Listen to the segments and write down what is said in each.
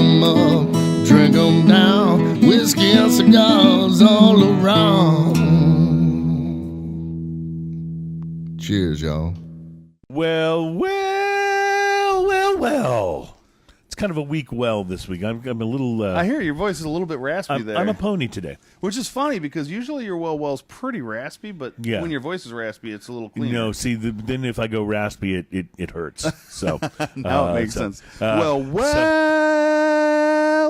'em up, drink 'em down, whiskey and cigars all around. Cheers, y'all. Well. It's kind of a weak this week. I'm a little... I hear your voice is a little bit raspy there. I'm a pony today. Which is funny because usually your well's pretty raspy, but when your voice is raspy, it's a little cleaner. No, see, then if I go raspy, it hurts. So now it makes sense.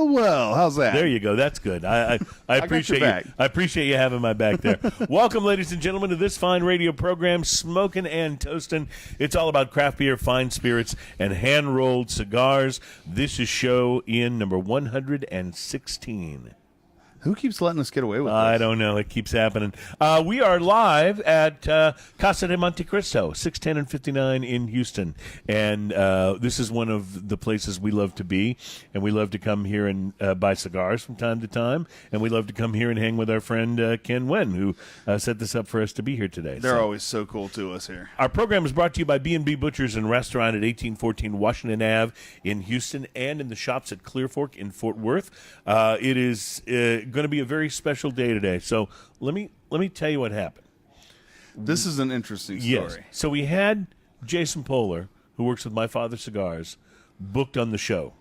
Well, how's that? There you go. That's good. I appreciate you. I appreciate you having my back there. Welcome, ladies and gentlemen, to this fine radio program, Smokin' and Toastin'. It's all about craft beer, fine spirits, and hand-rolled cigars. This is show in number 116. Who keeps letting us get away with this? I don't know. It keeps happening. We are live at Casa de Monte Cristo, 610 and 59 in Houston. And this is one of the places we love to be. And we love to come here and buy cigars from time to time. And we love to come here and hang with our friend Ken Wen, who set this up for us to be here today. They're always so cool to us here. Our program is brought to you by B&B Butchers and Restaurant at 1814 Washington Ave in Houston and in the shops at Clear Fork in Fort Worth. It is going to be a very special day today. So let me tell you what happened. This is an interesting story. Yes. So we had Jason Poehler, who works with My Father Cigars, booked on the show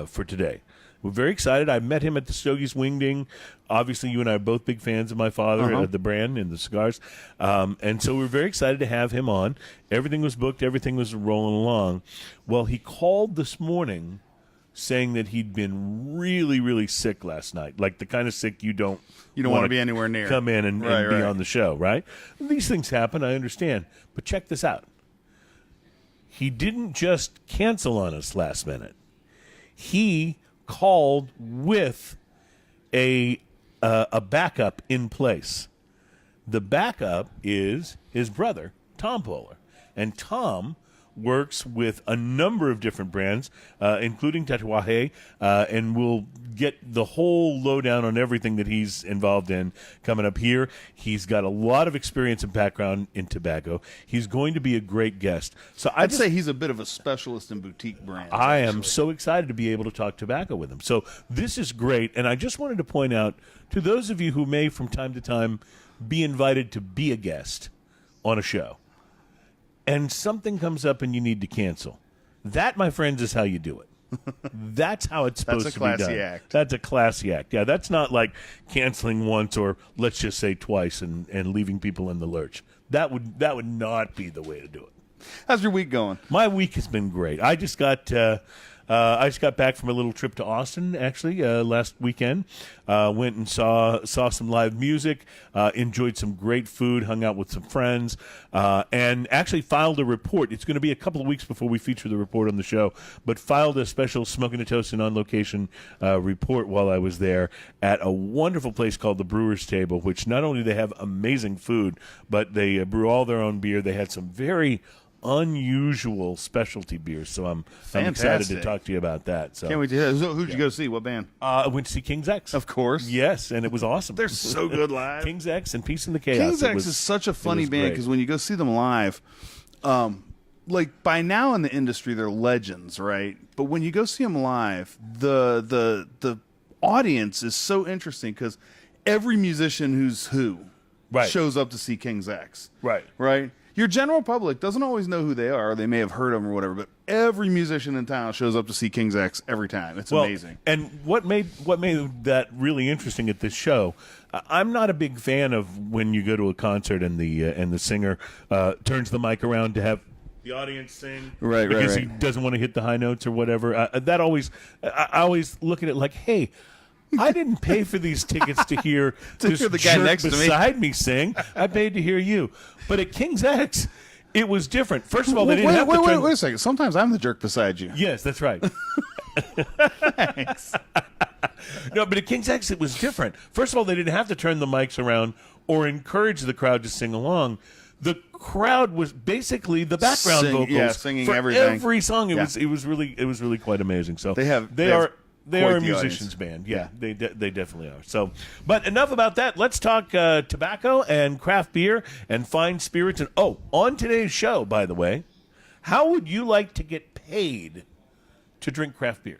for today. We're very excited. I met him at the Stogies Wingding. Obviously, you and I are both big fans of My Father, the brand and the cigars. And so we're very excited to have him on. Everything was booked. Everything was rolling along. Well, he called this morning saying that he'd been really, really sick last night, like the kind of sick you don't want to be anywhere near. Come in and be on the show, right? These things happen, I understand. But check this out. He didn't just cancel on us last minute. He called with a backup in place. The backup is his brother, Tom Poehler. And Tom works with a number of different brands, including Tatuaje, and we'll get the whole lowdown on everything that he's involved in coming up here. He's got a lot of experience and background in tobacco. He's going to be a great guest. So I'd say he's a bit of a specialist in boutique brands. I am so excited to be able to talk tobacco with him. So this is great, and I just wanted to point out to those of you who may from time to time be invited to be a guest on a show, and something comes up and you need to cancel. That, my friends, is how you do it. That's how it's supposed to be done. That's a classy act. That's a classy act. Yeah, that's not like canceling once or let's just say twice and leaving people in the lurch. That would not be the way to do it. How's your week going? My week has been great. I just got back from a little trip to Austin, actually, last weekend. Went and saw some live music, enjoyed some great food, hung out with some friends, and actually filed a report. It's going to be a couple of weeks before we feature the report on the show, but filed a special Smokin' and Toastin' on location report while I was there at a wonderful place called the Brewer's Table, which not only they have amazing food, but they brew all their own beer. They had some very unusual specialty beers, so I'm excited to talk to you about that. So can't wait to hear. So who'd you go see? What band? I went to see King's X. Of course. Yes, and it was awesome. They're so good live. King's X and Peace in the Chaos. King's X is such a funny band because when you go see them live, like by now in the industry they're legends, right? But when you go see them live, the audience is so interesting because every musician who's shows up to see King's X. Right. Your general public doesn't always know who they are. Or they may have heard of them or whatever, but every musician in town shows up to see King's X every time. It's amazing. And what made that really interesting at this show, I'm not a big fan of when you go to a concert and the singer turns the mic around to have the audience sing because he doesn't want to hit the high notes or whatever. I always look at it like, hey, I didn't pay for these tickets to hear this the guy jerk next to me beside me sing. I paid to hear you. But at King's X, it was different. First of all, they didn't have to turn... Wait a second. Sometimes I'm the jerk beside you. Yes, that's right. Thanks. No, but at King's X, it was different. First of all, they didn't have to turn the mics around or encourage the crowd to sing along. The crowd was basically the background vocals singing for everything. Every song. It was really quite amazing. So they are a musicians band. Yeah, they definitely are. So, but enough about that. Let's talk tobacco and craft beer and fine spirits. And on today's show, by the way, how would you like to get paid to drink craft beer?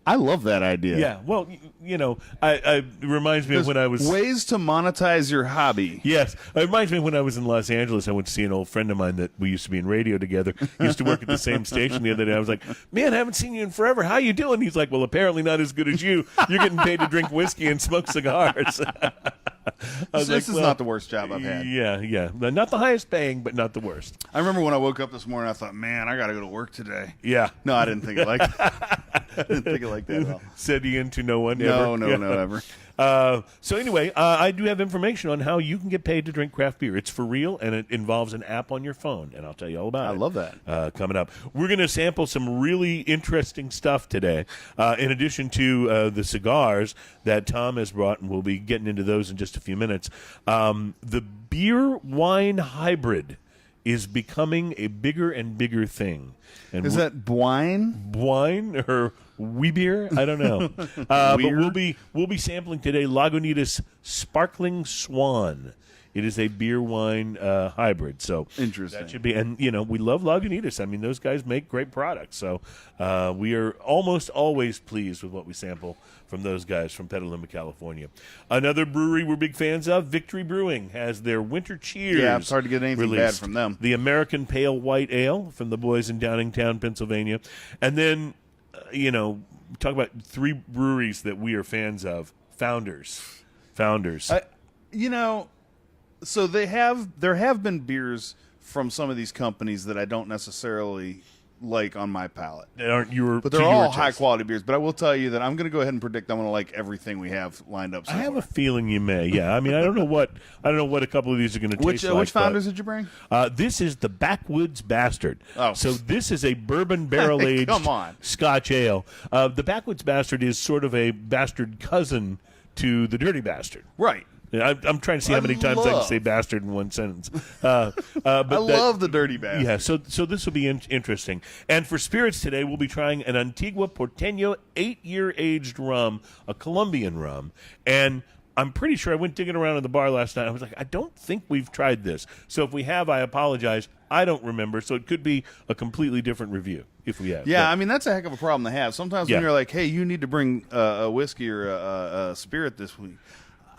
I love that idea. Yeah, well, it reminds me of when I was... Ways to monetize your hobby. Yes, it reminds me of when I was in Los Angeles. I went to see an old friend of mine that we used to be in radio together. He used to work at the same station the other day. I was like, man, I haven't seen you in forever. How you doing? He's like, well, apparently not as good as you. You're getting paid to drink whiskey and smoke cigars. This is not the worst job I've had. Yeah. Not the highest paying, but not the worst. I remember when I woke up this morning, I thought, man, I got to go to work today. Yeah. No, I didn't think it like that. I didn't think it like that at all. Said Ian to no one No, ever. no, ever. So anyway, I do have information on how you can get paid to drink craft beer. It's for real, and it involves an app on your phone, and I'll tell you all about it. I love that. Coming up. We're going to sample some really interesting stuff today, in addition to the cigars that Tom has brought, and we'll be getting into those in just a few minutes. The beer-wine hybrid is becoming a bigger and bigger thing. And is that wine? Wine or wee beer? I don't know. But we'll be sampling today Lagunitas Sparkling Swan. It is a beer wine hybrid. So interesting. That should be, and we love Lagunitas. I mean, those guys make great products. So we are almost always pleased with what we sample from those guys from Petaluma, California. Another brewery we're big fans of, Victory Brewing, has their Winter Cheers. Yeah, it's hard to get anything bad released. from them. The American Pale White Ale from the boys in Downingtown, Pennsylvania. And then, talk about three breweries that we are fans of. Founders. So there have been beers from some of these companies that I don't necessarily like on my palate. They aren't your, but they're all high quality beers. But I will tell you that I'm going to go ahead and predict I'm going to like everything we have lined up. So I have a feeling you may. Yeah, I mean, I don't know what a couple of these are going to taste like. Which founders did you bring? This is the Backwoods Bastard. Oh, so this is a bourbon-barrel aged Scotch ale. The Backwoods Bastard is sort of a bastard cousin to the Dirty Bastard. Right. I'm trying to see how many times I can say bastard in one sentence. But I love the Dirty Bastard. Yeah, so this will be interesting. And for spirits today, we'll be trying an Antiqua Porteno 8-year aged rum, a Colombian rum. And I'm pretty sure I went digging around in the bar last night. I was like, I don't think we've tried this. So if we have, I apologize. I don't remember. So it could be a completely different review if we have. Yeah, but, I mean, that's a heck of a problem to have. Sometimes when you're like, hey, you need to bring a whiskey or a spirit this week,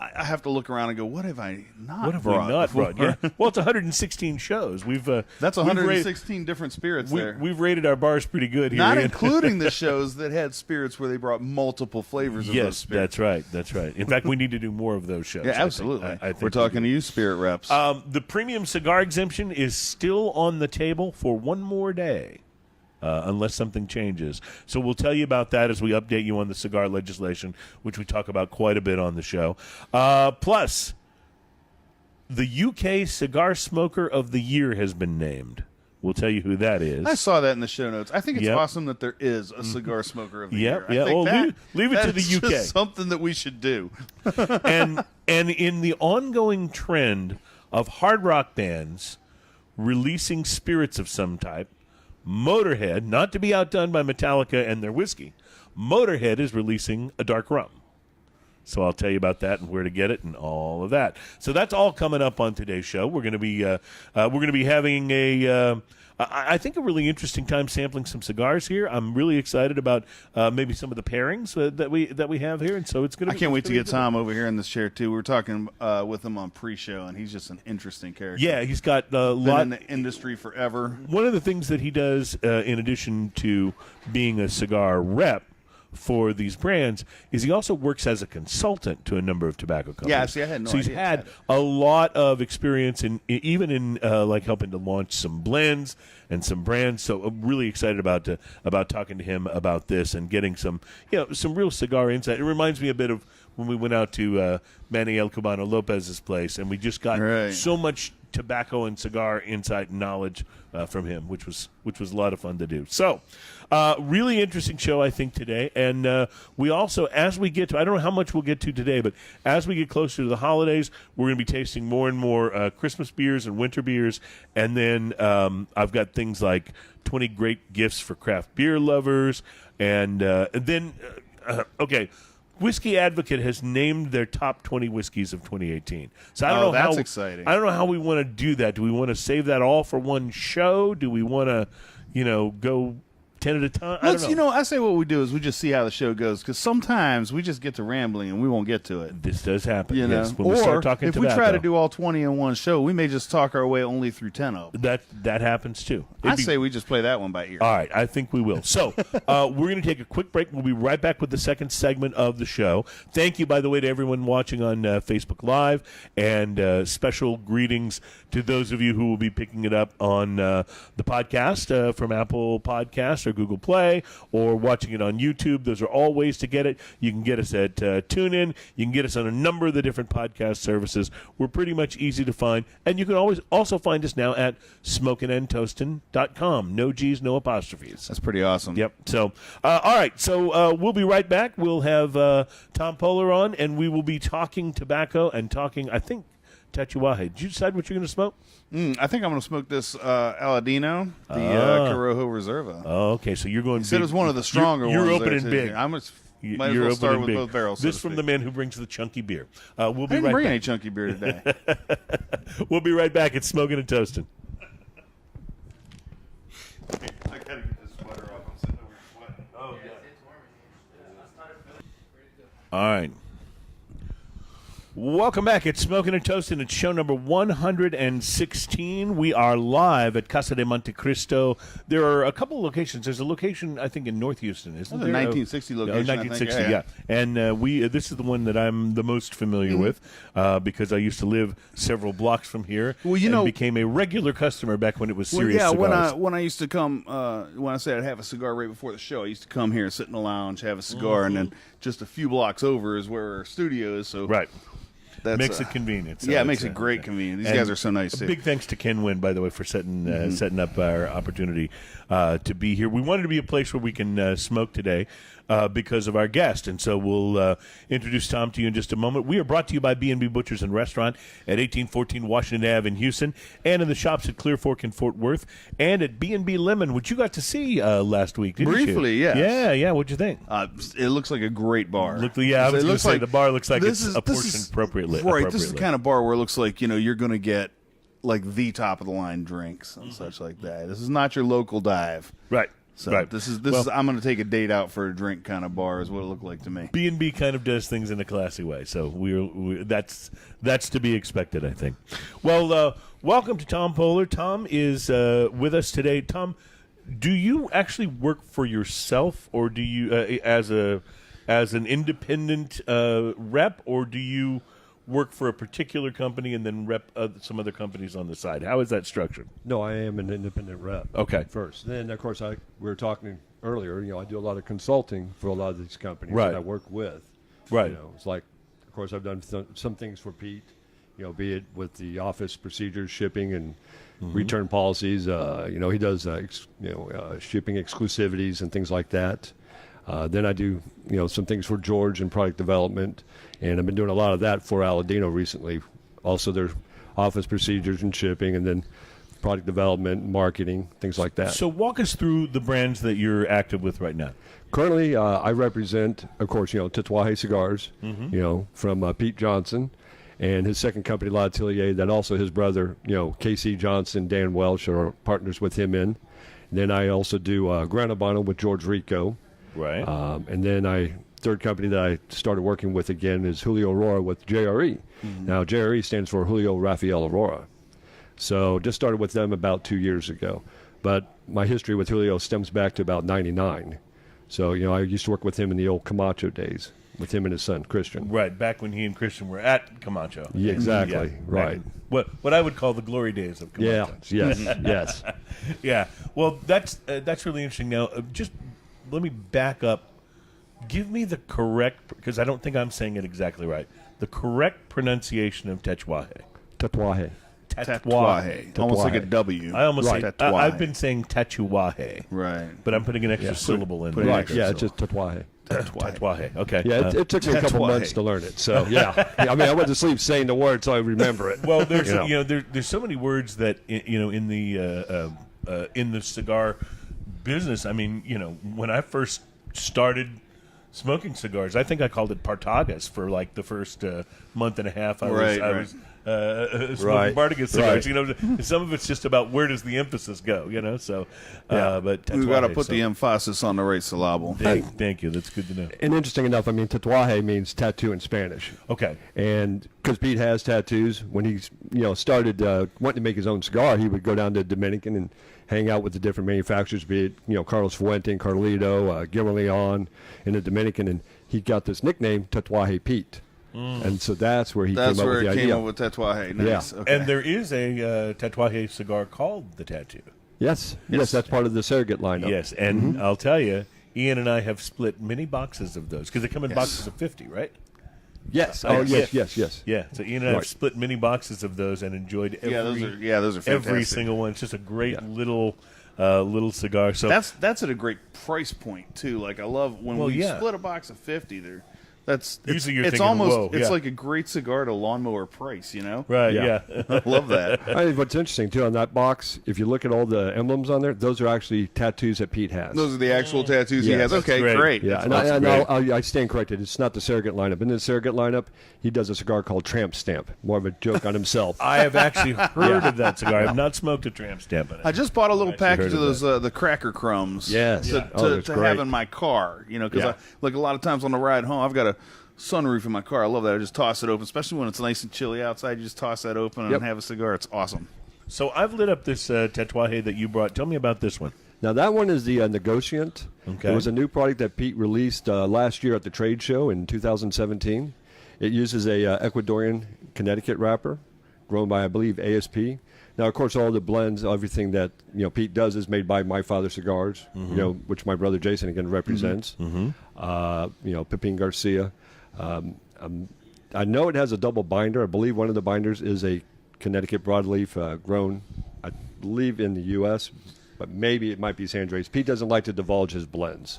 I have to look around and go, what have I not brought? Yeah. Well, it's 116 shows. That's 116 different spirits there. We've rated our bars pretty good here. Not including the shows that had spirits where they brought multiple flavors of those spirits. That's right. In fact, we need to do more of those shows. Yeah, absolutely. I think we're talking to you, spirit reps. The premium cigar exemption is still on the table for one more day. Unless something changes. So we'll tell you about that as we update you on the cigar legislation, which we talk about quite a bit on the show. Plus, the UK Cigar Smoker of the Year has been named. We'll tell you who that is. I saw that in the show notes. I think it's awesome that there is a Cigar Smoker of the Year. Yeah. Well, leave it to the UK. Just something that we should do. and in the ongoing trend of hard rock bands releasing spirits of some type, Motorhead, not to be outdone by Metallica and their whiskey, Motorhead is releasing a dark rum. So I'll tell you about that and where to get it and all of that. So that's all coming up on today's show. We're going to be having I think a really interesting time sampling some cigars here. I'm really excited about maybe some of the pairings that we have here, and so it's going to. I can't wait to get Tom over here in this chair too. We were talking with him on pre-show, and he's just an interesting character. Yeah, he's got a lot been in the industry forever. One of the things that he does, in addition to being a cigar rep for these brands, is he also works as a consultant to a number of tobacco companies. Yeah, see, I had no idea. So he's had a lot of experience even in like helping to launch some blends and some brands. So I'm really excited about talking to him about this and getting some real cigar insight. It reminds me a bit of when we went out to Manny El Cubano Lopez's place, and we just got so much tobacco and cigar insight and knowledge from him, which was a lot of fun to do. So, really interesting show, I think, today. And we also, as we get to, I don't know how much we'll get to today, but as we get closer to the holidays, we're going to be tasting more and more Christmas beers and winter beers. And then I've got things like 20 great gifts for craft beer lovers. And then, Whiskey Advocate has named their top 20 whiskeys of 2018. So I don't know that's exciting. I don't know how we want to do that. Do we want to save that all for one show? Do we want to, go 10 at a time. I don't know. I say what we do is we just see how the show goes, because sometimes we just get to rambling and we won't get to it. This does happen. You know? Yes, when we start talking if tobacco. we try to do all 20 in one show, we may just talk our way only through 10 of them. That happens too. I say we just play that one by ear. All right, I think we will. So we're going to take a quick break. We'll be right back with the second segment of the show. Thank you, by the way, to everyone watching on Facebook Live, and special greetings to those of you who will be picking it up on the podcast from Apple Podcasts or Google Play, or watching it on YouTube. Those are all ways to get it. You can get us at TuneIn. You can get us on a number of the different podcast services. We're pretty much easy to find. And you can always also find us now at smokinandtoastin.com. No G's, no apostrophes. That's pretty awesome. Yep. So, all right. So we'll be right back. We'll have Tom Poehler on, and we will be talking tobacco and talking, I think, Tatuaje. Did you decide what you're going to smoke? I think I'm going to smoke this Aladino, the Corojo Reserva. Oh, okay. So you're going. He said it was one of the stronger ones. You're opening big. I'm just might as well start with both barrels. This from the man who brings the chunky beer. We'll be I didn't right bring back. any chunky beer today. We'll be right back. It's Smoking and Toasting. I gotta get this sweater off. I'm sitting over here sweating. Oh, yeah. All right. Welcome back. It's Smoking and Toasting. It's show number 116. We are live at Casa de Montecristo. There are a couple of locations. There's a location, I think, in North Houston, isn't there? 1960 location. 1960, I think. yeah. And this is the one that I'm the most familiar with because I used to live several blocks from here. Well, you and know, became a regular customer back when it was Serious Cigars. when I used to come, when I said I'd have a cigar right before the show, I used to come here, sit in the lounge, have a cigar, and then just a few blocks over is where our studio is. So right. That's, makes it convenient. So yeah, it makes it great convenient. These guys are so nice, too. Big thanks to Ken Wynn, by the way, for setting up our opportunity to be here. We wanted to be a place where we can smoke today because of our guest, and so we'll introduce Tom to you in just a moment. We are brought to you by B&B Butchers and Restaurant at 1814 Washington Ave in Houston, and in the shops at Clear Fork in Fort Worth, and at B&B Lemon, which you got to see last week, didn't you? Briefly, yes. Yeah. What'd you think? It looks like a great bar. I was going to say the bar looks like it's apportioned appropriately. Right, this is the kind of bar where it looks like, you're going to get like the top of the line drinks and such like that. This is not your local dive. Right. So right. this is I'm going to take a date out for a drink kind of bar is what it looked like to me. B&B kind of does things in a classy way, so that's to be expected, I think. Well, welcome to Tom Poehler. Tom is with us today. Tom, do you actually work for yourself, or do you as an independent rep, or do you work for a particular company and then rep some other companies on the side? How is that structured? No, I am an independent rep. Okay. First. Then, of course, we were talking earlier, I do a lot of consulting for a lot of these companies right. that I work with. Right. It's like, of course, I've done some things for Pete, be it with the office procedures, shipping, and return policies. He does, shipping exclusivities and things like that. Then I do, some things for George and product development, and I've been doing a lot of that for Aladino recently. Also, their office procedures and shipping, and then product development, marketing, things like that. So walk us through the brands that you're active with right now. Currently, I represent, of course, Tatuaje Cigars, from Pete Johnson, and his second company, La Atelier, that also his brother, KC Johnson, Dan Welsh, are partners with him in. And then I also do Gran Habano with George Rico. Right. And then third company that I started working with again is Julio Aurora with JRE. Now, JRE stands for Julio Rafael Aurora. So just started with them about 2 years ago. But my history with Julio stems back to about 99. So, I used to work with him in the old Camacho days, with him and his son, Christian. Right, back when he and Christian were at Camacho. Yeah, exactly, right. What I would call the glory days of Camacho. Yeah, yes. Yeah, well, that's really interesting. Now, just let me back up. Give me the correct, because I don't think I'm saying it exactly right, the correct pronunciation of Tatuaje. Tatuaje. Tatuaje. Almost like a W. I almost right. say, I've been saying Tatuaje. Right. But I'm putting an extra syllable in there. Right, yeah, it's just Tatuaje. Tatuaje, okay. Yeah, it took me a couple months to learn it. So, yeah. I mean, I went to sleep saying the word so I remember it. Well, there's there's so many words that, in the cigar business. I mean, when I first started smoking cigars, I think I called it Partagas for like the first month and a half. I was smoking Barticus cigars. You know, some of it's just about where does the emphasis go. You know, so but we've got to put the emphasis on the right syllable. Thank you. That's good to know. And interesting enough, I mean, tatuaje means tattoo in Spanish. Okay. And because Pete has tattoos, when he started wanting to make his own cigar, he would go down to Dominican and hang out with the different manufacturers, be it Carlos Fuente and Carlito, Guillermo Leon in the Dominican, and he got this nickname Tatuaje Pete. And so that's where he came up with the idea. That's where it came up with Tatuaje. Nice. Yeah. Okay. And there is a Tatuaje cigar called the Tattoo. Yes, that's part of the surrogate lineup. Yes, and I'll tell you, Ian and I have split many boxes of those because they come in boxes of 50, right? Yes. Yes. Yeah. So Ian and I have split many boxes of those and enjoyed every those are fantastic. every single one. It's just a great little cigar. So that's at a great price point too. Like I love when we split a box of 50. Usually you're it's thinking, almost whoa, it's like a great cigar to lawnmower price, Right, Yeah. I love that. I think what's interesting too on that box, if you look at all the emblems on there, those are actually tattoos that Pete has. Those are the actual tattoos he has. Okay, great. Yeah, and I stand corrected. It's not the surrogate lineup. In the surrogate lineup, he does a cigar called Tramp Stamp. More of a joke on himself. I have actually heard of that cigar. I have not smoked a Tramp Stamp in it. I just bought a little package of those the cracker crumbs. Yes. To have in my car. Because like a lot of times on the ride home, I've got a sunroof in my car. I love that. I just toss it open, especially when it's nice and chilly outside. You just toss that open and have a cigar. It's awesome. So I've lit up this Tatuaje that you brought. Tell me about this one. Now, that one is the Negociant. Okay. It was a new product that Pete released last year at the trade show in 2017. It uses a Ecuadorian Connecticut wrapper grown by, I believe, ASP. Now, of course, all the blends, everything that Pete does is made by My Father Cigars, which my brother Jason again represents. Pepin Garcia. I know it has a double binder. I believe one of the binders is a Connecticut broadleaf grown, I believe, in the U.S., but maybe it might be San Andreas. Pete doesn't like to divulge his blends.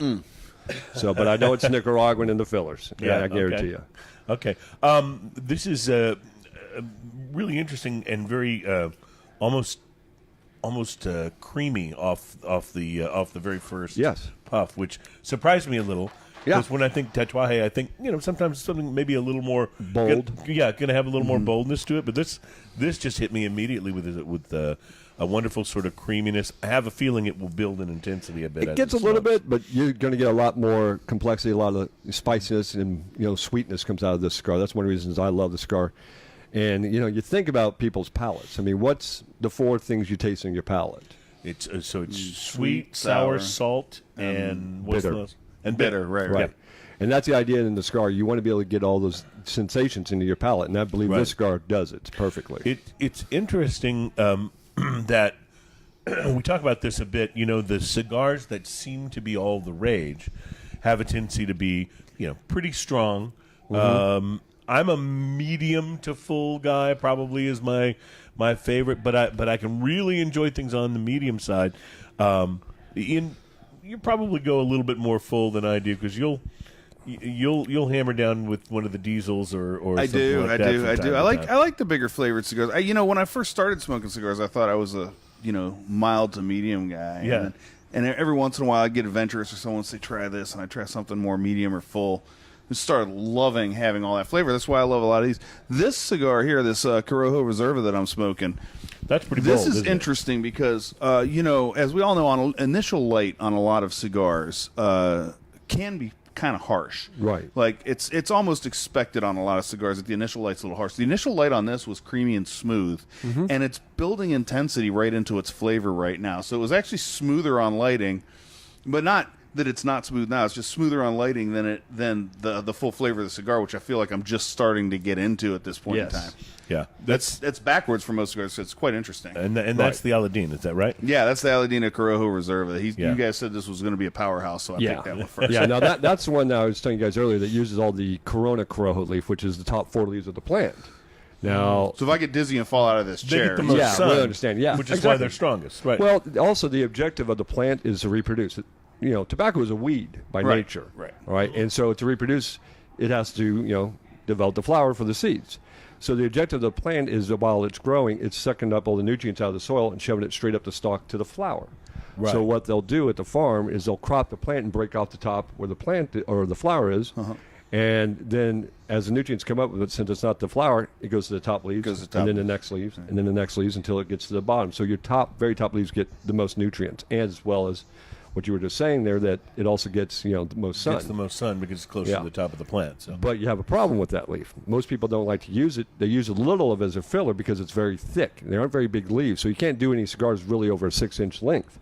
So, but I know it's Nicaraguan in the fillers. I guarantee you. Okay. This is really interesting and very almost creamy off the very first puff, which surprised me a little. Because when I think Tatuaje, I think sometimes something maybe a little more bold. Going to have a little more boldness to it. But this just hit me immediately with a wonderful sort of creaminess. I have a feeling it will build in intensity a bit. It gets a little bit, but you're going to get a lot more complexity, a lot of spiciness and sweetness comes out of this cigar. That's one of the reasons I love the cigar. And you think about people's palates. I mean, what's the four things you taste in your palate? It's sweet, sour, salt, and what's bitter. the and bitter, right. Yeah. And that's the idea in the cigar. You want to be able to get all those sensations into your palate, and I believe this cigar does it perfectly. It's interesting that we talk about this a bit. The cigars that seem to be all the rage have a tendency to be, pretty strong. I'm a medium to full guy, probably is my favorite, but I can really enjoy things on the medium side. You probably go a little bit more full than I do because you'll hammer down with one of the diesels or something like that. I do. I like the bigger flavored cigars. When I first started smoking cigars, I thought I was a mild to medium guy. Yeah. And every once in a while, I'd get adventurous or someone would say, try this, and I'd try something more medium or full. I started loving having all that flavor. That's why I love a lot of these. This cigar here, this Corojo Reserva that I'm smoking, that's pretty bold. This is interesting because, as we all know, on initial light on a lot of cigars can be kind of harsh. Right. Like, it's almost expected on a lot of cigars that the initial light's a little harsh. The initial light on this was creamy and smooth, and it's building intensity right into its flavor right now. So it was actually smoother on lighting, but not that it's not smooth now. It's just smoother on lighting than the full flavor of the cigar, which I feel like I'm just starting to get into at this point in time. Yeah, that's backwards for most cigars. So it's quite interesting. And that's the Aladin, is that right? Yeah, that's the Aladina Corojo Reserva. You guys said this was going to be a powerhouse, so I picked that one first. Yeah, now that's the one that I was telling you guys earlier that uses all the Corona Corojo leaf, which is the top 4 leaves of the plant. Now, so if I get dizzy and fall out of this they chair, get the most sun, we understand. Yeah, which is why they're strongest. Right. Well, also the objective of the plant is to reproduce. Tobacco is a weed by nature. Right. All right. And so to reproduce, it has to, develop the flower for the seeds. So the objective of the plant is that while it's growing, it's sucking up all the nutrients out of the soil and shoving it straight up the stalk to the flower. Right. So what they'll do at the farm is they'll crop the plant and break off the top where the plant or the flower is, And then as the nutrients come up with it, since it's not the flower, it goes to the top leaves, and then the next leaves, and then the next leaves until it gets to the bottom. So your very top leaves get the most nutrients, as well as what you were just saying there, that it also gets the most sun. Gets the most sun because it's closer to the top of the plant. So. But you have a problem with that leaf. Most people don't like to use it. They use a little of it as a filler because it's very thick. They aren't very big leaves, so you can't do any cigars really over a 6-inch length.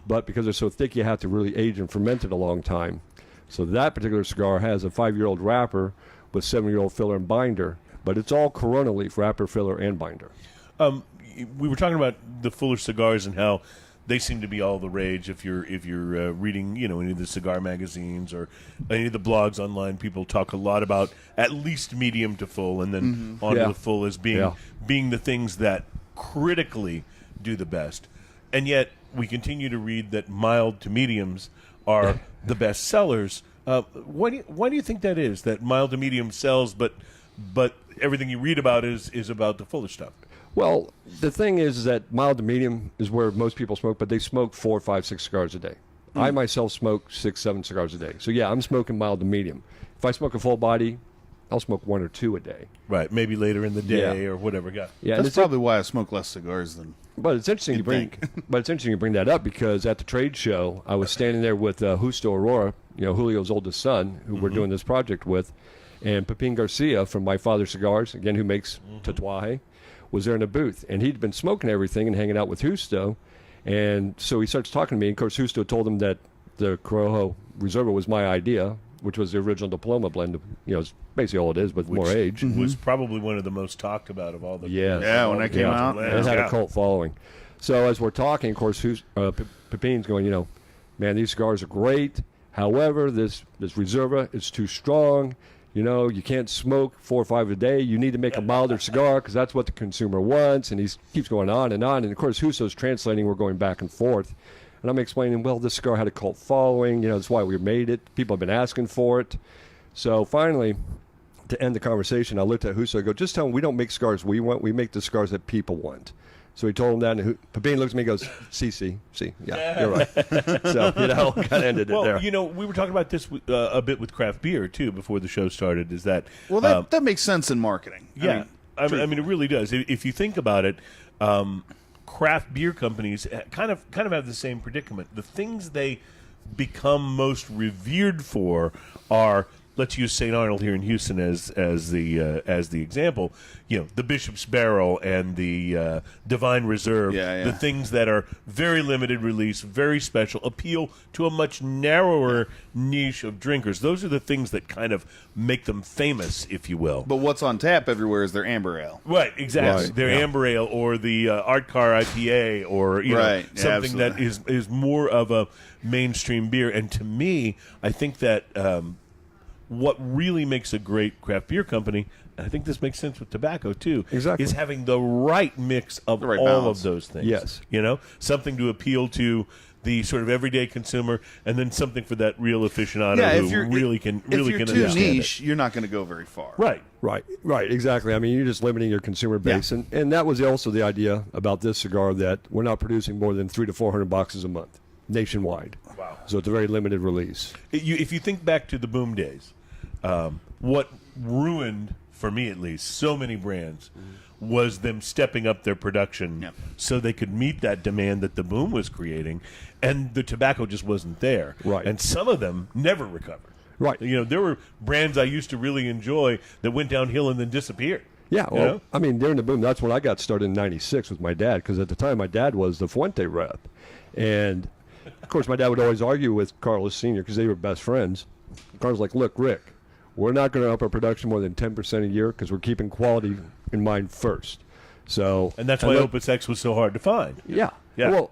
But because they're so thick, you have to really age and ferment it a long time. So that particular cigar has a 5-year-old wrapper with 7-year-old filler and binder, but it's all Corona leaf, wrapper, filler, and binder. We were talking about the fuller cigars and how they seem to be all the rage. If you're reading any of the cigar magazines or any of the blogs online, people talk a lot about at least medium to full, and then on to the full as being the things that critically do the best. And yet we continue to read that mild to mediums are the best sellers. Why do you think that is? That mild to medium sells, but everything you read about is about the fuller stuff. Well, the thing is that mild to medium is where most people smoke, but they smoke 4, 5, 6 cigars a day. I myself smoke 6, 7 cigars a day. So yeah, I'm smoking mild to medium. If I smoke a full body, I'll smoke 1 or 2 a day. Right, maybe later in the day or whatever. Yeah, that's probably why I smoke less cigars than. But it's interesting you bring. But it's interesting you bring that up because at the trade show, I was standing there with Justo Aurora, Julio's oldest son, who we're doing this project with, and Pepin Garcia from My Father Cigars, again, who makes Tatuaje, was there in a booth, and he'd been smoking everything and hanging out with Justo, and so he starts talking to me. And of course, Justo told him that the Corojo Reserva was my idea, which was the original Diploma blend. It's basically all it is, but more age. Was probably one of the most talked about of all the. When I came out, it had a cult following. So as we're talking, of course, Pepin's going, man, these cigars are great. However, this Reserva is too strong. You can't smoke 4 or 5 a day. You need to make a milder cigar because that's what the consumer wants. And he keeps going on. And of course, Justo's translating. We're going back and forth. And I'm explaining, well, this cigar had a cult following. That's why we made it. People have been asking for it. So finally, to end the conversation, I looked at Justo. I go, just tell him we don't make cigars we want. We make the cigars that people want. So he told him that, and Pepin looks at me and goes, see. Yeah, you're right. So, kind of ended it there. We were talking about this a bit with craft beer, too, before the show started, is that... Well, that makes sense in marketing. Yeah. I mean, it really does. If you think about it, craft beer companies kind of have the same predicament. The things they become most revered for are... Let's use St. Arnold here in Houston as the example. The Bishop's Barrel and the Divine Reserve, the things that are very limited release, very special, appeal to a much narrower niche of drinkers. Those are the things that kind of make them famous, if you will. But what's on tap everywhere is their amber ale. Right, exactly. Their amber ale or the Art Car IPA or something that is more of a mainstream beer. And to me, I think that. What really makes a great craft beer company, and I think this makes sense with tobacco too, is having the right mix of all balance. Of those things. Yes. Something to appeal to the sort of everyday consumer, and then something for that real aficionado who really can understand too niche, you're not going to go very far. Right, exactly. I mean, you're just limiting your consumer base, and that was also the idea about this cigar, that we're not producing more than 300 to 400 boxes a month nationwide. Wow! So it's a very limited release. If you think back to the boom days. What ruined, for me at least, so many brands was them stepping up their production so they could meet that demand that the boom was creating, and the tobacco just wasn't there. Right. And some of them never recovered. Right. There were brands I used to really enjoy that went downhill and then disappeared. Yeah, well, I mean, during the boom, that's when I got started in '96 with my dad, because at the time my dad was the Fuente rep. And, of course, my dad would always argue with Carlos Sr. because they were best friends. Carlos was like, look, Rick, we're not going to up our production more than 10% a year because we're keeping quality in mind first. And that's why Opus X was so hard to find. Yeah. Well,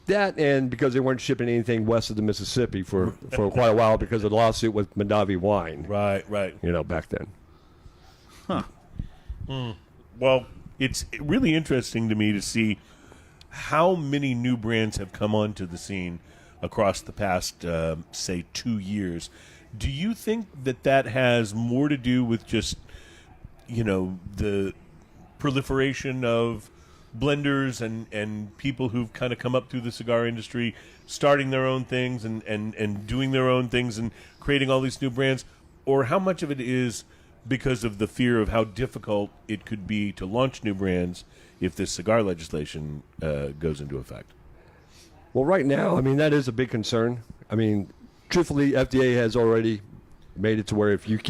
that and because they weren't shipping anything west of the Mississippi for quite a while because of the lawsuit with Mondavi wine. Right. Back then. Huh. Well, it's really interesting to me to see how many new brands have come onto the scene across the past, say, 2 years. Do you think that has more to do with just, the proliferation of blenders and people who've kind of come up through the cigar industry, starting their own things and doing their own things and creating all these new brands? or how much of it is because of the fear of how difficult it could be to launch new brands if this cigar legislation goes into effect? Well, right now, I mean, that is a big concern. I mean, truthfully, FDA has already made it to where if you're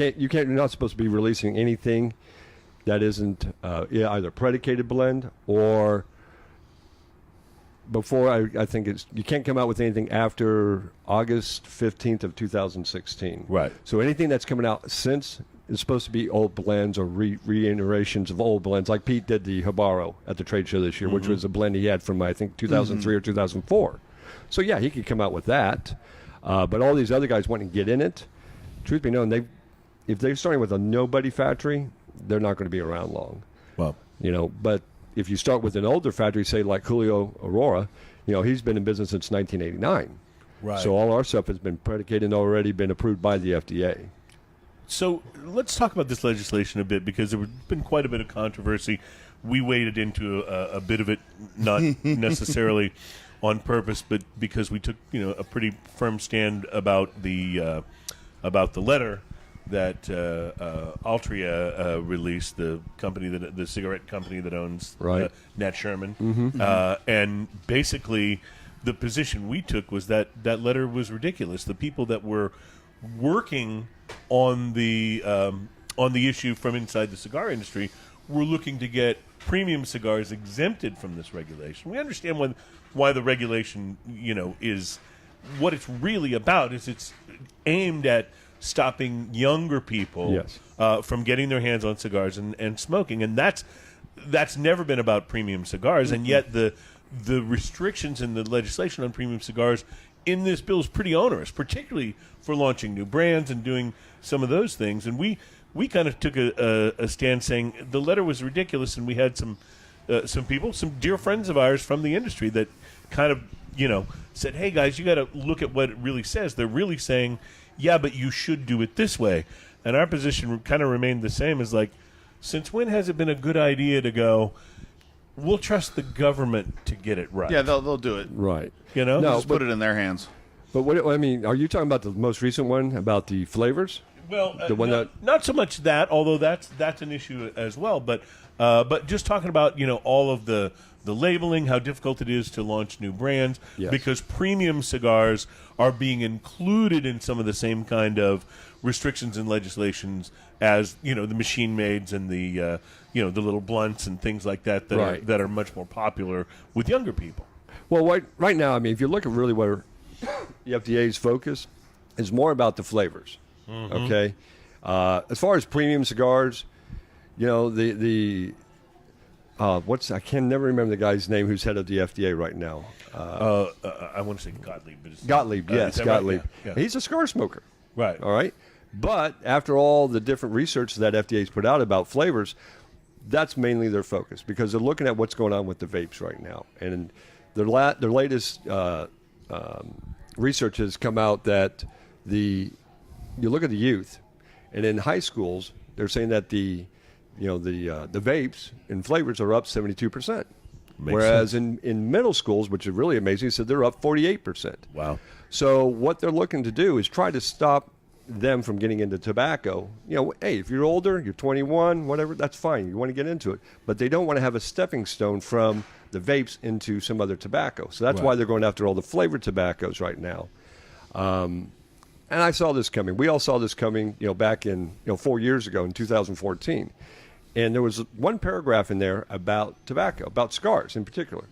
not supposed to be releasing anything that isn't either predicated blend or before, I think you can't come out with anything after August 15th of 2016. Right. So anything that's coming out since is supposed to be old blends or reiterations of old blends, like Pete did the Habaro at the trade show this year, which was a blend he had from, I think, 2003 or 2004. So, yeah, he could come out with that. But all these other guys want to get in it. Truth be known, if they're starting with a nobody factory, they're not going to be around long. Well, But if you start with an older factory, say like Julio Aurora, he's been in business since 1989. right. So all our stuff has been predicated and already been approved by the FDA. So let's talk about this legislation a bit, because there has been quite a bit of controversy. We waded into a bit of it, not necessarily on purpose, but because we took a pretty firm stand about the letter that Altria released, the cigarette company that owns Right. Nat Sherman, and basically the position we took was that letter was ridiculous. The people that were working on the issue from inside the cigar industry were looking to get premium cigars exempted from this regulation. We understand why the regulation, is what it's really about. Is it's aimed at stopping younger people Yes. from getting their hands on cigars and smoking, and that's never been about premium cigars. And yet the restrictions in the legislation on premium cigars in this bill is pretty onerous, particularly for launching new brands and doing some of those things. And we kind of took a stand saying the letter was ridiculous, and we had some people, some dear friends of ours from the industry that kind of, said, hey, guys, you got to look at what it really says. They're really saying, yeah, but you should do it this way. And our position kind of remained the same, as like, since when has it been a good idea to go, we'll trust the government to get it right? Yeah, they'll do it. Right. No, Just put it in their hands. But are you talking about the most recent one about the flavors? Well, The one not so much that, although that's an issue as well. But just talking about all of the labeling, how difficult it is to launch new brands, Yes. because premium cigars are being included in some of the same kind of restrictions and legislations as the machine mades and the the little blunts and things like that Right. that are much more popular with younger people. Well, right now, I mean, if you look at really where the FDA's focus is more about the flavors. Okay, as far as premium cigars, I can never remember the guy's name who's head of the FDA right now. I want to say Gottlieb, but it's Gottlieb, yes, is that Gottlieb. right? Yeah. He's a cigar smoker. Right. All right. But after all the different research that FDA's put out about flavors, that's mainly their focus, because they're looking at what's going on with the vapes right now. And their latest research has come out that you look at the youth, and in high schools, they're saying that the vapes and flavors are up 72%. Whereas in middle schools, which is really amazing, they said they're up 48%. Wow. So what they're looking to do is try to stop them from getting into tobacco. Hey, if you're older, you're 21, whatever, that's fine. You want to get into it. But they don't want to have a stepping stone from the vapes into some other tobacco. So that's why they're going after all the flavored tobaccos right now. And I saw this coming. We all saw this coming, back in 4 years ago in 2014. And there was one paragraph in there about tobacco, about cigars in particular.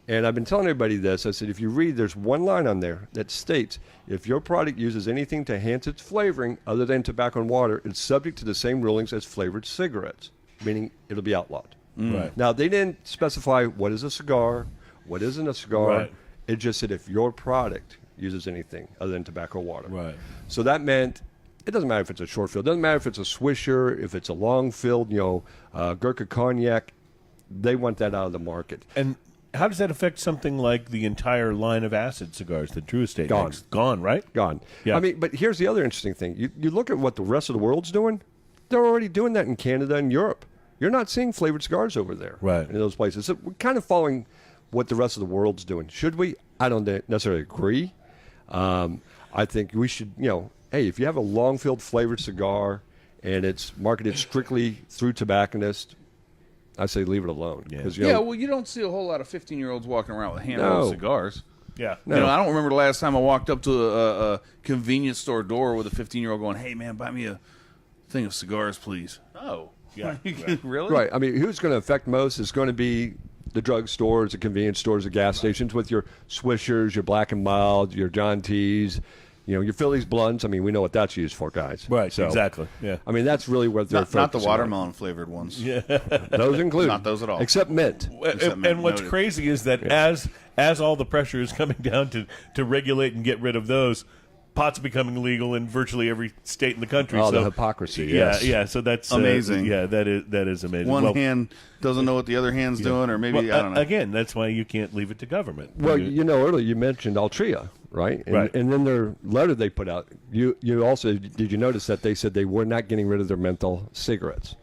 And I've been telling everybody this. I said, if you read, there's one line on there that states, if your product uses anything to enhance its flavoring other than tobacco and water, it's subject to the same rulings as flavored cigarettes, meaning it'll be outlawed. Right. Now, they didn't specify what is a cigar, what isn't a cigar. Right. It just said if your product uses anything other than tobacco or water. Right. So that meant it doesn't matter if it's a short fill. It doesn't matter if it's a Swisher, if it's a long filled, Gurkha Cognac. They want that out of the market. And how does that affect something like the entire line of acid cigars that Drew Estate Gone. makes? Gone, right? Gone. Yeah. I mean, but here's the other interesting thing. You look at what the rest of the world's doing. They're already doing that in Canada and Europe. You're not seeing flavored cigars over there. Right. In those places. So we're kind of following what the rest of the world's doing. Should we? I don't necessarily agree. I think we should, hey, if you have a long-filled flavored cigar and it's marketed strictly through tobacconists, I say leave it alone. Yeah. 'Cause, Well, you don't see a whole lot of 15-year-olds walking around with hand-rolled cigars. Yeah. You know, I don't remember the last time I walked up to a convenience store door with a 15-year-old going, "Hey, man, buy me a thing of cigars, please." Oh, Yeah. really? Right. I mean, who's going to affect most is going to be the drug stores, the convenience stores, the gas stations with your Swishers, your Black and Mild, your John T's, your Phillies blunts. I mean, we know what that's used for, guys. Right. So, Exactly. Yeah. I mean, that's really what they're Not the focusing on. watermelon flavored ones. Yeah. Those included. Not those at all. Except mint. And what's noted. crazy is that as all the pressure is coming down to regulate and get rid of those, pot's becoming legal in virtually every state in the country. Oh, so, the hypocrisy, yes. Yeah. So that's Amazing. That is amazing. One hand doesn't know what the other hand's doing, or maybe, well, I don't know. Again, that's why you can't leave it to government. Well, earlier you mentioned Altria, right? And, Right. and then their letter they put out, you also, did you notice that they said they were not getting rid of their menthol cigarettes?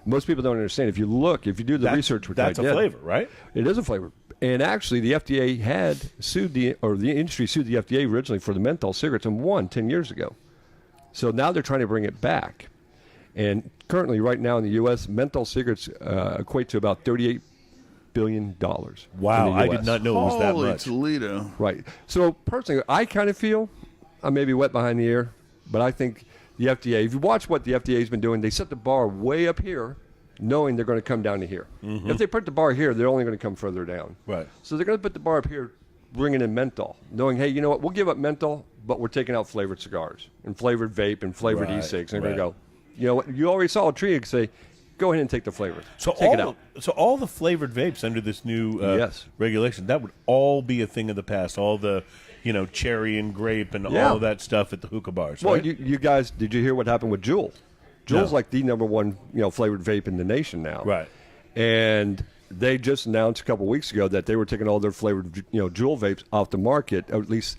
Most people don't understand. If you do the research, which that's I a did, flavor, right? It is a flavor. And actually, the FDA had sued the industry sued the FDA originally for the menthol cigarettes and won 10 years ago. So now they're trying to bring it back. And currently, right now in the U.S., menthol cigarettes equate to about $38 billion. Wow, in the I US. did not know it was that Holy much. Toledo. Right. So personally, I kind of feel I may be wet behind the ear, but I think the FDA, if you watch what the FDA has been doing, they set the bar way up here, knowing they're going to come down to here. Mm-hmm. If they put the bar here, they're only going to come further down. Right. So they're going to put the bar up here, bringing in menthol, knowing, hey, you know what, we'll give up menthol, but we're taking out flavored cigars and flavored vape and flavored Right, e-cigs. And they're right. going to go, you know what, you already saw a tree say, go ahead and take the flavor. So take it out. So all the flavored vapes under this new Yes. regulation, that would all be a thing of the past. All the cherry and grape and Yeah. all of that stuff at the hookah bars. Well, right? you guys, did you hear what happened with Juul? Juul's No. like the number one, flavored vape in the nation now. Right. And they just announced a couple weeks ago that they were taking all their flavored, Juul vapes off the market, or at least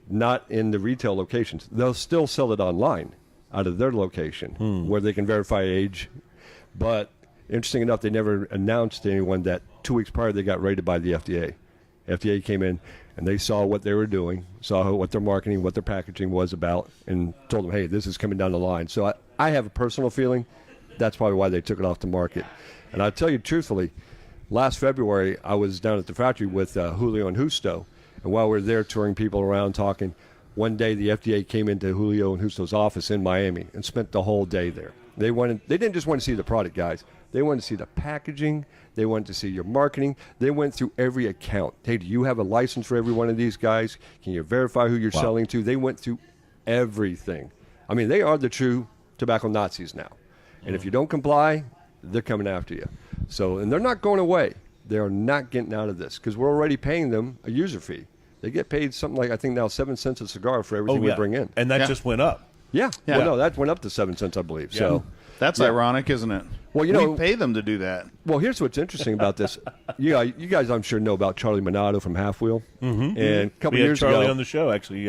not in the retail locations. They'll still sell it online out of their location where they can verify age. But interesting enough, they never announced to anyone that 2 weeks prior they got raided by the FDA. FDA came in and they saw what they were doing, saw what their marketing, what their packaging was about, and told them, hey, this is coming down the line. So I have a personal feeling that's probably why they took it off the market. And I'll tell you truthfully, last February I was down at the factory with Julio and Justo, and while we were there touring people around talking, one day the FDA came into Julio and Justo's office in Miami and spent the whole day there. They didn't just want to see the product, guys. They wanted to see the packaging. They wanted to see your marketing. They went through every account. Hey, do you have a license for every one of these guys? Can you verify who you're selling to? They went through everything. I mean, they are the true tobacco Nazis now. And if you don't comply, they're coming after you. So, and they're not going away. They are not getting out of this because we're already paying them a user fee. They get paid something like, I think now 7 cents a cigar for everything we bring in. And that just went up. Yeah. Yeah. Well, no, that went up to 7 cents, I believe. So, That's ironic, isn't it? Well, we pay them to do that. well, here's what's interesting about this. You guys, I'm sure, know about Charlie Minato from Half Wheel. Mm-hmm. And a couple We had years Charlie ago, on the show, actually.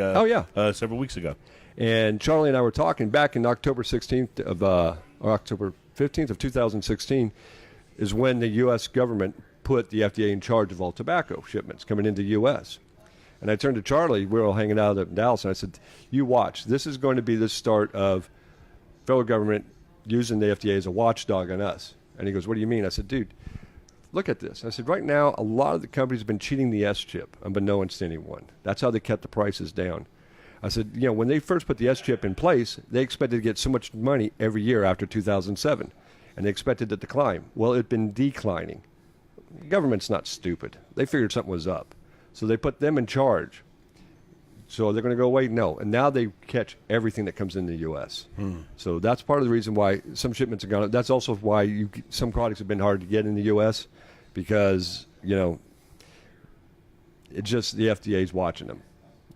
Several weeks ago. and Charlie and I were talking back in October 16th of, or October 15th of 2016 is when the U.S. government put the FDA in charge of all tobacco shipments coming into the U.S. And I turned to Charlie. We were all hanging out in Dallas, and I said, you watch. This is going to be the start of federal government using the FDA as a watchdog on us. And he goes, what do you mean? I said, dude, look at this. I said, right now, a lot of the companies have been cheating the S-chip, unbeknownst to anyone. That's how they kept the prices down. I said, when they first put the S-chip in place, they expected to get so much money every year after 2007. And they expected it to climb. Well, it's been declining. The government's not stupid. They figured something was up. So they put them in charge. So they're going to go away? No. And now they catch everything that comes in the U.S. So that's part of the reason why some shipments have gone up. That's also why some products have been hard to get in the U.S. because, it's just the FDA's watching them.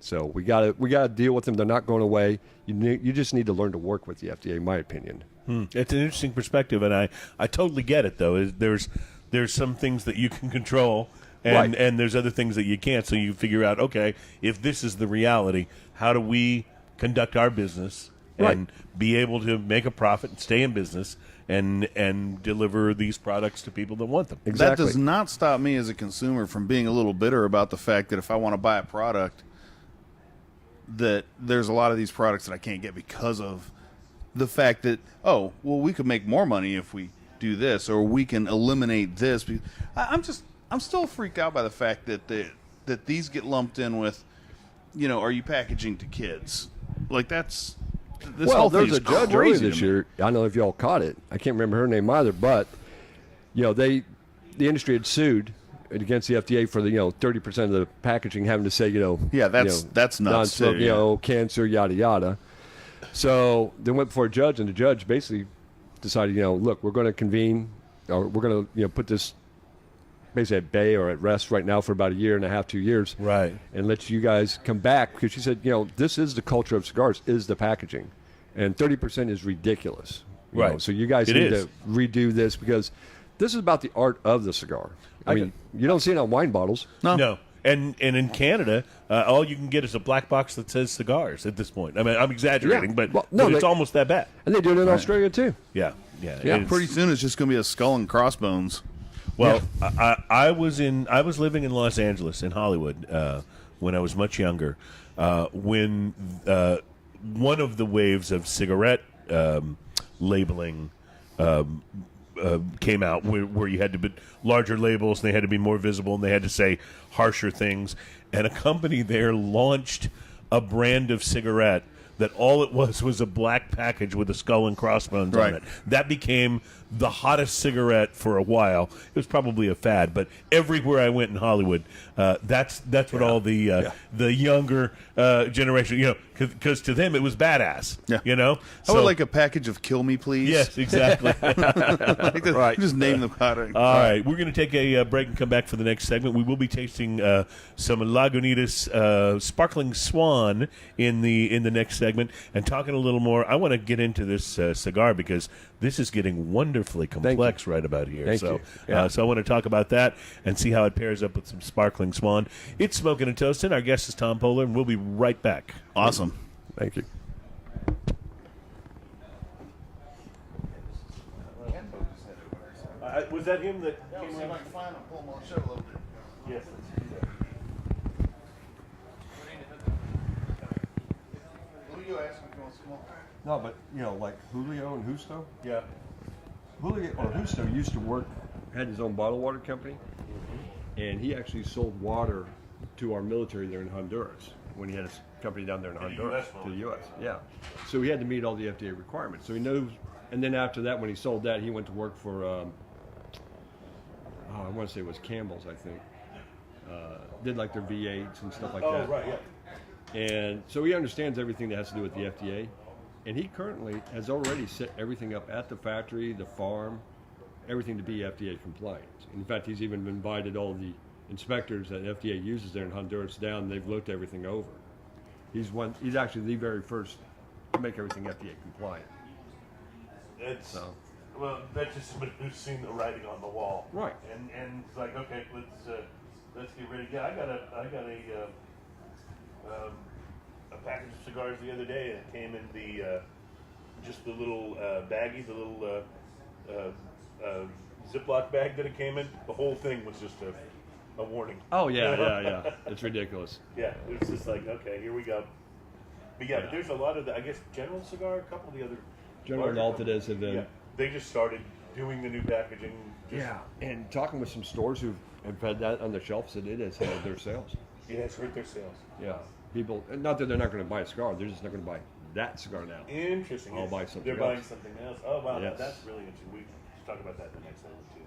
So we got to deal with them. They're not going away. You just need to learn to work with the FDA, in my opinion. It's an interesting perspective, and I totally get it, though. There's some things that you can control, and there's other things that you can't. So you figure out, okay, if this is the reality, how do we conduct our business and be able to make a profit and stay in business and deliver these products to people that want them? Exactly. That does not stop me as a consumer from being a little bitter about the fact that if I want to buy a product, that there's a lot of these products that I can't get because of the fact that, oh, well, we could make more money if we do this, or we can eliminate this. I'm still freaked out by the fact that these get lumped in with, are you packaging to kids? Like this whole thing there's is a judge crazy earlier to this me. year. I don't know if y'all caught it. I can't remember her name either, but the industry had sued against the FDA for the 30% of the packaging having to say Yeah, that's nuts non-smoke, too. cancer, yada yada. So they went before a judge, and the judge basically decided, look, we're going to convene, or we're going to put this basically at bay or at rest right now for about 1.5 years, 2 years, Right. and let you guys come back, because she said, this is the culture of cigars, is the packaging, and 30% is ridiculous. Right. So you guys It need is. to redo this, because this is about the art of the cigar. I mean, you don't see it on wine bottles. No. And in Canada, all you can get is a black box that says cigars at this point. I mean, I'm exaggerating, Yeah. but it's almost that bad. And they do it in Australia too. Yeah. Yeah, It's- Pretty soon it's just going to be a skull and crossbones. Well, I was living in Los Angeles, in Hollywood, when I was much younger. When one of the waves of cigarette labeling came out, where you had to be larger labels, and they had to be more visible, and they had to say harsher things. And a company there launched a brand of cigarette that all it was a black package with a skull and crossbones on Right. it. That became the hottest cigarette for a while. It was probably a fad, but everywhere I went in Hollywood, that's what all the younger generation, because to them it was badass. Yeah. I would like a package of Kill Me, Please. Yes, exactly. Right. Just name the product. All right, we're going to take a break and come back for the next segment. We will be tasting some Lagunitas Sparkling Swan in the next segment and talking a little more. I want to get into this cigar because this is getting wonderfully complex right about here. Thank so, you. Yeah. So I want to talk about that and see how it pairs up with some Sparkling Swan. It's Smoking and Toasting. Our guest is Tom Poehler, and we'll be right back. Awesome. Thank you. Was that him that came See if I can find him, pull him on the show a little bit. Yes. Who are you asking if you want to come on? No, but like Julio and Justo. Yeah. Julio or Justo used to work, had his own bottled water company, and he actually sold water to our military there in Honduras when he had his company down there in Honduras to the U.S. Yeah, so he had to meet all the FDA requirements. So he knows. And then after that, when he sold that, he went to work for I want to say it was Campbell's, I think. Did like their V8s and stuff like that. Oh, right, yeah. And so he understands everything that has to do with the FDA. And he currently has already set everything up at the factory, the farm, everything to be FDA compliant. In fact, he's even invited all the inspectors that FDA uses there in Honduras down, and they've looked everything over. He's actually the very first to make everything FDA compliant. Well, that's just somebody who's seen the writing on the wall, Right. And it's like, okay, let's get ready. Yeah, I got a package of cigars the other day, and it came in the just the little baggie, the little Ziploc bag that it came in. The whole thing was just a warning. Oh yeah. It's ridiculous. Yeah, it was just like, okay, here we go. But but there's a lot of I guess General Cigar, a couple of the other General and larger Altadez have been. yeah, they just started doing the new packaging. And talking with some stores who have had that on the shelf, said it has held their sales. It has hurt their sales. Yeah, people. Not that they're not going to buy a cigar; they're just not going to buy that cigar now. Interesting. I'll buy something They're else. buying something else. Oh, wow. Yes. That's really interesting. We should talk about that in the next one, too.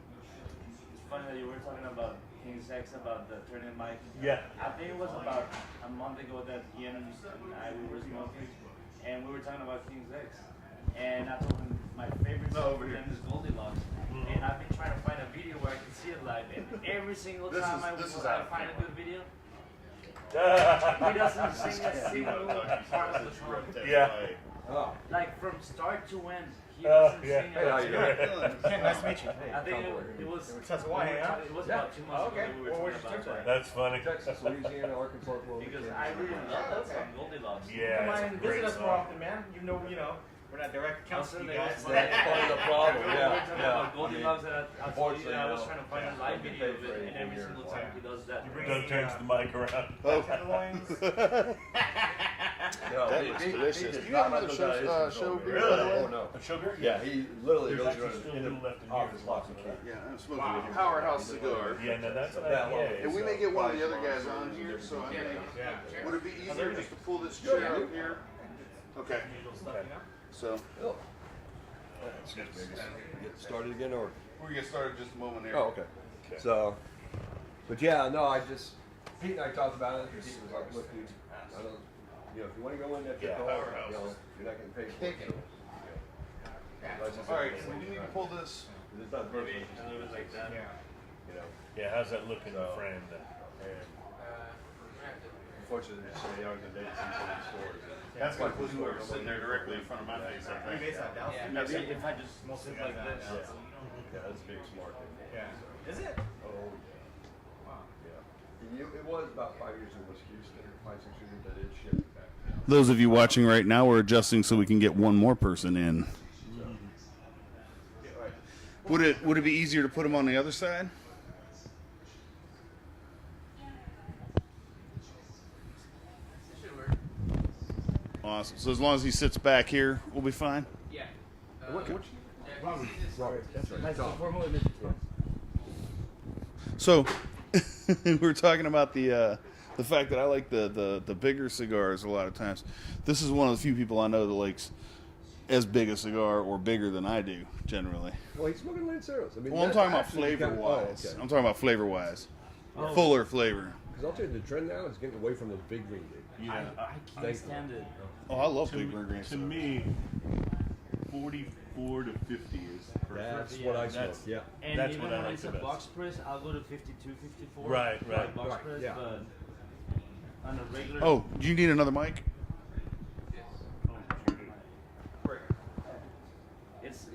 It's funny that you were talking about King's X, about the turning mic. Yeah. I think it was about a month ago that Ian and I we were smoking, and we were talking about King's X. And I told him my favorite song for them is Goldilocks. And I've been trying to find a video where I can see it live. And every single time I find a good video, he doesn't sing a single part of the song. Yeah. Oh. Like from start to end, he doesn't yeah. sing Hey, how a you single. doing? Nice to meet you. I think it was Tatuaje, huh? It was about 2 months Okay. ago we were Well, talking where's your about that. That's funny. Texas, Louisiana, Arkansas, Florida. Because I really love that song, Goldilocks. Yeah, Come it's on a and great visit us more song. often, man. You know, we're not direct accounts to you guys. That's part of the problem. We were talking about Goldilocks, and I told you that I was Unfortunately, trying to find a live video of it, and every single time he does that. Don't turn the mic around. Tenderloins. That looks delicious. Do you have another show beer, by the way? Oh, no. A sugar? Yeah, he literally There's goes actually around still a in little the left in office here. lots of cans. Yeah, I'm smoking a Powerhouse cigar. Yeah, no, that's an That long. IPA. And we may get one of the other guys on here, so I may. Would it be easier just to pull this chair up here? Okay. So Oh. Excuse me. Get started again, or? we're gonna get started just a moment here. Oh, okay. So, but yeah, no, I just Pete and I talked about it. Pete was like, "Look, dude, I don't, you know, if you want to go in there, get going. You know, you're not getting paid for it." So, All right, so we need to pull this. it's not perfect. Leave it like that. You know, Yeah, how's that look in the frame then? unfortunately, they aren't the dates in some of these stores. That's gonna put whoever's sitting there directly in front of my face. I think. Maybe if I just sit like this. Yeah, that's big smart. Is it? Oh, wow. Yeah. It was about 5 years ago. It was Houston, 5-6 years that it shipped. Those of you watching right now, we're adjusting so we can get one more person in. Would it be easier to put him on the other side? Awesome. So as long as he sits back here, we'll be fine. Yeah. So we were talking about the fact that I like the bigger cigars a lot of times. This is one of the few people I know that likes as big a cigar or bigger than I do generally. Well, he's smoking Lanceros. I mean, Well, I'm that talking about actually flavor got- wise. Oh, okay. I'm talking about flavor wise. Fuller flavor. Because I'll tell you, the trend now is getting away from those big green dude. Yeah. I can't stand it. Oh, I love big green To me, 44 to 50 is perfect. That's what I smoke. That's- Yeah. And That's even what I when like it's the a best. box press, I'll go to 52, 54. Right. Box Right, press, yeah. but on a regular. Oh, do you need another mic?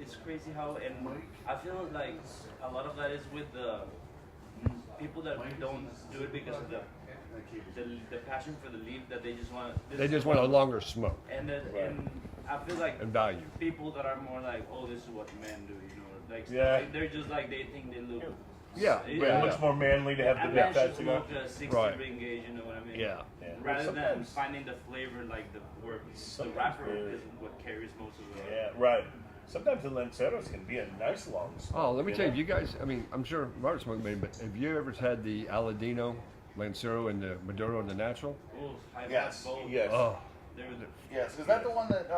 It's crazy how, and I feel like a lot of that is with the people that don't do it because of the passion for the leaf that they just want. They just want a longer smoke And then, and I feel like and value. people that are more like, oh, this is what men do, you know, like, Yeah. like they're just like they think they look. Yeah. It looks more manly to have A the man big fat should cigar. smoke a 60 Right. ring gauge, you know what I mean? Yeah. Rather than Sometimes- finding the flavor like the word, the Sometimes wrapper they're- is what carries most of the. Yeah, right. Sometimes the Lanceros can be a nice long smoke. Oh, let me tell you, know? you guys, I mean, I'm sure Robert smoked many, but have you ever had the Aladino, Lancero, and the Maduro and the Natural? Oh, I've Yes. had both. Yes. Oh, There was Yes. Is that the one that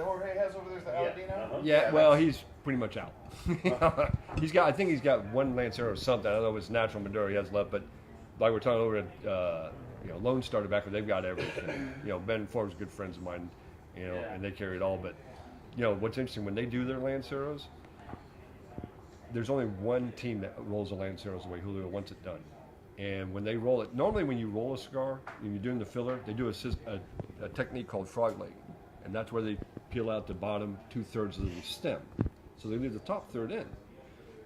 Jorge has over there? Is the Aladino? Uh-huh. yeah, well, he's pretty much out. I think he's got one Lancero or something. I don't know if it's Natural Maduro he has left, but like we're talking over at, Lone Star Tobacco, they've got everything. Ben and Forbes, good friends of mine, Yeah. and they carry it all, but what's interesting, when they do their Lanceros, there's only one team that rolls the Lanceros the way Julio wants it done. And when they roll it, normally when you roll a cigar, when you're doing the filler, they do a technique called frog leg. And that's where they peel out the bottom 2/3 of the stem. So they leave the top third in.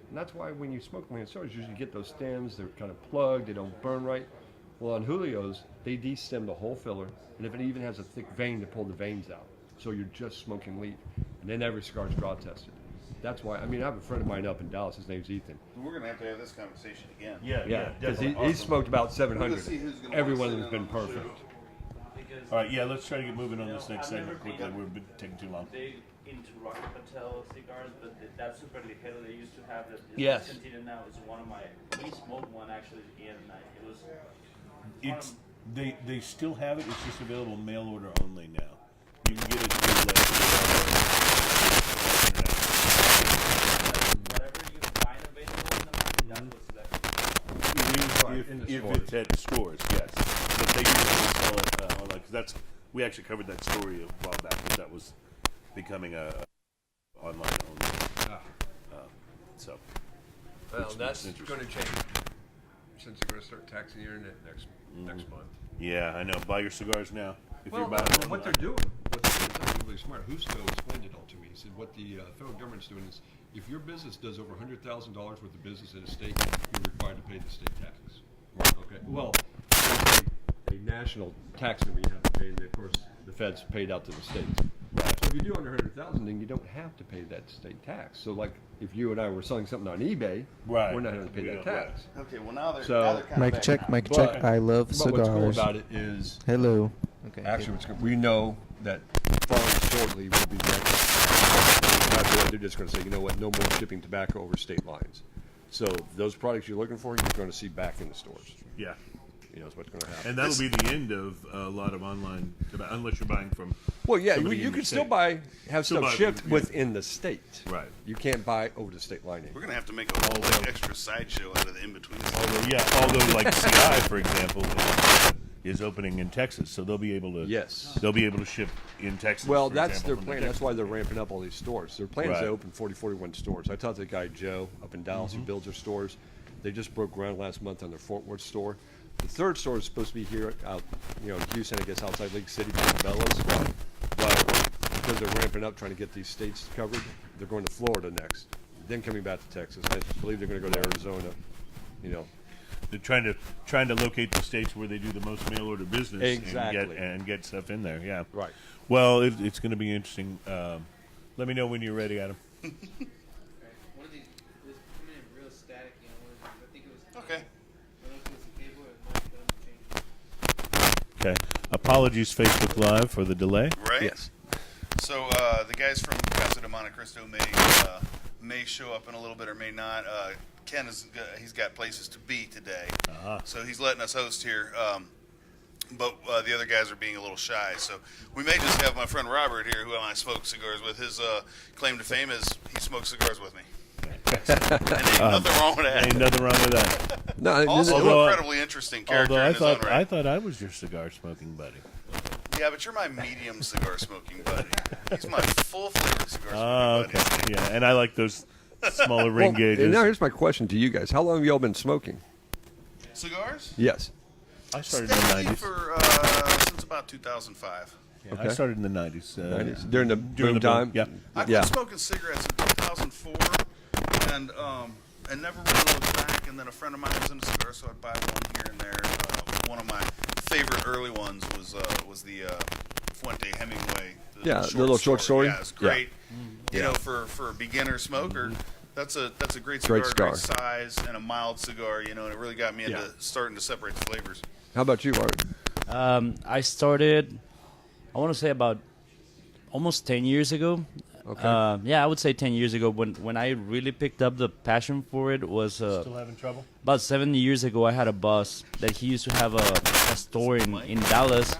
And that's why when you smoke Lanceros, you usually get those stems, they're kind of plugged, they don't burn right. Well, on Julio's, they de-stem the whole filler, and if it even has a thick vein, to pull the veins out. So you're just smoking leaf. And then every cigar is draw tested. That's why, I have a friend of mine up in Dallas, his name's Ethan. We're gonna have to have this conversation again. Yeah, Because definitely. he's smoked about 700. We're gonna see who's gonna Every wanna one of sit them's been in on the perfect. because All right, yeah, let's try to get moving on this next I've never segment quickly. been- We've been taking too long. they into Rocky Patel cigars, but that super ligero they used to have that is Yes. discontinued now is one of my. We smoked one actually the other night. It was. It's they still have it. It's just available mail order only now. You can get it through Whatever you find available in the market, that's what's left. if, in the if stores. it's at stores, yes. But they usually sell it online because we actually covered that story a while back. That was becoming a online only. So Well, Which that's is going to change since they're going to start taxing the internet next month. yeah, I know. Buy your cigars now. If Well, you're buying what online. they're doing, is actually really smart. Husto explained it all to me. He said what the federal government's doing is if your business does over $100,000 worth of business in a state, you're required to pay the state tax. Okay. Well, there's a national tax that we have to pay, and of course the feds paid out to the states. So if you do under 100,000, then you don't have to pay that state tax. So like if you and I were selling something on eBay, Right. we're not having to pay We that don't, tax. Okay, well now they're So- kind of Mic check, mic check. I love But what's cool cigars. about it is Hello. Okay. Actually, we know that fairly shortly will be next. After that, they're just going to say, you know what, no more shipping tobacco over state lines. So those products you're looking for, you're going to see back in the stores. Yeah. You know, is what's going to happen. And that'll be the end of a lot of online tobacco, unless you're buying from. Well, yeah, somebody you in can the still state. have Still stuff buy- shipped yeah. within the state. Right. You can't buy over the state line. We're gonna have to make a whole extra sideshow out of the in between. Although like CI, for example, is opening in Texas, so they'll be able to. Yes. They'll be able to ship in Texas. Well, for that's example, their from plan. Texas. That's why they're ramping up all these stores. Their plan is Right. to open 40, 41 stores. I talked to the guy, Joe, up in Dallas, who builds their stores. They just broke ground last month on their Fort Worth store. The third store is supposed to be here out, in Houston, I guess, outside Lake City, Bella's. But because they're ramping up, trying to get these states covered, they're going to Florida next. Then coming back to Texas. I believe they're going to go to Arizona. They're trying to locate the states where they do the most mail order business. Exactly. And get stuff in there. Yeah. Right. Well, it's going to be interesting. Let me know when you're ready, Adam. One of these was coming in real static. I think it was. Okay. I don't know if it was the cable or the mic, but I'm changing. Okay. Apologies, Facebook Live, for the delay. Right. Yes. So the guys from Casa de Monte Cristo may show up in a little bit or may not. Ken he's got places to be today, so he's letting us host here. But the other guys are being a little shy, so we may just have my friend Robert here, who I smoke cigars with. His claim to fame is he smokes cigars with me. And ain't nothing wrong with that. Ain't nothing wrong with that. No, Also, Although- an incredibly interesting character Although in his own right. I thought I was your cigar smoking buddy. Yeah, but you're my medium cigar smoking buddy. He's my full flavor cigar smoking Okay. buddy. Yeah, and I like those smaller ring and gauges. now here's my question to you guys. How long have y'all been smoking? Cigars? Yes. I started in the Steadily 90s. for since about 2005. Yeah, I Okay. started in the 90s. 90s. During the boom time? Yeah. I quit smoking cigarettes in 2004, and never really looked back. And then a friend of mine was into cigars, so I'd buy one here and there. One of my favorite early ones was the Fuente Hemingway. Yeah, the little short story. Yeah, it's great. You know, for a beginner smoker, that's a great cigar, great size, and a mild cigar. And it really got me into starting to separate the flavors. How about you, Art? I started, I want to say about almost 10 years ago. Okay. Yeah, I would say 10 years ago. When I really picked up the passion for it was Still having trouble? about 7 years ago. I had a boss that he used to have a store in Dallas.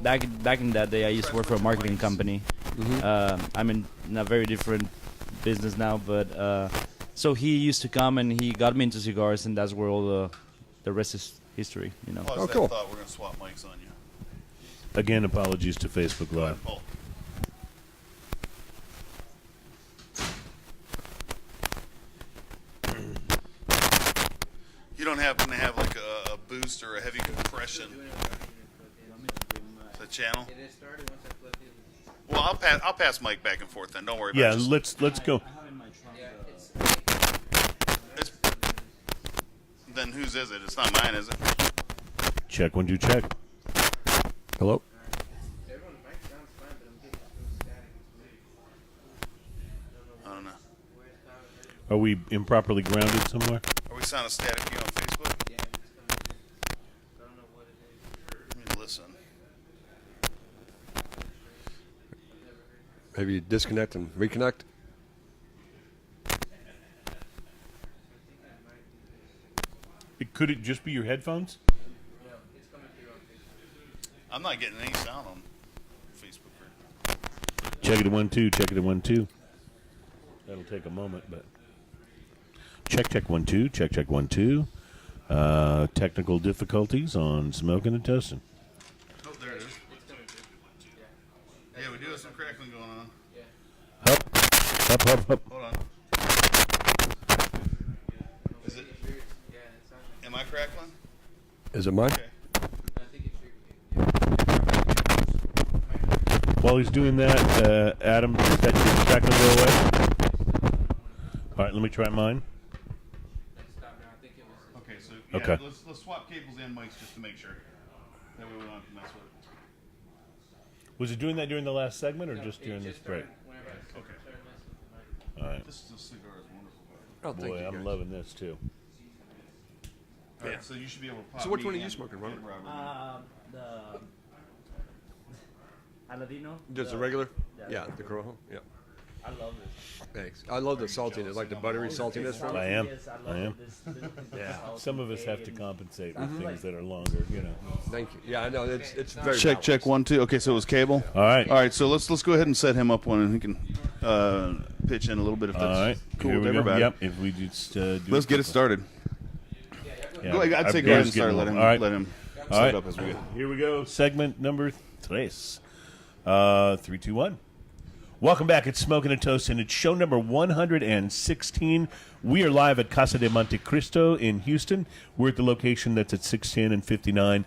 Back in that day, I used to work for a marketing company. I'm in a very different business now, but so he used to come and he got me into cigars, and that's where all the rest is history. Plus, cool. I thought we're gonna swap mics on you. Again, apologies to Facebook Live. Paul. You don't happen to have like a boost or a heavy compression the channel? It is started once I plugged in. Well, I'll pass Mike back and forth then. Don't worry about Yeah, it. let's go. Yeah, It's, then whose is it? It's not mine, is it? Check 1 2 check. Hello? everyone's mic sounds fine, but I'm getting so static. I don't know. Are we improperly grounded somewhere? Are we sounding static to you on Facebook? Yeah, it's coming through. I don't know what it is. Let me listen. Maybe disconnect and reconnect? Could it just be your headphones? No, it's coming through on Facebook. I'm not getting any sound on Facebook. Check it at 1 2. Check it at 1 2. That'll take a moment, but check 1 2. Check 1 2. Technical difficulties on smoking and toasting. Oh, there it is. It's coming through. Yeah, we do have some crackling going on. Up. Hold on. Is it? Yeah, it sounds like. Am I crackling? Is it mine? Okay. I think it's While he's doing that, Adam, is that your crackling go away? All right, let me try mine. stop now. I think it was. Okay, so Okay. let's swap cables and mics just to make sure. That way we don't have to mess with it. Was it doing that during the last segment or just during this break? Whenever I Okay. started messing with the mic. All right. This is a cigar. It's wonderful. Oh, thank Boy, you, I'm guys. loving this too. All right, so you should be able to pop So which me one are you and- smoking, and Robert? The Aladino. Just a regular? Yeah, the Corojo. Yeah. I love this. Thanks. I love the saltiness, like the buttery saltiness from it. I am. Yes, I am. Yeah. Some of us have to compensate with things that are longer, you know. Thank you. Yeah, I know. It's very Check, balanced. 1, 2. Okay, so it was Cable. All right. All right, so let's go ahead and set him up one, and he can pitch in a little bit if that's All right. cool Here with we go. everybody. Yep. If we just do Let's get it started. Yeah. Go ahead, I'd say Our go ahead beer's and start. getting Let him, low. All right. let him All set right. it up as we go. Here we go. Segment number 3. 3, 2, 1. Welcome back. It's Smoking and Toast, and it's show number 116. We are live at Casa de Monte Cristo in Houston. We're at the location that's at 610 and 59.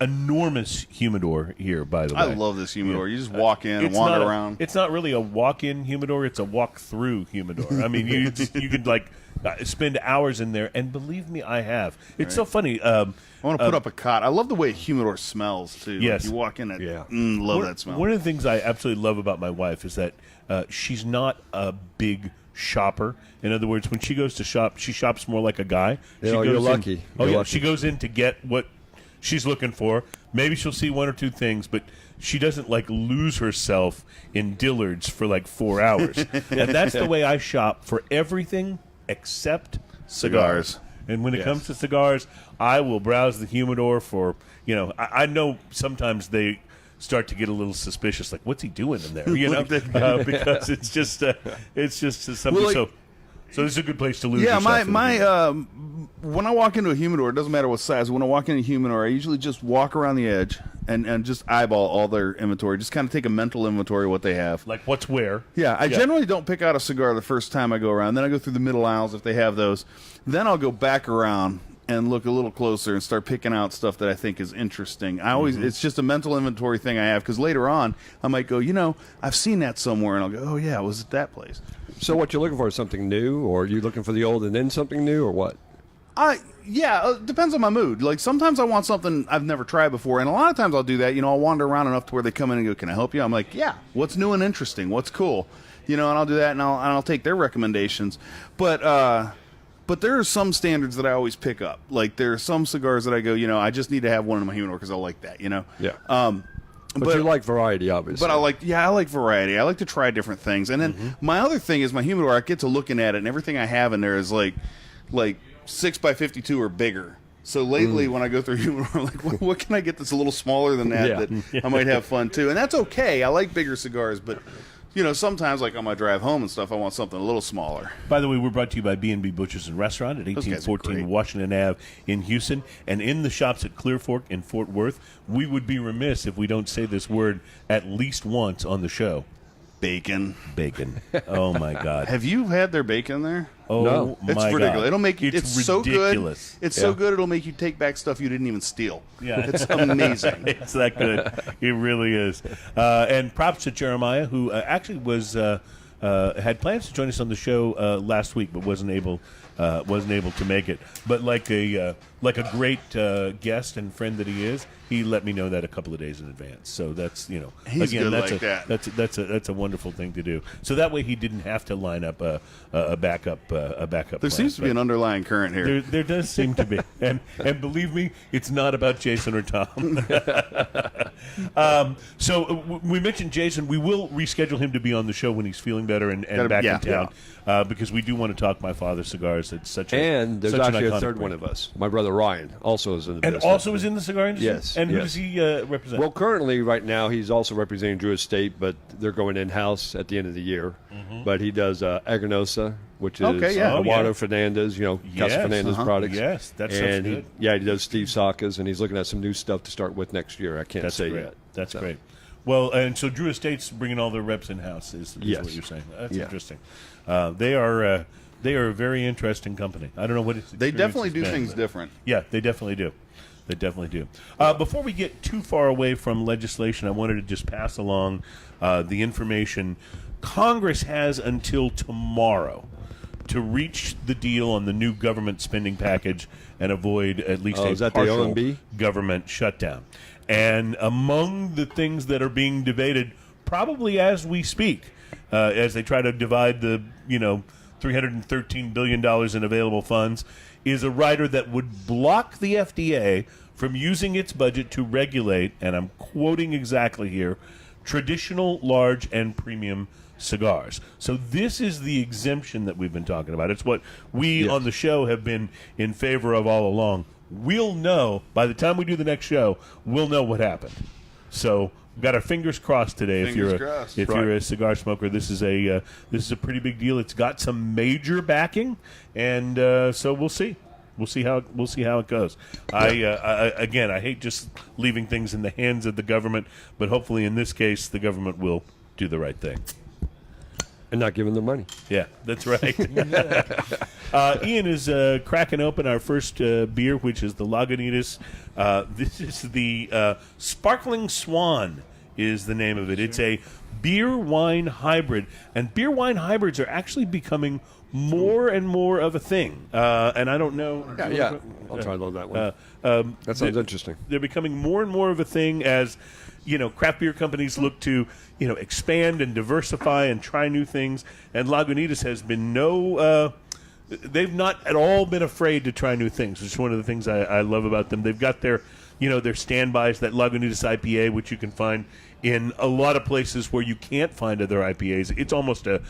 Enormous humidor here, by the way. I love this humidor. You just walk in and It's wander not around. It's not really a walk-in humidor. It's a walk-through humidor. I mean, you could like spend hours in there, and believe me, I have. It's so funny. I want to put up a cot. I love the way a humidor smells, too. Yes. Like you walk in and Yeah. love that smell. One of the things I absolutely love about my wife is that she's not a big shopper. In other words, when she goes to shop, she shops more like a guy. She Yeah, you're goes lucky. In, You're yeah, lucky. she goes in to get what she's looking for. Maybe she'll see 1 or 2 things, but she doesn't like lose herself in Dillard's for like 4 hours. And that's the way I shop for everything except cigars. And when it comes to cigars, I will browse the humidor for, I know sometimes they start to get a little suspicious, like, what's he doing in there? Because it's just something. Well, like- so this is a good place to lose Yeah, yourself. my when I walk into a humidor, it doesn't matter what size. When I walk into a humidor, I usually just walk around the edge and just eyeball all their inventory. Just kind of take a mental inventory of what they have. like what's where. Yeah, I generally don't pick out a cigar the first time I go around. Then I go through the middle aisles if they have those. Then I'll go back around and look a little closer and start picking out stuff that I think is interesting. I always it's just a mental inventory thing I have because later on I might go, I've seen that somewhere, and I'll go, oh yeah, it was at that place. So what you're looking for is something new, or are you looking for the old and then something new, or what? It depends on my mood. Like sometimes I want something I've never tried before, and a lot of times I'll do that. I'll wander around enough to where they come in and go, "Can I help you?" I'm like, "Yeah, what's new and interesting? What's cool?" And I'll do that, and I'll take their recommendations. But there are some standards that I always pick up. Like there are some cigars that I go, I just need to have one in my humidor because I like that. Yeah. But you like variety, obviously. But I like variety. I like to try different things. And then my other thing is my humidor. I get to looking at it, and everything I have in there is like 6x52 or bigger. So lately, when I go through humidor, I'm like, what can I get that's a little smaller than that that I might have fun too? And that's okay. I like bigger cigars, but sometimes like on my drive home and stuff, I want something a little smaller. By the way, we're brought to you by B&B Butchers and Restaurant at Those guys are 1814 great. Washington Ave in Houston, and in the shops at Clear Fork and Fort Worth. We would be remiss if we don't say this word at least once on the show. Bacon. Bacon. Oh my God. Have you had their bacon there? Oh No. It's my ridiculous. God. It'll make you. It's so good. ridiculous. It's so good. It'll make you take back stuff you didn't even steal. Yeah. It's amazing. It's that good. It really is. And props to Jeremiah, who actually was had plans to join us on the show last week, but wasn't able to make it. But like a great guest and friend that he is, he let me know that a couple of days in advance. So that's He's good that's like that. that's a wonderful thing to do. So that way he didn't have to line up a backup There seems to be an underlying current here. there does seem to be, and believe me, it's not about Jason or Tom. So we mentioned Jason. We will reschedule him to be on the show when he's feeling better and back in town, because we do want to talk My Father's Cigars. It's such And there's such an actually a iconic third brand. one of us. My brother Ryan also is in the and business. also is in the cigar industry. Yes, And who yes. does he represent? Well, currently, right now, he's also representing Drew Estate, but they're going in-house at the end of the year. But he does Aganosa, which is Okay, yeah. Eduardo Fernandez, Casa Fernandez products. Yes, that stuff's and good. he does Steve Saka's, and he's looking at some new stuff to start with next year. I can't That's say great. yet. That's So, great. Well, and so Drew Estate's bringing all their reps in house. Is Yes. what you're saying? That's Yeah. interesting. They are a very interesting company. I don't know what it's. They definitely do things different. Yeah, they definitely do. They definitely do. Before we get too far away from legislation, I wanted to just pass along the information. Congress has until tomorrow to reach the deal on the new government spending package and avoid at least is a that the partial OMB? government shutdown. And among the things that are being debated, probably as we speak, as they try to divide the $313 billion in available funds, is a rider that would block the FDA from using its budget to regulate, and I'm quoting exactly here, traditional, large, and premium cigars. So this is the exemption that we've been talking about. It's what we on the show have been in favor of all along. We'll know, by the time we do the next show, we'll know what happened. So we've got our fingers crossed today. If you're a cigar smoker, this is a pretty big deal. It's got some major backing, and so we'll see. We'll see how it goes. I hate just leaving things in the hands of the government, but hopefully in this case the government will do the right thing. And not giving them money. Yeah, that's right. Ian is cracking open our first beer, which is the Lagunitas. This is the Sparkling Swan is the name of it. It's a beer-wine hybrid. And beer-wine hybrids are actually becoming more and more of a thing. And I don't know. Yeah. I'll try to load that one. That sounds interesting. They're becoming more and more of a thing as, craft beer companies look to, expand and diversify and try new things. And Lagunitas has been they've not at all been afraid to try new things, which is one of the things I love about them. They've got their standbys, that Lagunitas IPA, which you can find in a lot of places where you can't find other IPAs. It's almost a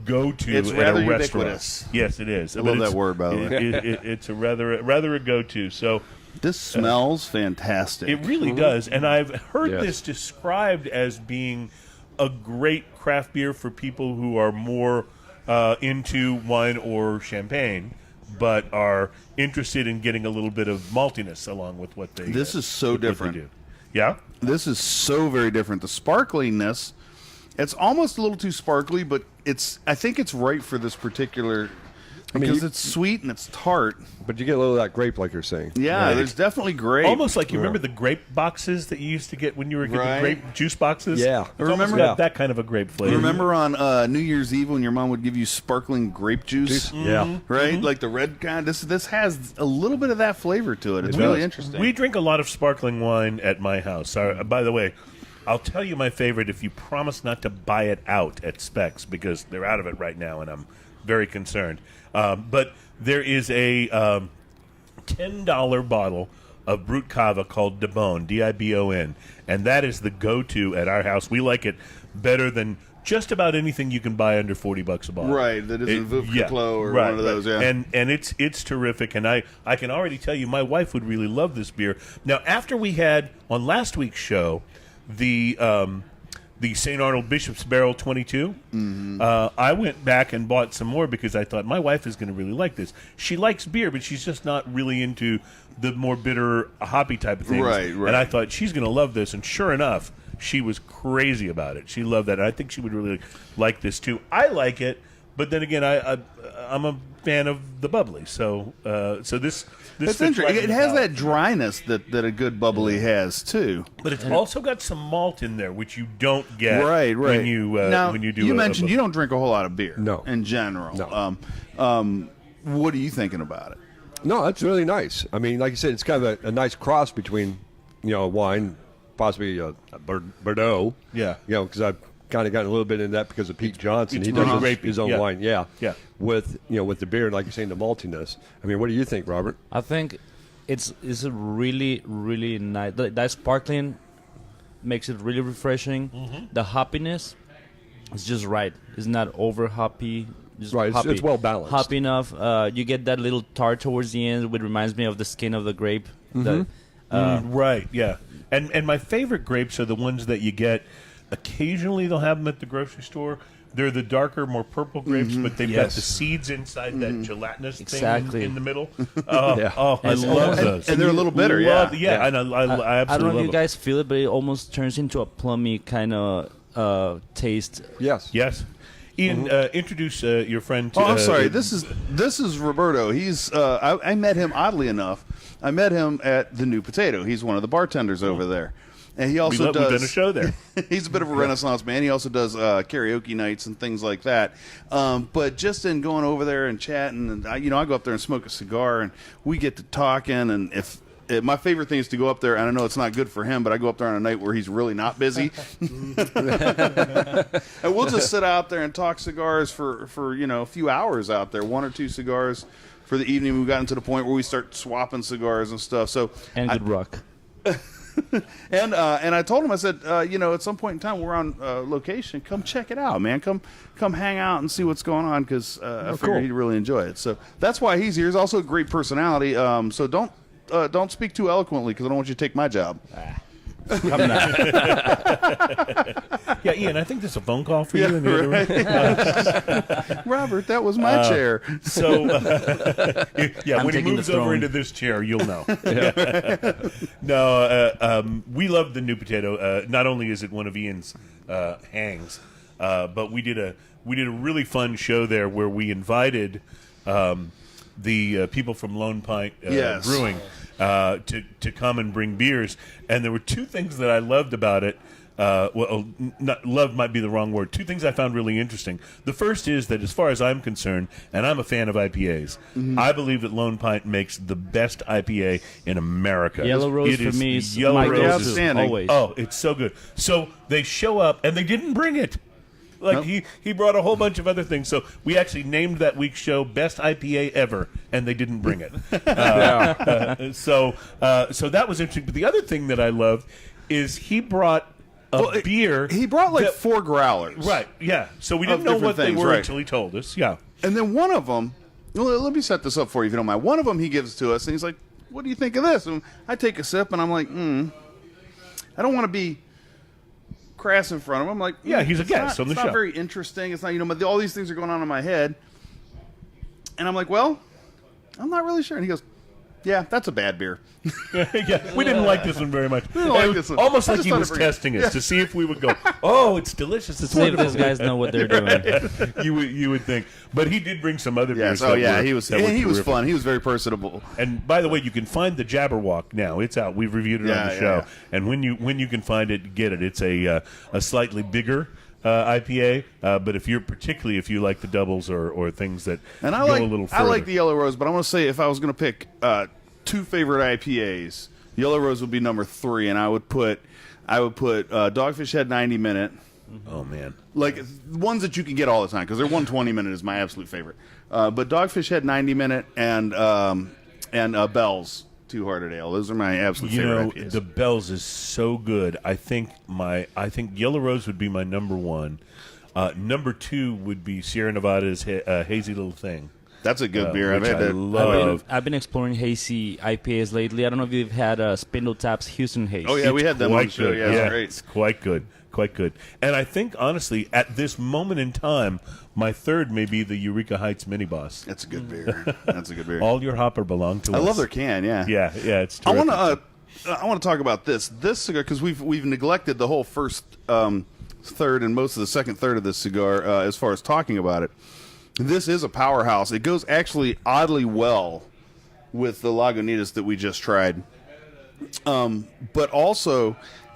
go-to it's at rather a restaurant. ubiquitous. Yes, it is. I love that word, by the way. It's a rather a go-to. So this smells fantastic. it really does. And I've heard this described as being a great craft beer for people who are more into wine or champagne, but are interested in getting a little bit of maltiness along with what they. This is so different. Do. Yeah, this is so very different. The sparkliness, it's almost a little too sparkly, but I think it's right for this particular. Because it's sweet and it's tart. But you get a little of that grape, like you're saying. Yeah, right. There's definitely grape. Almost like you remember the grape boxes that you used to get when you were getting the grape juice boxes. Yeah, it's almost got that kind of a grape flavor. Remember on New Year's Eve when your mom would give you sparkling grape juice? Yeah, right, like the red kind. This has a little bit of that flavor to it. It's really interesting. We drink a lot of sparkling wine at my house. By the way, I'll tell you my favorite if you promise not to buy it out at Specs, because they're out of it right now, and I'm very concerned. But there is a $10 bottle of Brut Cava called Dibon, D-I-B-O-N, and that is the go-to at our house. We like it better than just about anything you can buy under $40 a bottle. Right, that isn't Veuve Clos or one of those. Yeah, and it's terrific, and I can already tell you my wife would really love this beer. Now, after we had on last week's show the St. Arnold Bishop's Barrel 22. I went back and bought some more because I thought my wife is going to really like this. She likes beer, but she's just not really into the more bitter, hoppy type of things. Right. And I thought she's going to love this, and sure enough, she was crazy about it. She loved that. And I think she would really like this too. I like it, but then again, I'm a fan of the bubbly. So this. It's interesting. It has that dryness that a good bubbly has too. But it's also got some malt in there, which you don't get right. when you do. You mentioned you don't drink a whole lot of beer. No. In general. No. What are you thinking about it? No, that's really nice. I mean, like you said, it's kind of a nice cross between, wine, possibly a Bordeaux. Yeah. Because I've kind of gotten a little bit into that because of Pete Johnson. He does his own wine. Yeah. With the beer, like you're saying, the maltiness. I mean, what do you think, Robert? I think it's a really, really nice. That sparkling makes it really refreshing. The hoppiness is just right. It's not over hoppy. Just right, hoppy. it's well balanced. Hoppy enough. You get that little tart towards the end, which reminds me of the skin of the grape. Right, yeah. And my favorite grapes are the ones that you get. Occasionally they'll have them at the grocery store. They're the darker, more purple grapes, but they've got the seeds inside that gelatinous thing in the middle. I love those. And they're a little bitter, and I absolutely I don't know if you love guys feel it, but it almost turns into a plummy kind of taste. Yes. Ian, introduce your friend. I'm sorry. This is Roberto. He's I met him, oddly enough. I met him at the New Potato. He's one of the bartenders over there. And he also does. We've done a show there. He's a bit of a Renaissance man. He also does karaoke nights and things like that. But just in going over there and chatting, and I go up there and smoke a cigar, and we get to talking. And my favorite thing is to go up there, and I know it's not good for him, but I go up there on a night where he's really not busy, and we'll just sit out there and talk cigars for a few hours out there, 1 or 2 cigars for the evening. We've gotten to the point where we start swapping cigars and stuff. So and good rock. And I told him, I said, at some point in time we're on location. Come check it out, man. Come hang out and see what's going on because I figure he'd really enjoy it. So that's why he's here. He's also a great personality. So don't speak too eloquently because I don't want you to take my job. Yeah, Ian, I think there's a phone call for you in the other room. Robert, that was my chair. So, when he moves over throne. into this chair, you'll know. We love the new potato. Not only is it one of Ian's hangs, but we did a really fun show there where we invited the people from Lone Pint Brewing to come and bring beers, and there were two things that I loved about it. Not love might be the wrong word. Two things I found really interesting. The first is that, as far as I'm concerned, and I'm a fan of IPAs, I believe that Lone Pint makes the best IPA in America. Yellow Rose for me is my outstanding. always. Oh, it's so good. So they show up, and they didn't bring it. Like he brought a whole bunch of other things. So we actually named that week's show "Best IPA Ever," and they didn't bring it. So that was interesting. But the other thing that I loved is he brought a beer. He brought like 4 growlers. Right. Yeah. So we didn't know what they were until he told us. Yeah. And then one of them, let me set this up for you if you don't mind. One of them he gives to us, and he's like, "What do you think of this?" And I take a sip, and I'm like, I don't want to be crass in front of him. I'm like, he's a guest on the show. It's not very interesting. It's not, all these things are going on in my head. And I'm like, well, I'm not really sure. And he goes, yeah, that's a bad beer. We didn't like this one very much. Almost like he was testing us to see if we would go, oh, it's delicious. It's See if wonderful. these guys know what they're doing. You would think. But he did bring some other beers. He was fun. He was very personable. And by the way, you can find the Jabberwock now. It's out. We've reviewed it on the show. Yeah. And when you can find it, get it. It's a slightly bigger IPA, but if you like the doubles or things that go a little further. I like the Yellow Rose, but I want to say if I was going to pick 2 favorite IPAs, Yellow Rose would be number 3, and I would put Dogfish Head 90 Minute. Oh man, like ones that you can get all the time because their 120 Minute is my absolute favorite. But Dogfish Head 90 Minute and Bell's Two Hearted Ale. Those are my absolute favorite IPAs. The Bell's is so good. I think Yellow Rose would be my number 1. Number 2 would be Sierra Nevada's Hazy Little Thing. That's a good beer. I've been exploring hazy IPAs lately. I don't know if you've had Spindle Tap's Houston Haze. Oh yeah, we had them on the show. Yeah, it's great. It's quite good. And I think honestly, at this moment in time, my third may be the Eureka Heights Mini Boss. That's a good beer. That's a good beer. All your hopper belong to us. I love their can. Yeah. Yeah. It's terrific. I want to talk about this cigar because we've neglected the whole first third and most of the second third of this cigar as far as talking about it. This is a powerhouse. It goes actually oddly well with the Lagunitas that we just tried. But also,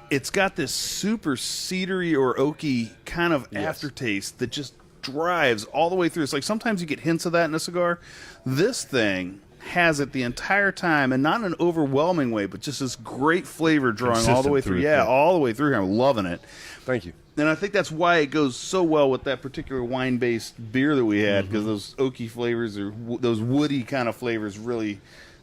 it's got this super cedary or oaky kind of aftertaste that just drives all the way through. It's like sometimes you get hints of that in a cigar. This thing has it the entire time, and not in an overwhelming way, but just this great flavor drawing all the way through. Yeah, all the way through here. I'm loving it. Thank you. And I think that's why it goes so well with that particular wine-based beer that we had, because those oaky flavors or those woody kind of flavors really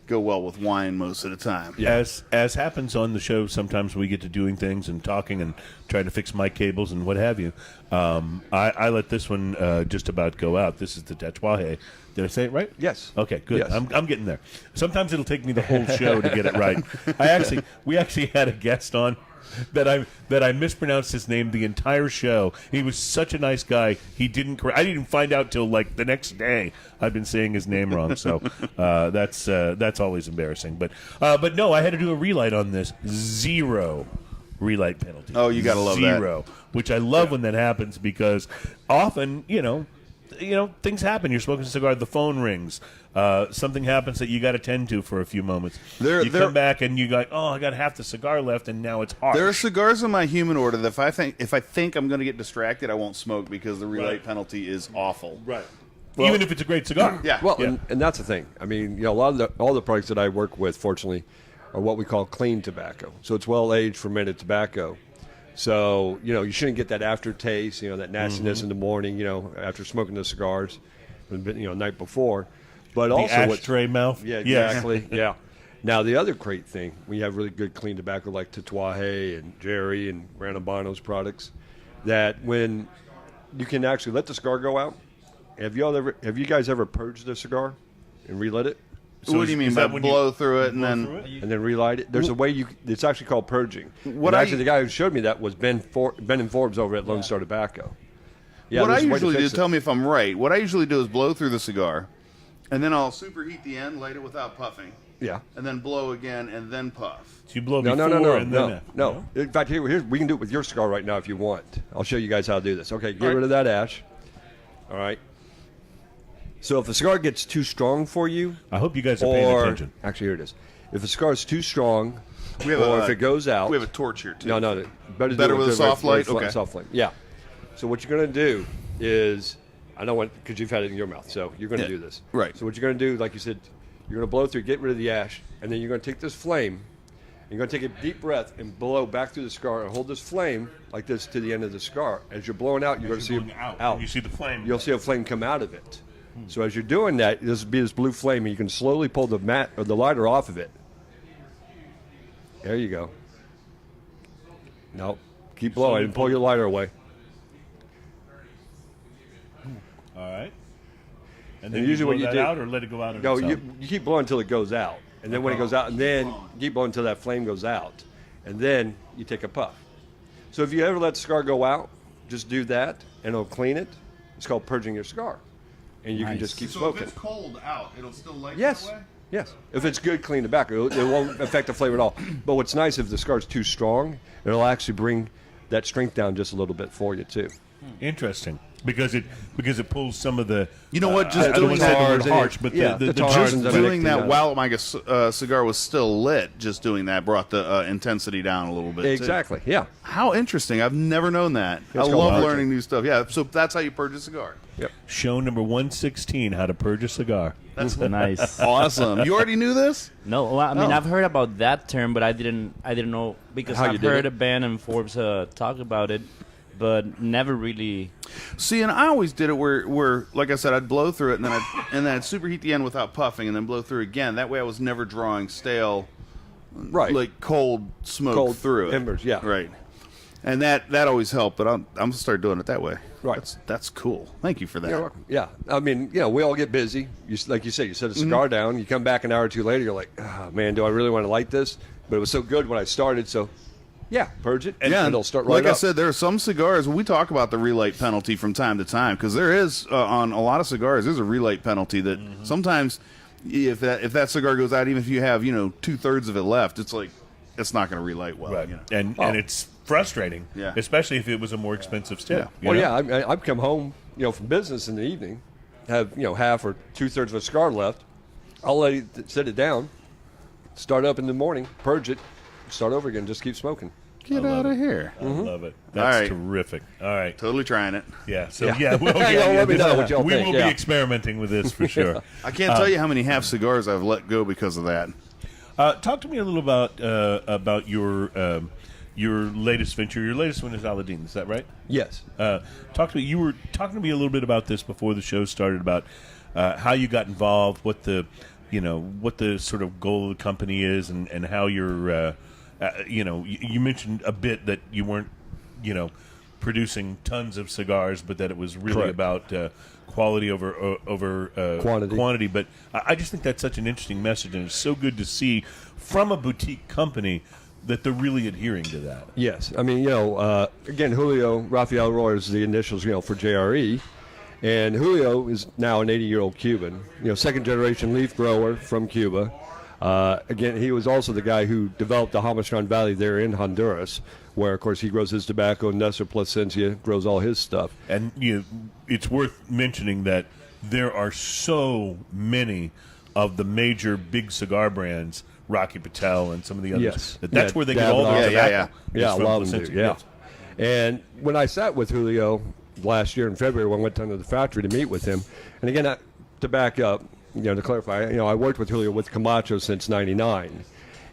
go well with wine most of the time. Yeah. As happens on the show, sometimes we get to doing things and talking and trying to fix mic cables and what have you. I let this one just about go out. This is the Tatuaje. Did I say it right? Yes. Okay, good. Yes. I'm getting there. Sometimes it'll take me the whole show to get it right. We actually had a guest on that I mispronounced his name the entire show. He was such a nice guy. I didn't even find out till like the next day. I've been saying his name wrong, so that's always embarrassing. But no, I had to do a relight on this. 0 relight penalty. Oh, you gotta love that. 0, which I love when that happens because often things happen. You're smoking a cigar, the phone rings. Something happens that you got to tend to for a few moments. You come back and you go, oh, I got half the cigar left, and now it's hard. There are cigars in my human order that if I think I'm going to get distracted, I won't smoke because the relight penalty is awful. Right. Well, even if it's a great cigar. Yeah. Well, and that's the thing. I mean, a lot of all the products that I work with, fortunately, are what we call clean tobacco. So it's well-aged, fermented tobacco. So, you shouldn't get that aftertaste, that nastiness in the morning, after smoking the cigars, night before. But the also ashtray mouth. Yeah, exactly. Yeah. Now, the other great thing, when you have really good clean tobacco like Tatuaje and Jerry and Brandon Bono's products, that when you can actually let the cigar go out. Have you guys ever purged a cigar and relit it? So what do you mean by blow through it and then relight it? There's a way it's actually called purging. The guy who showed me that was Ben and Forbes over at Lone Star Tobacco. Yeah, what I usually do, tell me if I'm right, what I usually do is blow through the cigar, and then I'll superheat the end, light it without puffing. Yeah. And then blow again, and then puff. So you blow no. No. In fact, here we can do it with your cigar right now if you want. I'll show you guys how to do this. Okay, get rid of that ash. All right. So if a cigar gets too strong for you, I hope you guys are paying attention. Actually, here it is. If a cigar is too strong, if it goes out, we have a torch here too. No, better with a soft light. Okay, soft flame. Yeah. So what you're going to do is, I know because you've had it in your mouth, so you're going to do this. Right. So what you're going to do, like you said, you're going to blow through, get rid of the ash, and then you're going to take this flame. You're going to take a deep breath and blow back through the cigar and hold this flame like this to the end of the cigar. As you're blowing out, you're going to see it out. You see the flame. You'll see a flame come out of it. So as you're doing that, this will be this blue flame, and you can slowly pull the mat or the lighter off of it. There you go. No, keep blowing and pull your lighter away. All right. And then usually when you do out or let it go out. No, you keep blowing until it goes out, and then when it goes out, and then you keep blowing until that flame goes out, and then you take a puff. So if you ever let the cigar go out, just do that, and it'll clean it. It's called purging your cigar. And you can just keep smoking. So if it's cold out, it'll still light that way? Yes. If it's good, clean tobacco, it won't affect the flavor at all. But what's nice, if the cigar's too strong, it'll actually bring that strength down just a little bit for you, too. Interesting. Because it pulls some of the just doing that harsh, but doing that while my cigar was still lit, just doing that brought the intensity down a little bit. Exactly. Too. Yeah. How interesting! I've never known that. I love learning new stuff. Yeah. So that's how you purge a cigar. Yep. Show number 116: How to purge a cigar. That's nice. Awesome. You already knew this? No, well, I mean I've heard about that term, but I didn't know because I've heard Ben and Forbes talk about it. But never really. See, and I always did it where, like I said, I'd blow through it and then I'd superheat the end without puffing and then blow through again. That way, I was never drawing stale, like cold smoke through it. Embers, yeah, right. And that always helped. But I'm gonna start doing it that way. Right. That's cool. Thank you for that. You're welcome. Yeah, I mean, we all get busy. Like you said, you set a cigar down. You come back an hour or two later. You're like, oh, man, do I really want to light this? But it was so good when I started, so. Yeah, purge it, and it'll start right like up. I said, there are some cigars, we talk about the relight penalty from time to time, because there is, on a lot of cigars, there's a relight penalty that sometimes, if that cigar goes out, even if you have, 2/3 of it left, it's like, it's not going to relight well. Right. And it's frustrating, especially if it was a more expensive stick. Yeah. I've come home, from business in the evening, have, half or 2/3 of a cigar left. I'll let it set it down, start up in the morning, purge it, start over again, just keep smoking. Get out of here. I love it. That's terrific. All right. Totally trying it. Yeah. So, we will be experimenting with this for sure. I can't tell you how many half cigars I've let go because of that. Talk to me a little about your latest venture. Your latest one is Aladdin. Is that right? Yes. Talk to me. You were talking to me a little bit about this before the show started, about how you got involved, what the sort of goal of the company is, and how you're, you mentioned a bit that you weren't, producing tons of cigars, but that it was really about quality over quantity. But I just think that's such an interesting message, and it's so good to see from a boutique company that they're really adhering to that. Yes. I mean, again, Julio Rafael Roy is the initials, for JRE. And Julio is now an 80-year-old Cuban, second-generation leaf grower from Cuba. Again, he was also the guy who developed the Jamastran Valley there in Honduras, where, of course, he grows his tobacco. Nestor Plasencia grows all his stuff. And it's worth mentioning that there are so many of the major big cigar brands, Rocky Patel and some of the others, that's where they get all their tobacco. Yeah, a lot of them do, yeah. And when I sat with Julio last year in February, when I went down to the factory to meet with him, and again, to back up, to clarify, I worked with Julio with Camacho since '99,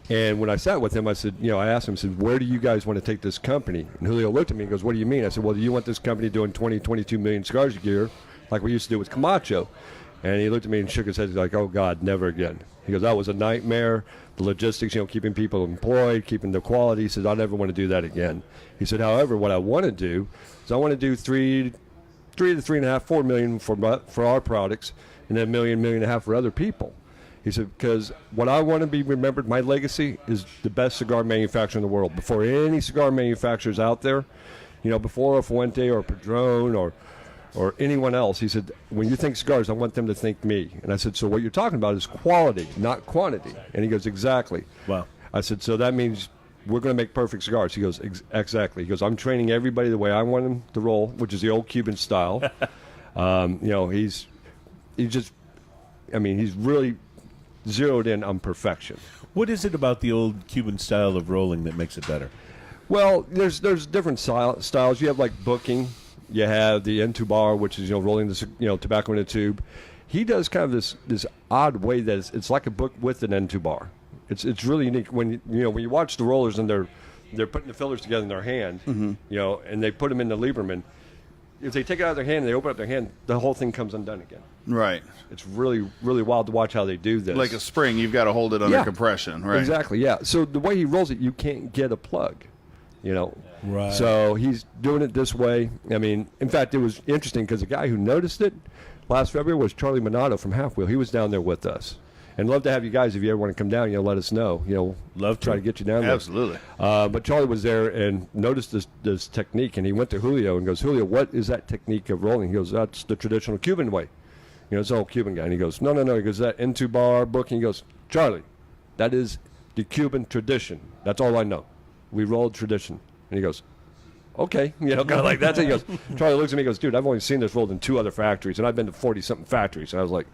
and when I sat with him, I said, I asked him, I said, where do you guys want to take this company? And Julio looked at me and goes, what do you mean? I said, well, do you want this company doing 20, 22 million cigars a year, like we used to do with Camacho? And he looked at me and shook his head. He's like, "Oh God, never again." He goes, "That was a nightmare. The logistics, keeping people employed, keeping the quality." He said, "I never want to do that again." He said, "However, what I want to do is I want to do 3 to 3.5, 4 million for our products, and then $1.5 million for other people." He said, "Because what I want to be remembered, my legacy is the best cigar manufacturer in the world. Before any cigar manufacturers out there, before a Fuente or a Padron or anyone else," he said, "when you think cigars, I want them to think me." And I said, "So what you're talking about is quality, not quantity." And he goes, "Exactly." Wow. I said, "So that means we're going to make perfect cigars." He goes, "Exactly." He goes, "I'm training everybody the way I want them to roll, which is the old Cuban style." He's really zeroed in on perfection. What is it about the old Cuban style of rolling that makes it better? Well, there's different styles. You have like booking. You have the entubar, which is rolling this tobacco in a tube. He does kind of this odd way that it's like a book with an entubar. It's really unique when you watch the rollers and they're putting the fillers together in their hand, and they put them in the Lieberman. If they take it out of their hand and they open up their hand, the whole thing comes undone again. Right. It's really, really wild to watch how they do this. Like a spring, you've got to hold it under compression, right? Exactly, yeah. So the way he rolls it, you can't get a plug, Right. So he's doing it this way. I mean, in fact, it was interesting because the guy who noticed it last February was Charlie Minato from Half Wheel. He was down there with us. And love to have you guys, if you ever want to come down, let us know. Love to. Try to get you down there. Absolutely. But Charlie was there and noticed this technique, and he went to Julio and goes, "Julio, what is that technique of rolling?" He goes, "That's the traditional Cuban way." It's an old Cuban guy. And he goes, No. He goes, "That entubar booking." He goes, "Charlie, that is the Cuban tradition. That's all I know. We rolled tradition." And he goes, "Okay," kind of like that. So he goes, Charlie looks at me and goes, "Dude, I've only seen this rolled in 2 other factories, and I've been to 40-something factories." And I was like,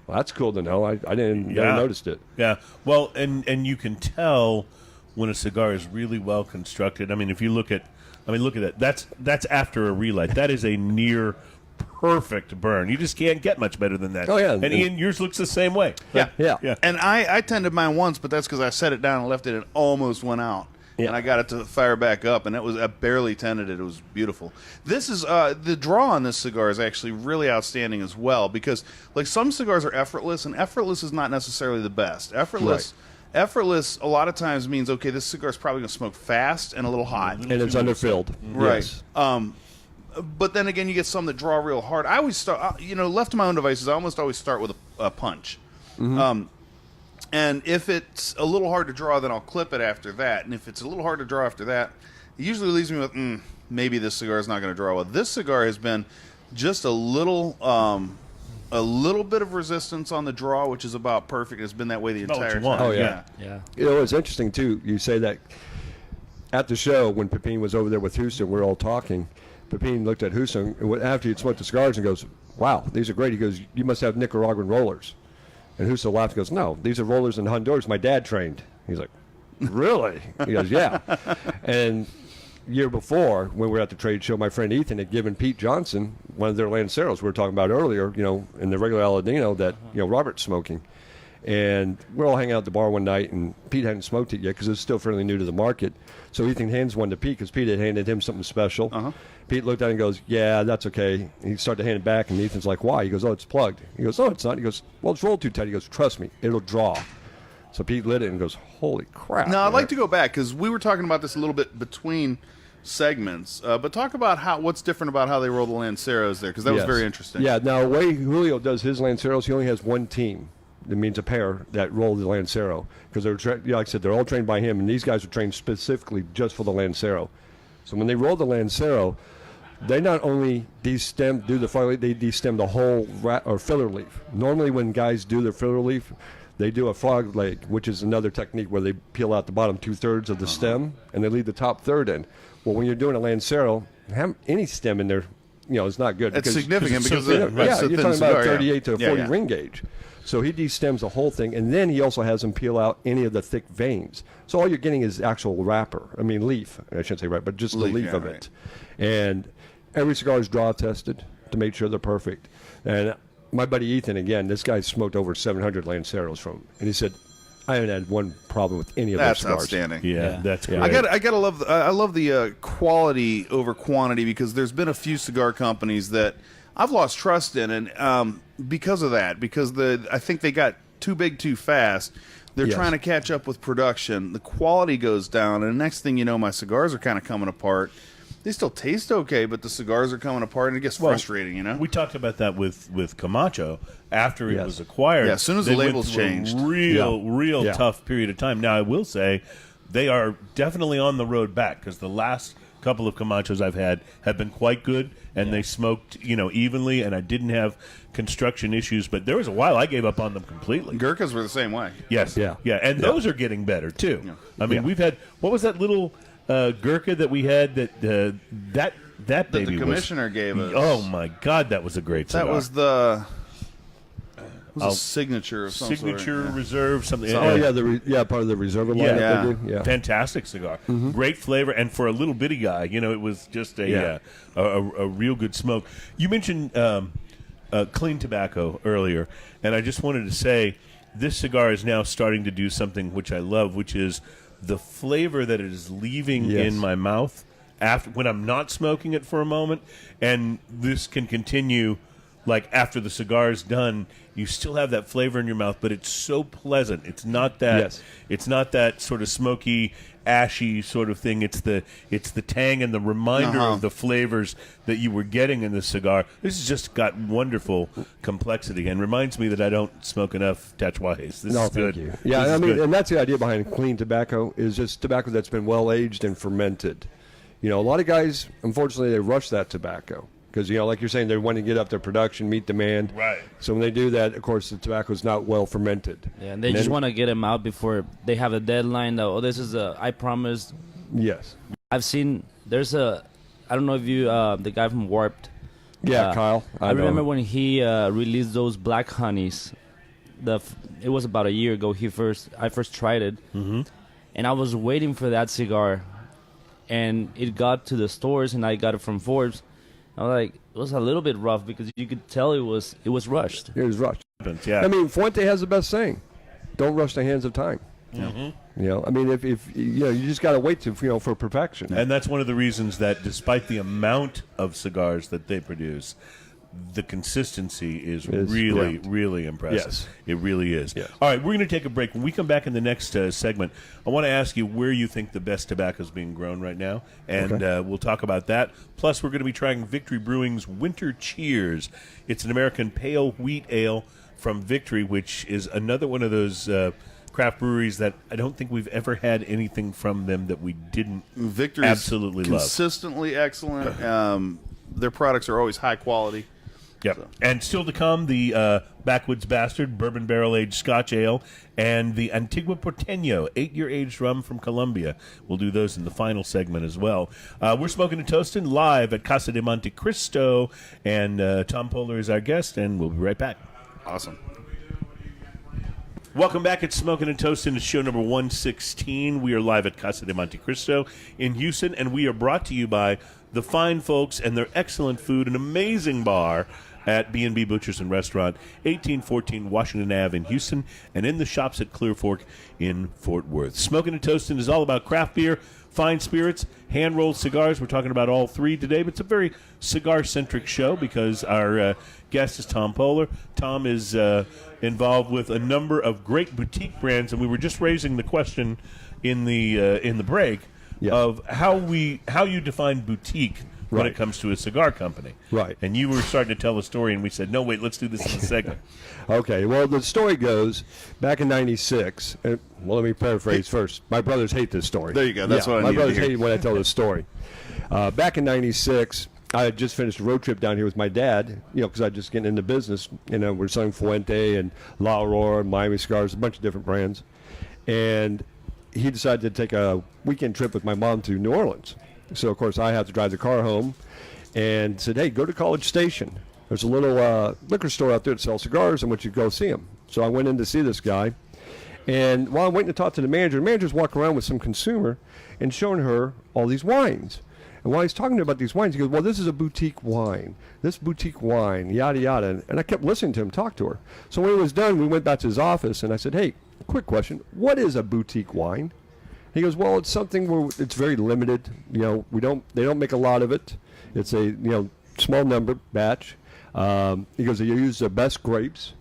"Well, that's cool to know. I never noticed it." Yeah. Well, and you can tell when a cigar is really well constructed. I mean, if you look at that. That's after a relight. That is a near perfect burn. You just can't get much better than that. Oh yeah. And Ian, yours looks the same way. Yeah. And I tended mine once, but that's because I set it down and left it and almost went out. Yeah. And I got it to fire back up, and I barely tended it. It was beautiful. This is the draw on this cigar is actually really outstanding as well, because like some cigars are effortless, and effortless is not necessarily the best. Effortless a lot of times means, okay, this cigar is probably going to smoke fast and a little hot, and it's underfilled. Right. Yes. But then again, you get some that draw real hard. I always start, left to my own devices, I almost always start with a punch. Mm-hmm. And if it's a little hard to draw, then I'll clip it after that. And if it's a little hard to draw after that, it usually leaves me with, maybe this cigar is not going to draw well. This cigar has been just a little bit of resistance on the draw, which is about perfect. It's been that way the entire time. Oh, yeah. It's interesting, too. You say that at the show when Pepin was over there with Houston, we're all talking. Pepin looked at Houston after he'd smoked the cigars and goes, "Wow, these are great." He goes, "You must have Nicaraguan rollers." And Houston laughed and goes, "No, these are rollers in Honduras. My dad trained." He's like, "Really?" He goes, "Yeah." And year before, when we were at the trade show, my friend Ethan had given Pete Johnson one of their Lanceros we were talking about earlier, in the regular Aladino that, Robert's smoking. And we're all hanging out at the bar one night, and Pete hadn't smoked it yet because it was still fairly new to the market. So Ethan hands one to Pete because Pete had handed him something special. Uh-huh. Pete looked at it and goes, "Yeah, that's okay." And he started to hand it back, and Ethan's like, "Why?" He goes, "Oh, it's plugged." He goes, "Oh, it's not." He goes, "Well, it's rolled too tight." He goes, "Trust me, it'll draw." So Pete lit it and goes, "Holy crap." Now, I'd like to go back because we were talking about this a little bit between segments, but talk about what's different about how they roll the Lanceros there, because that was very interesting. Yeah, now the way Julio does his Lanceros, he only has one team. It means a pair that roll the Lancero, because they're like I said, they're all trained by him, and these guys are trained specifically just for the Lancero. So when they roll the Lancero, they not only destem, do the filler leaf, they destem the whole or filler leaf. Normally when guys do their filler leaf, they do a frog leg, which is another technique where they peel out the bottom 2/3 of the stem, and they leave the top third in. Well, when you're doing a Lancero, have any stem in there, it's not good. It's significant because you're talking about 38 to 40 ring gauge. So he destems the whole thing, and then he also has them peel out any of the thick veins. So all you're getting is actual wrapper. I mean, leaf. I shouldn't say wrapper, but just the leaf of it. And every cigar is draw tested to make sure they're perfect. And my buddy Ethan, again, this guy smoked over 700 Lanceros from him, and he said, "I haven't had one problem with any of those cigars." That's outstanding. Yeah, that's great. I gotta love. I love the quality over quantity, because there's been a few cigar companies that I've lost trust in it because of that. Because I think they got too big too fast. They're trying to catch up with production. The quality goes down, and the next thing you know, my cigars are kind of coming apart. They still taste okay, but the cigars are coming apart, and it gets frustrating, you know? We talked about that with Camacho after it was acquired. Yeah, as soon as they the labels went through changed. a real tough period of time. Now, I will say they are definitely on the road back because the last couple of Camachos I've had have been quite good, and they smoked, evenly, and I didn't have construction issues, but there was a while I gave up on them completely. Gurkhas were the same way. Yes. Yeah. And those are getting better, too. Yeah. I mean, we've had, what was that little Gurkha that we had that baby the commissioner gave us? Oh, my God, that was a great cigar. That was the... It was a signature of some signature sort, reserve something. Part of the reserve line. Yeah, fantastic cigar, great flavor, and for a little bitty guy, it was just a real good smoke. You mentioned clean tobacco earlier, and I just wanted to say this cigar is now starting to do something which I love, which is the flavor that it is leaving in my mouth after when I'm not smoking it for a moment, and this can continue. Like after the cigar is done, you still have that flavor in your mouth, but it's so pleasant. It's not that. It's not that sort of smoky, ashy sort of thing. It's the tang and the reminder of the flavors that you were getting in the cigar. This has just got wonderful complexity and reminds me that I don't smoke enough Tatuajes. This is good. Thank you. Yeah, and that's the idea behind clean tobacco is just tobacco that's been well aged and fermented. A lot of guys, unfortunately, they rush that tobacco. Because, like you're saying, they want to get up their production, meet demand. Right. So when they do that, of course, the tobacco is not well fermented. Yeah, and they just want to get them out before they have a deadline. This is I promised. Yes. I've seen, I don't know if you, the guy from Warped. Yeah, Kyle. I remember when he released those black honeys. It was about a year ago. I first tried it. Mm-hmm. And I was waiting for that cigar. And it got to the stores, and I got it from Forbes. I was like, it was a little bit rough because you could tell it was rushed. It was rushed. Yeah. I mean, Fuente has the best saying: "Don't rush the hands of time." Mm-hmm. I mean, if you just got to wait for perfection. And that's one of the reasons that, despite the amount of cigars that they produce, the consistency is really, really impressive. Yes. It really is. Yes. All right, we're going to take a break. When we come back in the next segment, I want to ask you where you think the best tobacco is being grown right now, and we'll talk about that. Plus, we're going to be trying Victory Brewing's Winter Cheers. It's an American pale wheat ale from Victory, which is another one of those craft breweries that I don't think we've ever had anything from them that we didn't absolutely love. Consistently excellent. Their products are always high quality. Yep. So. And still to come, the Backwoods Bastard Bourbon-Barrel aged Scotch Ale and the Antiqua Porteno 8-year aged rum from Colombia. We'll do those in the final segment as well. We're Smoking and Toasting live at Casa de Monte Cristo, and Tom Poehler is our guest, and we'll be right back. Awesome. Welcome back at Smoking and Toasting. It's show number 116. We are live at Casa de Monte Cristo in Houston, and we are brought to you by the fine folks and their excellent food, an amazing bar at B&B Butchers and Restaurant, 1814 Washington Ave in Houston, and in the shops at Clear Fork in Fort Worth. Smoking and Toasting is all about craft beer, fine spirits, hand-rolled cigars. We're talking about all three today, but it's a very cigar-centric show because our guest is Tom Poehler. Tom is involved with a number of great boutique brands, and we were just raising the question in the break of how you define boutique when it comes to a cigar company. Right. And you were starting to tell a story, and we said, no, wait, let's do this in a segment. Okay. Well, the story goes, back in 96, let me paraphrase first. My brothers hate this story. There you go. That's what I my need brothers to hear. hate when I tell this story. Back in 96, I had just finished a road trip down here with my dad, because I was just getting into business. We're selling Fuente and La Aurora, Miami Cigars, a bunch of different brands. And he decided to take a weekend trip with my mom to New Orleans. So, of course, I had to drive the car home and said, hey, go to College Station. There's a little liquor store out there that sells cigars, and I want you to go see him. So I went in to see this guy. And while I'm waiting to talk to the manager's walking around with some consumer and showing her all these wines. And while he's talking to her about these wines, he goes, well, this is a boutique wine. This boutique wine, yada, yada. And I kept listening to him talk to her. So when he was done, we went back to his office, and I said, hey, quick question. What is a boutique wine? He goes, well, it's something where it's very limited. They don't make a lot of it. It's a, small number batch. He goes, you use their best grapes.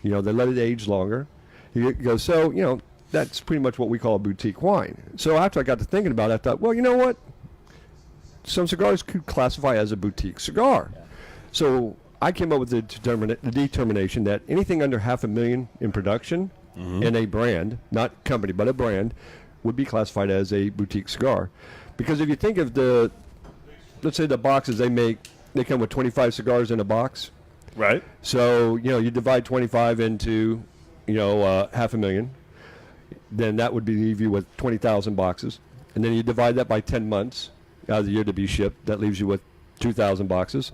You know, they let it age longer. He goes, so, you know, that's pretty much what we call a boutique wine. So after I got to thinking about it, I thought, well, you know what? Some cigars could classify as a boutique cigar. Yeah. So I came up with the determination that anything under $500,000 in production in a brand, not company, but a brand, would be classified as a boutique cigar. Because if you think of let's say the boxes they make, they come with 25 cigars in a box. Right. So, you know, you divide 25 into, you know, $500,000. Then that would leave you with 20,000 boxes. And then you divide that by 10 months out of the year to be shipped. That leaves you with 2,000 boxes.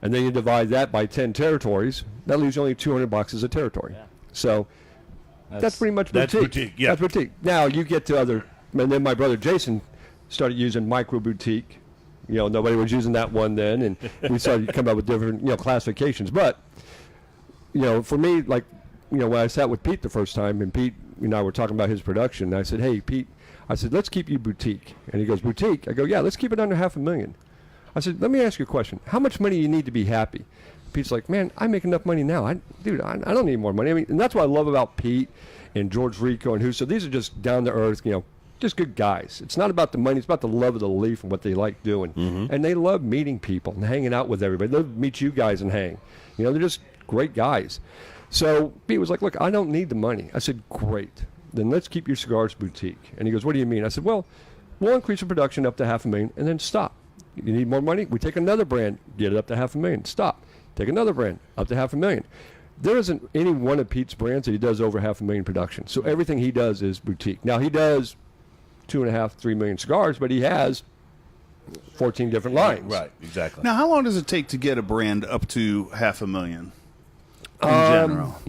And then you divide that by 10 territories. That leaves you only 200 boxes of territory. Yeah. So that's pretty much boutique. That's boutique, yeah. That's boutique. Now you get to other, and then my brother Jason started using micro boutique. You know, nobody was using that one then, and we started coming up with different, you know, classifications. But, you know, for me, like, you know, when I sat with Pete the first time, and Pete, you know, were talking about his production, I said, hey, Pete, I said, let's keep you boutique. And he goes, boutique? I go, yeah, let's keep it under $500,000. I said, let me ask you a question. How much money you need to be happy? Pete's like, man, I make enough money now. I don't need more money. I mean, and that's what I love about Pete and George Rico and so these are just down to earth, you know, just good guys. It's not about the money. It's about the love of the leaf and what they like doing. And they love meeting people and hanging out with everybody. They love to meet you guys and hang. You know, they're just great guys. So Pete was like, look, I don't need the money. I said, great. Then let's keep your cigars boutique. And he goes, what do you mean? I said, well, we'll increase the production up to $500,000 and then stop. You need more money? We take another brand, get it up to $500,000, stop. Take another brand, up to $500,000. There isn't any one of Pete's brands that he does over $500,000 production. So everything he does is boutique. Now he does 2.5, 3 million cigars, but he has 14 different lines. Right, exactly. Now, how long does it take to get a brand up to $500,000 in general?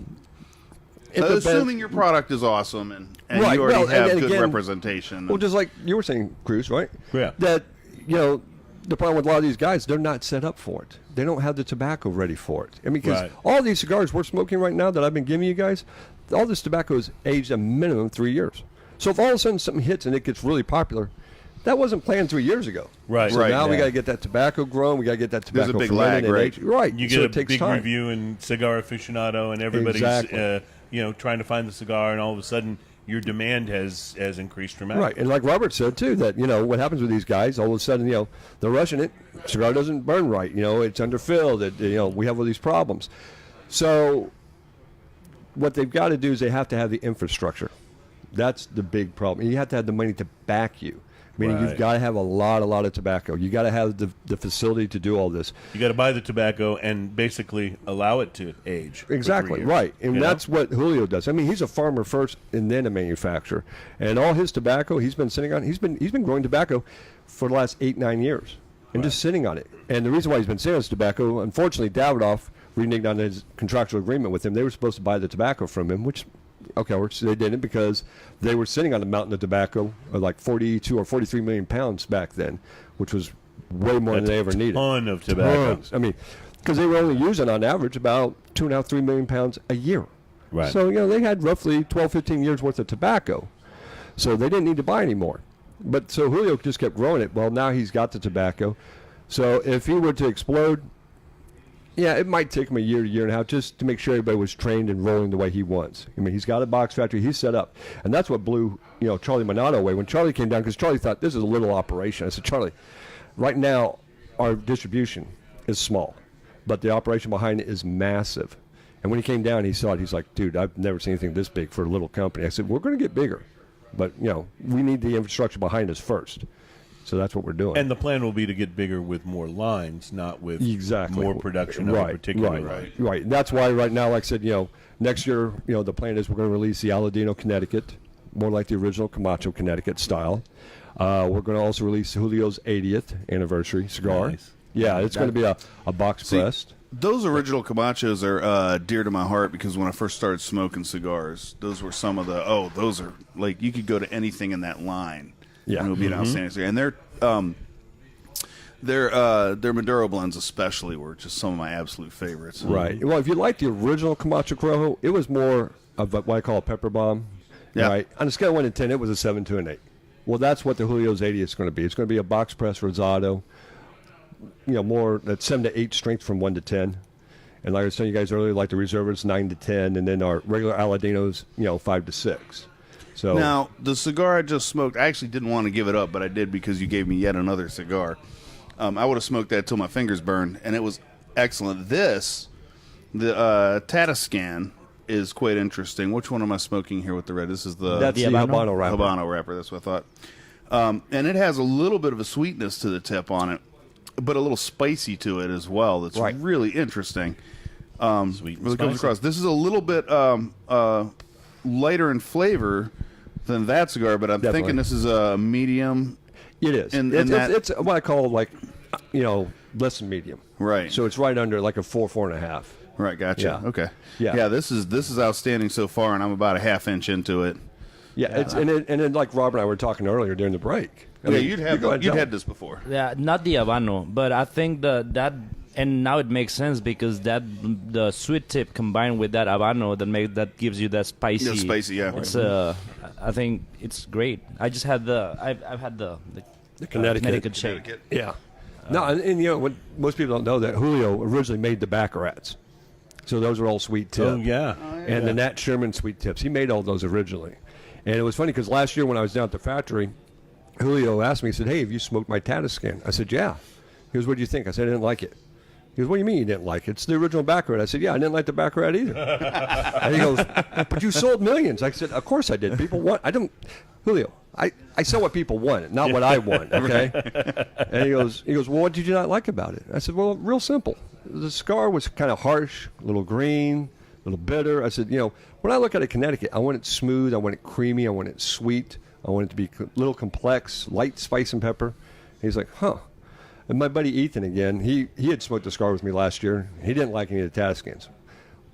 Assuming your product is awesome and right, you already have good again, representation. Well, just like you were saying, Cruz, right? Yeah. That, you know, the problem with a lot of these guys, they're not set up for it. They don't have the tobacco ready for it. I mean, because all these cigars we're smoking right now that I've been giving you guys, all this tobacco is aged a minimum 3 years. So if all of a sudden something hits and it gets really popular, that wasn't planned 3 years ago. Right. So now we got to get that tobacco grown. We got to get that tobacco. There's a big lag, right? Right. You get a big review in Cigar Aficionado, and everybody's you know, trying to find the cigar, and all of a sudden your demand has increased dramatically. Right, and like Robert said too, that, you know, what happens with these guys, all of a sudden, you know, they're rushing it. Cigar doesn't burn right. You know, it's underfilled. You know, we have all these problems. So what they've got to do is they have to have the infrastructure. That's the big problem. You have to have the money to back you. Meaning you've got to have a lot of tobacco. You got to have the facility to do all this. You got to buy the tobacco and basically allow it to age. Exactly, right. And that's what Julio does. I mean, he's a farmer first and then a manufacturer. And all his tobacco he's been sitting on, he's been growing tobacco for the last 8-9 years and just sitting on it. And the reason why he's been sitting on his tobacco, unfortunately, Davidoff reneged on his contractual agreement with him. They were supposed to buy the tobacco from him, which they didn't, because they were sitting on a mountain of tobacco of like 42 or 43 million pounds back then, which was way more than they ever needed. A ton of tobacco. Tons. I mean, because they were only using on average about 2.5, 3 million pounds a year. Right. So, you know, they had roughly 12, 15 years worth of tobacco. So they didn't need to buy any more. But so Julio just kept growing it. Well, now he's got the tobacco. So if he were to explode, yeah, it might take him a year and a half just to make sure everybody was trained and rolling the way he wants. I mean, he's got a box factory. He's set up. And that's what blew, you know, Charlie Minato away. When Charlie came down, because Charlie thought, this is a little operation. I said, Charlie, right now our distribution is small, but the operation behind it is massive. And when he came down, he saw it. He's like, dude, I've never seen anything this big for a little company. I said, we're going to get bigger. But, you know, we need the infrastructure behind us first. So that's what we're doing. And the plan will be to get bigger with more lines, not with more production of a particular line. Right. And that's why right now, like I said, you know, next year, you know, the plan is we're going to release the Aladino Connecticut, more like the original Camacho Connecticut style. We're going to also release Julio's 80th anniversary cigar. Nice. Yeah, it's going to be a box pressed. Those original Camachos are dear to my heart, because when I first started smoking cigars, those were some of the, those are, like, you could go to anything in that line. Yeah, and it would be an outstanding cigar. And their Maduro blends especially were just some of my absolute favorites. Right. Well, if you like the original Camacho Corojo, it was more of what I call a pepper bomb. Yeah. Right. On a scale of 1 to 10, it was a 7 to an 8. Well, that's what the Julio's 80 is going to be. It's going to be a box press rosado. You know, more that 7 to 8 strength from 1 to 10. And like I was telling you guys earlier, like the reservists 9 to 10, and then our regular Aladinos, 5 to 6. So now the cigar I just smoked, I actually didn't want to give it up, but I did because you gave me yet another cigar. I would have smoked that till my fingers burned, and it was excellent. The Tatascan is quite interesting. Which one am I smoking here with the red? This is that's the Habano wrapper. Habano wrapper. That's what I thought. And it has a little bit of a sweetness to the tip on it, but a little spicy to it as well. That's really interesting. Sweet and really comes spicy. across. This is a little bit lighter in flavor than that cigar, but I'm thinking this is a medium. It is. It's what I call less than medium. Right. So it's right under like a 4.5. Right. Gotcha. Yeah. Okay. Yeah. This is outstanding so far, and I'm about a half inch into it. Yeah. It's and then like Rob and I were talking earlier during the break. You'd had this before. Yeah, not the Habano, but I think that and now it makes sense because the sweet tip combined with that Habano that gives you that spicy. Yeah, spicy. Yeah. It's I think it's great. I just had I've had the Connecticut shake. Yeah. No, and what most people don't know that Julio originally made the Baccarats. So those were all sweet tips. Oh, yeah. And the Nat Sherman sweet tips. He made all those originally. And it was funny because last year when I was down at the factory, Julio asked me, he said, "Hey, have you smoked my Tatascan?" I said, "Yeah." He goes, "What do you think?" I said, "I didn't like it." He goes, "What do you mean you didn't like it? It's the original Baccarat." I said, "Yeah, I didn't like the Baccarat either." And he goes, "But you sold millions." I said, "Of course I did. People want, Julio, I sell what people want, not what I want, okay?" And he goes, "Well, what did you not like about it?" I said, "Well, real simple. The cigar was kind of harsh, a little green, a little bitter." I said, when I look at a Connecticut, I want it smooth, I want it creamy, I want it sweet, I want it to be a little complex, light spice and pepper." He's like, "Huh." And my buddy Ethan, again, he had smoked a cigar with me last year. He didn't like any of the Tatascans.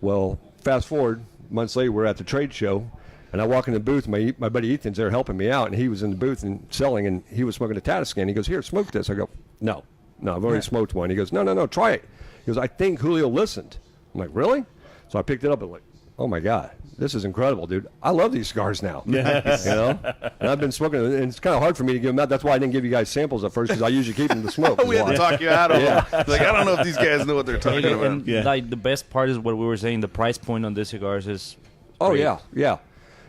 Well, fast forward, months later, we're at the trade show, and I walk in the booth. My buddy Ethan's there helping me out, and he was in the booth and selling, and he was smoking a Tatascan. He goes, "Here, smoke this." I go, No, I've already smoked one." He goes, No, try it. He goes, "I think Julio listened." I'm like, "Really?" So I picked it up and like, oh my God, this is incredible, dude. I love these cigars now. Yes. And I've been smoking them, and it's kind of hard for me to give them out. That's why I didn't give you guys samples at first, because I usually keep them to smoke. We had to talk you out of them. Like, I don't know if these guys know what they're talking about. And like the best part is what we were saying. The price point on these cigars is. Oh great. yeah.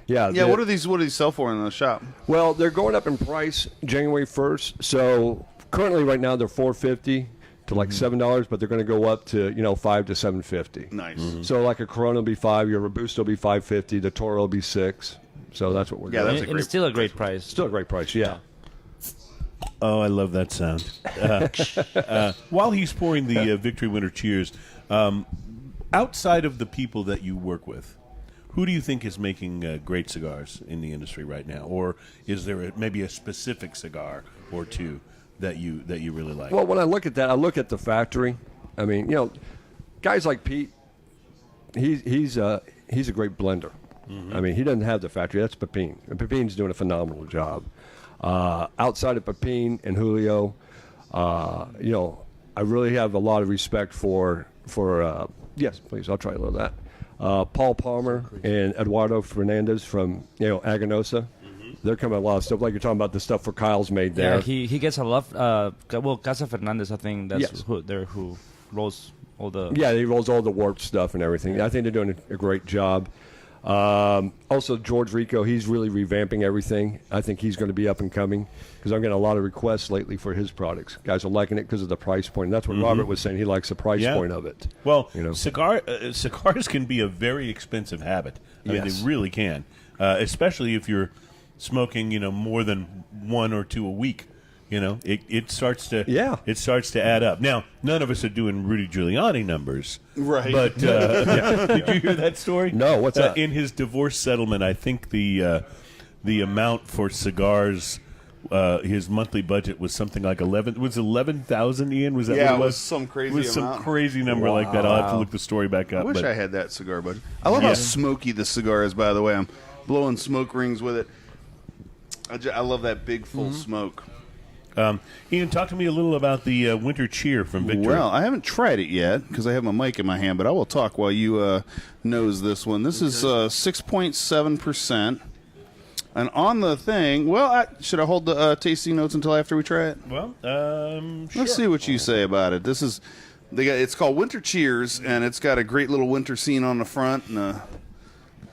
What do these sell for in the shop? Well, they're going up in price January 1st. So currently, right now, they're $4.50 to like $7, but they're going to go up to $5 to $7.50. Nice. So like a Corona will be $5, your Robusto will be $5.50, the Toro will be $6. So that's what we're doing. that's And it's still a great price. Still a great price, yeah. Oh, I love that sound. While he's pouring the Victory Winter Cheers, outside of the people that you work with, who do you think is making great cigars in the industry right now? Or is there maybe a specific cigar or two that you really like? Well, when I look at that, I look at the factory. I mean, guys like Pete, he's a great blender. Mm-hmm. I mean, he doesn't have the factory. That's Pepin. And Pepin's doing a phenomenal job. Outside of Pepin and Julio, I really have a lot of respect for yes, please, I'll try a little of that. Paul Palmer and Eduardo Fernandez from Aganosa. They're coming a lot of stuff, like you're talking about the stuff for Kyle's made there. Yeah, he gets a lot. Casa Fernandez, I think that's who rolls all the. Yeah, he rolls all the warped stuff and everything. Yeah. I think they're doing a great job. Also, George Rico, he's really revamping everything. I think he's going to be up and coming because I'm getting a lot of requests lately for his products. Guys are liking it because of the price point. And that's what Robert was saying. He likes the price point of it. Well, cigars can be a very expensive habit. I mean, they really can, especially if you're smoking, more than one or two a week. It starts to add up. Now, none of us are doing Rudy Giuliani numbers, right? But did you hear that story? No, what's that? In his divorce settlement, I think the amount for cigars, his monthly budget was something like 11,000. Ian, was that? Yeah, what it was some crazy. It was amount. some crazy number like that. I'll have to look the story back up. I wish I had that cigar budget. I love how smoky the cigar is. By the way, I'm blowing smoke rings with it. I love that big full smoke. Ian, talk to me a little about the Winter Cheer from Victory. Well, I haven't tried it yet because I have my mic in my hand, but I will talk while you nose this one. This is 6.7%. And on the thing, should I hold the tasting notes until after we try it? Well, sure. Let's see what you say about it. This is It's called Winter Cheers, and it's got a great little winter scene on the front. And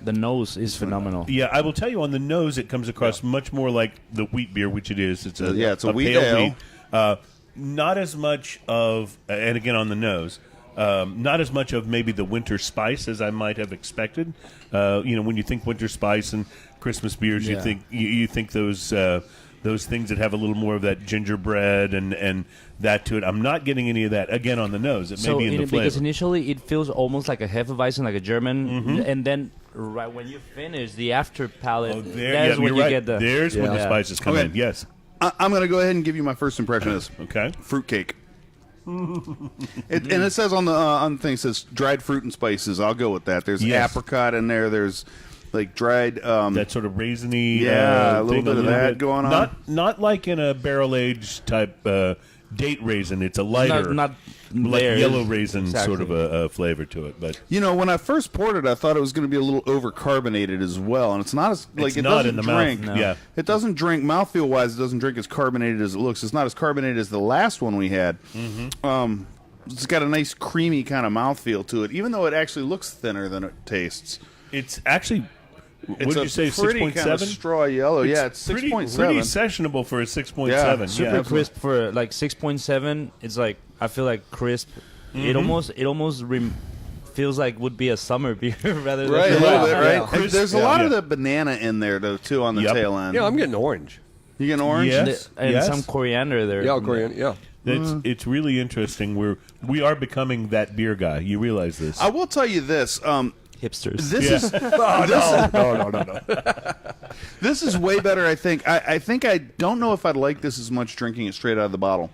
The nose is phenomenal. Yeah, I will tell you, on the nose, it comes across much more like the wheat beer, which it is. It's a wheat pale ale. wheat. Not as much of, and again on the nose, not as much of maybe the winter spice as I might have expected. When you think winter spice and Christmas beers, you think those things that have a little more of that gingerbread and that to it. I'm not getting any of that again on the nose. It may be in the flavor. Because initially it feels almost like a Hefeweizen, like a German, and then right when you finish the after palate, that's when you get the. There's when the spices come in. Yes. I'm going to go ahead and give you my first impression of this. Okay. Fruitcake. And it says on the thing, it says dried fruit and spices. I'll go with that. There's apricot in there. There's like dried that sort of raisiny a little bit of that going on. Not like in a barrel aged type date raisin. It's a lighter, not like there. yellow raisin Exactly. sort of a flavor to it. But when I first poured it, I thought it was going to be a little overcarbonated as well, and it's not as it's it not doesn't in the drink. mouth. No. Yeah, it doesn't drink mouthfeel wise. It doesn't drink as carbonated as it looks. It's not as carbonated as the last one we had. It's got a nice creamy kind of mouthfeel to it, even though it actually looks thinner than it tastes. it's actually. What It's did you say? pretty 6.7. kind of straw yellow. It's pretty 6.7. Pretty sessionable for a 6.7. Yeah, Super crisp for like 6.7. It's like I feel like crisp. It almost feels like would be a summer beer rather than Right, a little bit, right? Yeah. And there's a lot of the banana in there though too on the tail end. Yeah, I'm getting orange. You getting orange? Yes. and some coriander there. Yeah, coriander. Yeah. It's really interesting. We are becoming that beer guy. You realize this? I will tell you this. Hipsters. This is No. this is way better. I think. I think I don't know if I'd like this as much drinking it straight out of the bottle.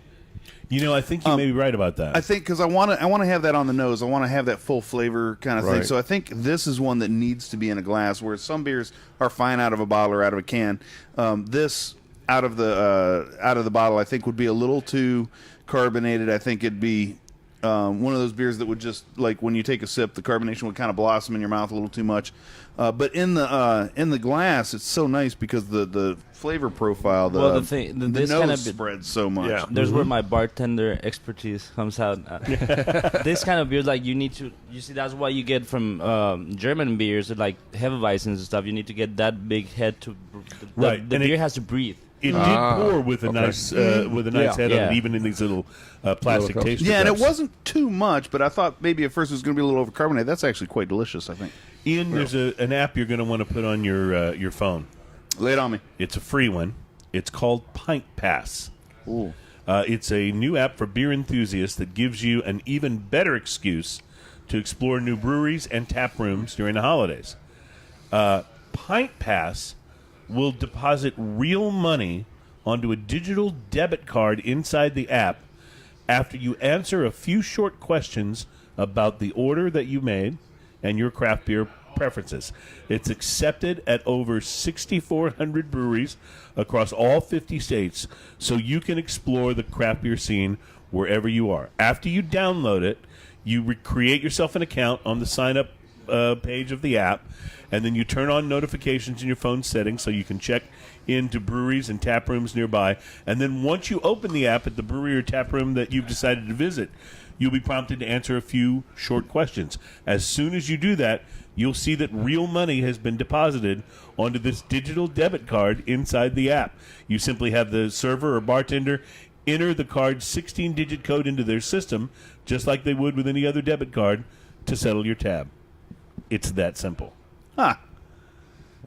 I think you may be right about that. I think because I want to have that on the nose. I want to have that full flavor kind of thing. Right. So I think this is one that needs to be in a glass. Whereas some beers are fine out of a bottle or out of a can. This out of the bottle, I think would be a little too carbonated. I think it'd be one of those beers that would just like when you take a sip, the carbonation would kind of blossom in your mouth a little too much. But in the glass, it's so nice because the flavor profile, the this nose kind of spreads so much. Yeah. There's where my bartender expertise comes out. This kind of beer, like you see, that's why you get from German beers, like Hefeweizens and stuff. You need to get that big head to the beer has to breathe. It did pour with a nice head on it, even in these little plastic taster Yeah, and it cups. wasn't too much, but I thought maybe at first it was going to be a little overcarbonated. That's actually quite delicious, I think. Ian, there's an app you're going to want to put on your phone. Lay it on me. It's a free one. It's called Pint Pass. Ooh. It's a new app for beer enthusiasts that gives you an even better excuse to explore new breweries and tap rooms during the holidays. Pint Pass will deposit real money onto a digital debit card inside the app after you answer a few short questions about the order that you made and your craft beer preferences. It's accepted at over 6,400 breweries across all 50 states, so you can explore the craft beer scene wherever you are. After you download it, you create yourself an account on the sign-up page of the app, and then you turn on notifications in your phone settings so you can check into breweries and tap rooms nearby. And then once you open the app at the brewery or tap room that you've decided to visit, you'll be prompted to answer a few short questions. As soon as you do that, you'll see that real money has been deposited onto this digital debit card inside the app. You simply have the server or bartender enter the card's 16-digit code into their system, just like they would with any other debit card, to settle your tab. It's that simple. Huh.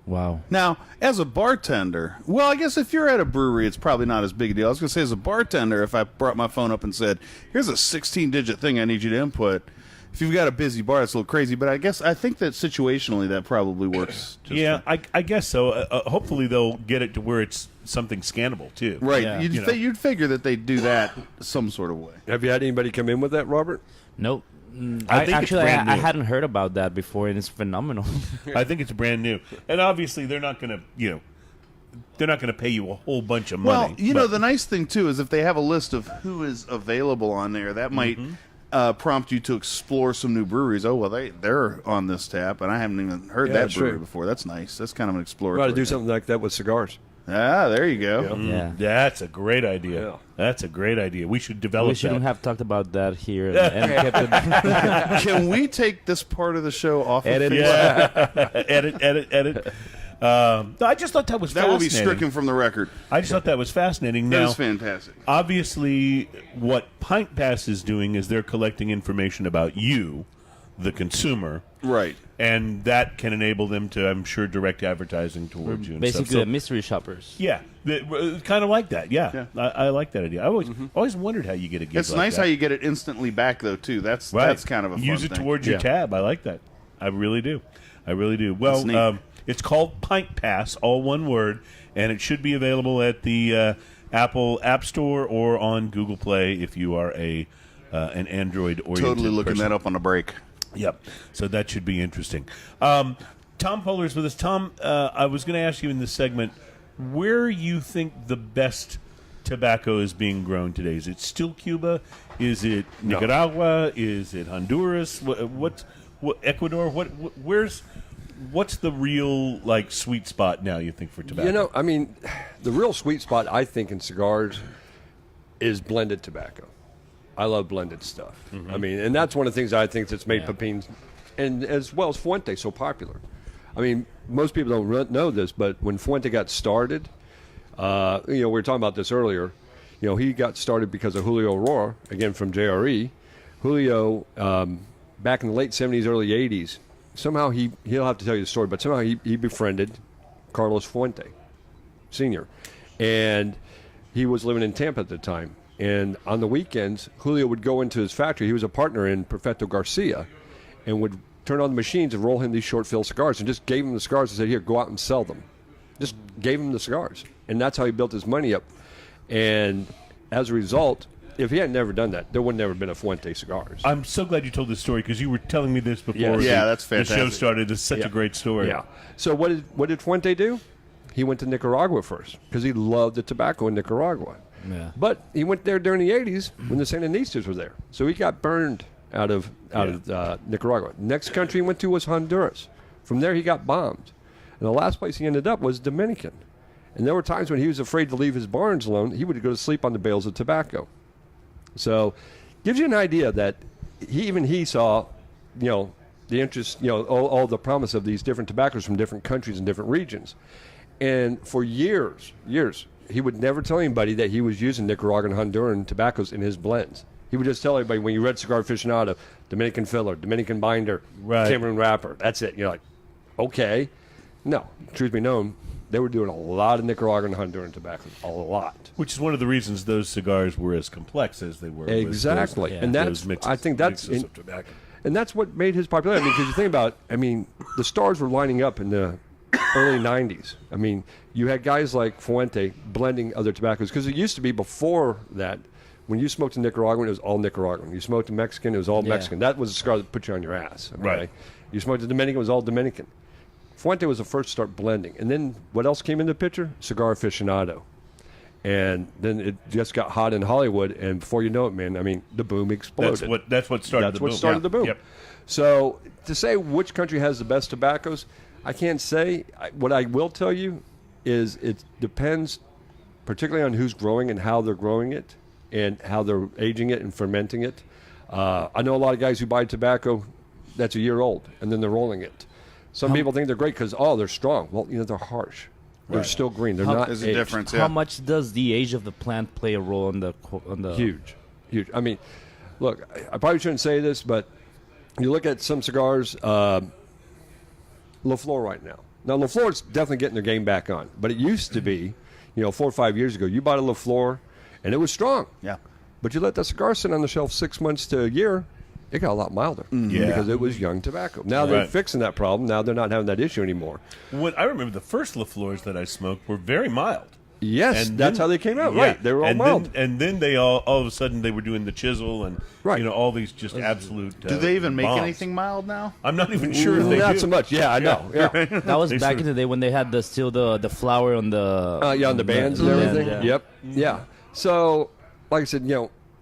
Wow. Now, as a bartender, well, I guess if you're at a brewery, it's probably not as big a deal. I was going to say, as a bartender, if I brought my phone up and said, here's a 16-digit thing I need you to input, if you've got a busy bar, it's a little crazy. But I think that situationally that probably works. Yeah, I guess so. Hopefully they'll get it to where it's something scannable, too. Right. Yeah. You'd figure that they'd do that some sort of way. Have you had anybody come in with that, Robert? Nope. I think it's brand I new. hadn't heard about that before, and it's phenomenal. I think it's brand new. And obviously they're not going to, they're not going to pay you a whole bunch of money. Well, the nice thing, too, is if they have a list of who is available on there, that might prompt you to explore some new breweries. Oh, well, they're on this tap, and I haven't even heard that brewery true. before. That's nice. That's kind of an We exploratory. ought to do something like that with cigars. Ah, there you go. Yeah. That's a great idea. Yeah. That's a great idea. We should develop We shouldn't that. have talked about that here and kept it. Can we take this part of the show off? Edit of it. edit. I just thought that was That will be fascinating. stricken from the record. I just thought that was fascinating. That Now, is fantastic. obviously, what Pint Pass is doing is they're collecting information about you, the consumer, Right. and that can enable them to, I'm sure, direct advertising towards you. And Basically, stuff. the mystery shoppers. Yeah, kind of like that. Yeah, I like that idea. I always wondered how you get a gig. It's like nice that. how you get it instantly back, though, too. That's kind of a fun use it thing. towards your tab. I like that. I really do. Well, That's neat. it's called Pint Pass, all one word, and it should be available at the Apple App Store or on Google Play if you are an Android-oriented Totally looking person. that up on a break. Yep. So that should be interesting. Tom Poehler's with us. Tom, I was going to ask you in this segment where you think the best tobacco is being grown today. Is it still Cuba? Is it Nicaragua? Is it Honduras? What Ecuador? What's the real sweet spot now? You think for tobacco? You know, I mean, the real sweet spot I think in cigars is blended tobacco. I love blended stuff. Mm-hmm. I mean, and that's one of the things I think that's made Pepin and as well as Fuente so popular. I mean, most people don't know this, but when Fuente got started, we were talking about this earlier. You know, he got started because of Julio Aurora, again from JRE. Julio, back in the late 70s, early 80s, somehow he'll have to tell you the story, but somehow he befriended Carlos Fuente, Sr., and he was living in Tampa at the time. And on the weekends, Julio would go into his factory. He was a partner in Perfecto Garcia and would turn on the machines and roll him these short fill cigars and just gave him the cigars and said, here, go out and sell them. Just gave him the cigars. And that's how he built his money up. And as a result, if he had never done that, there would never have been a Fuente cigars. I'm so glad you told this story because you were telling me this before that's the fantastic. show started. It's such a great story. Yeah. So what did Fuente do? He went to Nicaragua first because he loved the tobacco in Nicaragua. Yeah. But he went there during the 80s when the Sandinistas were there. So he got burned out of Nicaragua. Next country he went to was Honduras. From there he got bombed. And the last place he ended up was Dominican. And there were times when he was afraid to leave his barns alone. He would go to sleep on the bales of tobacco. So gives you an idea that he saw, the interest, all the promise of these different tobaccos from different countries and different regions. And for years, he would never tell anybody that he was using Nicaraguan and Honduran tobaccos in his blends. He would just tell everybody, when you read Cigar Aficionado, Dominican filler, Dominican binder, Cameroon wrapper. That's it. You're like, okay. No, truth be known, they were doing a lot of Nicaraguan and Honduran tobaccos. A lot. Which is one of the reasons those cigars were as complex as they were. Exactly. Those, and that's, mixes, I think that's, mixes of tobacco. and that's what made his popularity. I mean, because you think about, the stars were lining up in the early 90s. I mean, you had guys like Fuente blending other tobaccos, because it used to be before that, when you smoked a Nicaraguan, it was all Nicaraguan. You smoked a Mexican, it was all Mexican. That was a cigar that put you on your ass. Okay? Right. You smoked a Dominican, it was all Dominican. Fuente was the first to start blending. And then what else came into the picture? Cigar Aficionado. And then it just got hot in Hollywood, and before you know it, man, the boom exploded. That's what started the boom. That's what started the boom. Yep. So to say which country has the best tobaccos, I can't say. What I will tell you is it depends particularly on who's growing and how they're growing it and how they're aging it and fermenting it. I know a lot of guys who buy tobacco that's a year old, and then they're rolling it. Some people think they're great because, they're strong. Well, they're harsh. They're still green. They're not There's aged. a difference, How much does the age of the plant play a role on the Huge. I mean, look, I probably shouldn't say this, but you look at some cigars, La Flor right now. Now, La Flor's definitely getting their game back on, but it used to be, 4 or 5 years ago, you bought a La Flor, and it was strong. Yeah. But you let that cigar sit on the shelf 6 months to a year, it got a lot milder because it was young tobacco. Now they're fixing that problem. Now they're not having that issue anymore. I remember the first La Flors that I smoked were very mild. Yes, And that's then- how they came out. yeah. Right, they were all and mild. Then they all of a sudden they were doing the chisel and all these just absolute. Do they even make bombs. anything mild now? I'm not even sure if they Not do. so much. Yeah, I know. Yeah, That was back in the day when they had the flower on the on the bands and band, everything. yeah. Yep. Yeah. So, like I said,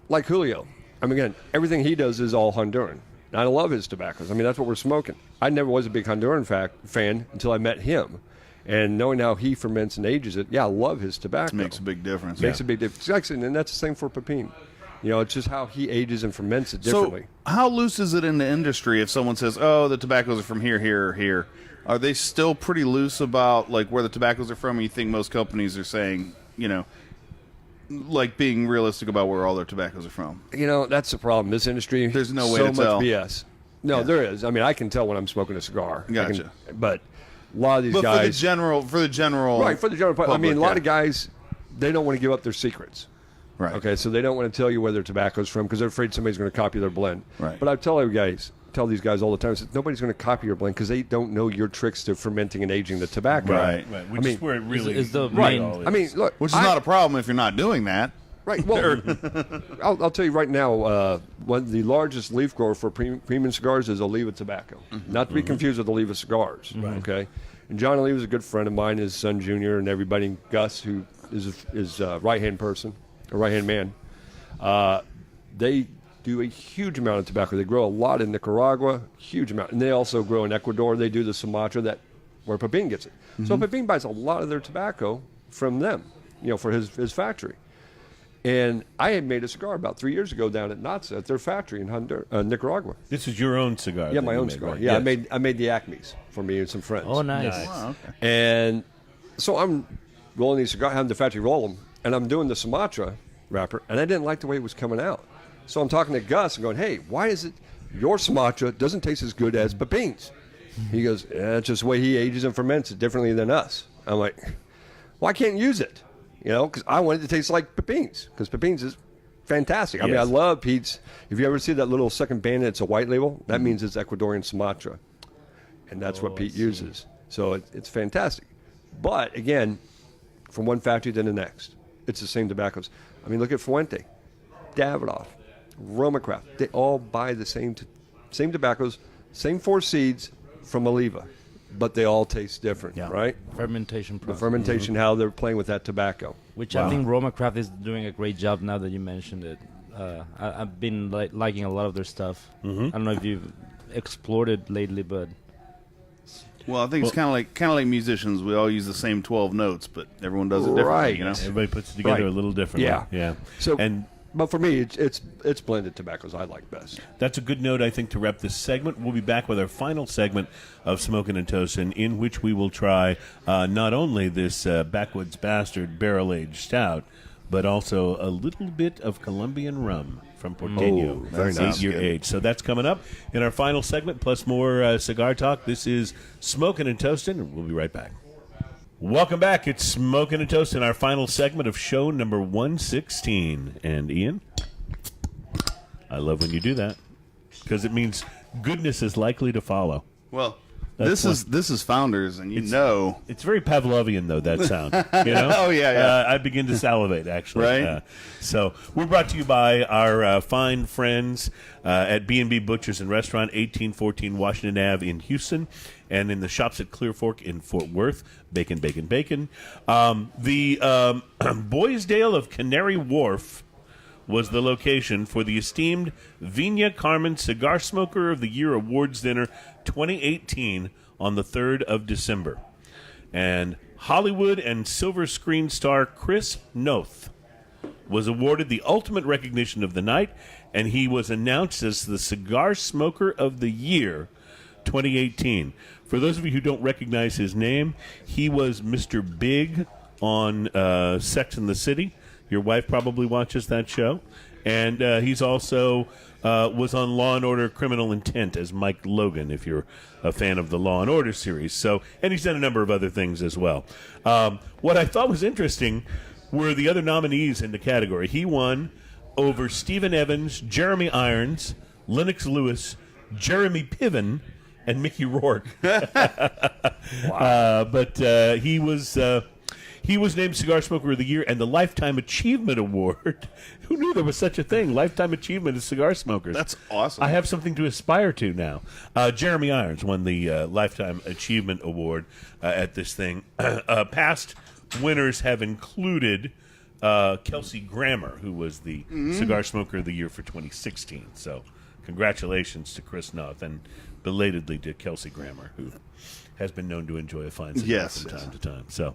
like Julio. Again, everything he does is all Honduran. And I love his tobaccos. That's what we're smoking. I never was a big Honduran fan until I met him. And knowing how he ferments and ages it, I love his tobacco. Makes a big difference. Makes a big difference. And that's the same for Pepin. It's just how he ages and ferments it differently. So how loose is it in the industry if someone says, oh, the tobaccos are from here, here, or here? Are they still pretty loose about like where the tobaccos are from? And you think most companies are saying, like being realistic about where all their tobaccos are from? That's the problem. This industry, there's no way so to much tell. BS. No, there is. I mean, I can tell when I'm smoking a cigar. Gotcha. But a lot of these guys, for the general, right? For the general public. I mean, a lot yeah. of guys, they don't want to give up their secrets. Right. Okay, so they don't want to tell you where their tobacco's from because they're afraid somebody's going to copy their blend. Right. But I tell these guys all the time, I said, nobody's going to copy your blend because they don't know your tricks to fermenting and aging the tobacco. Right. Which is where it really is the right. main. I mean, look, Which is not a problem if you're not doing that. Right. Well, I'll tell you right now, the largest leaf grower for premium cigars is Oliva Tobacco. Not to be confused with Oliva Cigars. Right. Okay. And John Oliva is a good friend of mine, his son Junior, and everybody. Gus, who is a right-hand person, a right-hand man. They do a huge amount of tobacco. They grow a lot in Nicaragua, huge amount, and they also grow in Ecuador. They do the Sumatra where Pepin gets it. So Pepin buys a lot of their tobacco from them, for his factory. And I had made a cigar about 3 years ago down at Natsa at their factory in Nicaragua. This is your own cigar. Yeah, my own cigar. Right? Yeah, Yes. I made the Acmes for me and some friends. Oh, nice. Wow, okay. And so I'm rolling these cigars, having the factory roll them, and I'm doing the Sumatra wrapper, and I didn't like the way it was coming out. So I'm talking to Gus and going, hey, why is it your Sumatra doesn't taste as good as Pepin's? He goes, it's just the way he ages and ferments it differently than us. I'm like, well, I can't use it, because I want it to taste like Pepin's, because Pepin's is fantastic. I mean, I love Pete's. If you ever see that little second bandit, it's a white label, that means it's Ecuadorian Sumatra. And that's what Pete uses. So it's fantastic. But, again, from one factory to the next, it's the same tobaccos. I mean, look at Fuente, Davidoff, Roma Craft. They all buy the same tobaccos, same 4 seeds from Oliva, but they all taste different, right? Fermentation The process. fermentation, how they're playing with that tobacco. Which I think Roma Craft is doing a great job now that you mentioned it. I've been liking a lot of their stuff. I don't know if you've explored it lately, but Well, I think it's kind of like musicians. We all use the same 12 notes, but everyone does it differently. Right. Everybody puts it together a little differently. Yeah. So, And but for me, it's blended tobaccos I like best. that's a good note, I think, to wrap this segment. We'll be back with our final segment of Smokin' and Toastin', in which we will try not only this Backwoods Bastard barrel-aged stout, but also a little bit of Colombian rum from Porteno. Oh, very nice. 8-year age. So that's coming up in our final segment, plus more cigar talk. This is Smokin' and Toastin', and we'll be right back. Welcome back. It's Smokin' and Toastin', our final segment of show number 116. And Ian, I love when you do that, because it means goodness is likely to follow. Well, That's this is Founders, and It's very Pavlovian, though, that sound. Oh, yeah. I begin to salivate, actually. Right. So we're brought to you by our fine friends at B&B Butchers and Restaurant, 1814 Washington Ave in Houston, and in the shops at Clear Fork in Fort Worth. Bacon, bacon, bacon. The Boysdale of Canary Wharf was the location for the esteemed Vina Carmen Cigar Smoker of the Year Awards Dinner 2018 on the 3rd of December. And Hollywood and silver screen star Chris Noth was awarded the ultimate recognition of the night, and he was announced as the Cigar Smoker of the Year 2018. For those of you who don't recognize his name, he was Mr. Big on Sex and the City. Your wife probably watches that show. And he's also was on Law & Order Criminal Intent as Mike Logan, if you're a fan of the Law & Order series. So, and he's done a number of other things as well. What I thought was interesting were the other nominees in the category. He won over Stephen Evans, Jeremy Irons, Lennox Lewis, Jeremy Piven, and Mickey Rourke. But he was named Cigar Smoker of the Year and the Lifetime Achievement Award. Who knew there was such a thing? Lifetime Achievement as cigar smokers. That's awesome. I have something to aspire to now. Jeremy Irons won the Lifetime Achievement Award at this thing. Past winners have included Kelsey Grammer, who was the Cigar Smoker of the Year for 2016. So congratulations to Chris Noth, and belatedly to Kelsey Grammer, who has been known to enjoy a fine cigar Yes, from yes. time to time. So,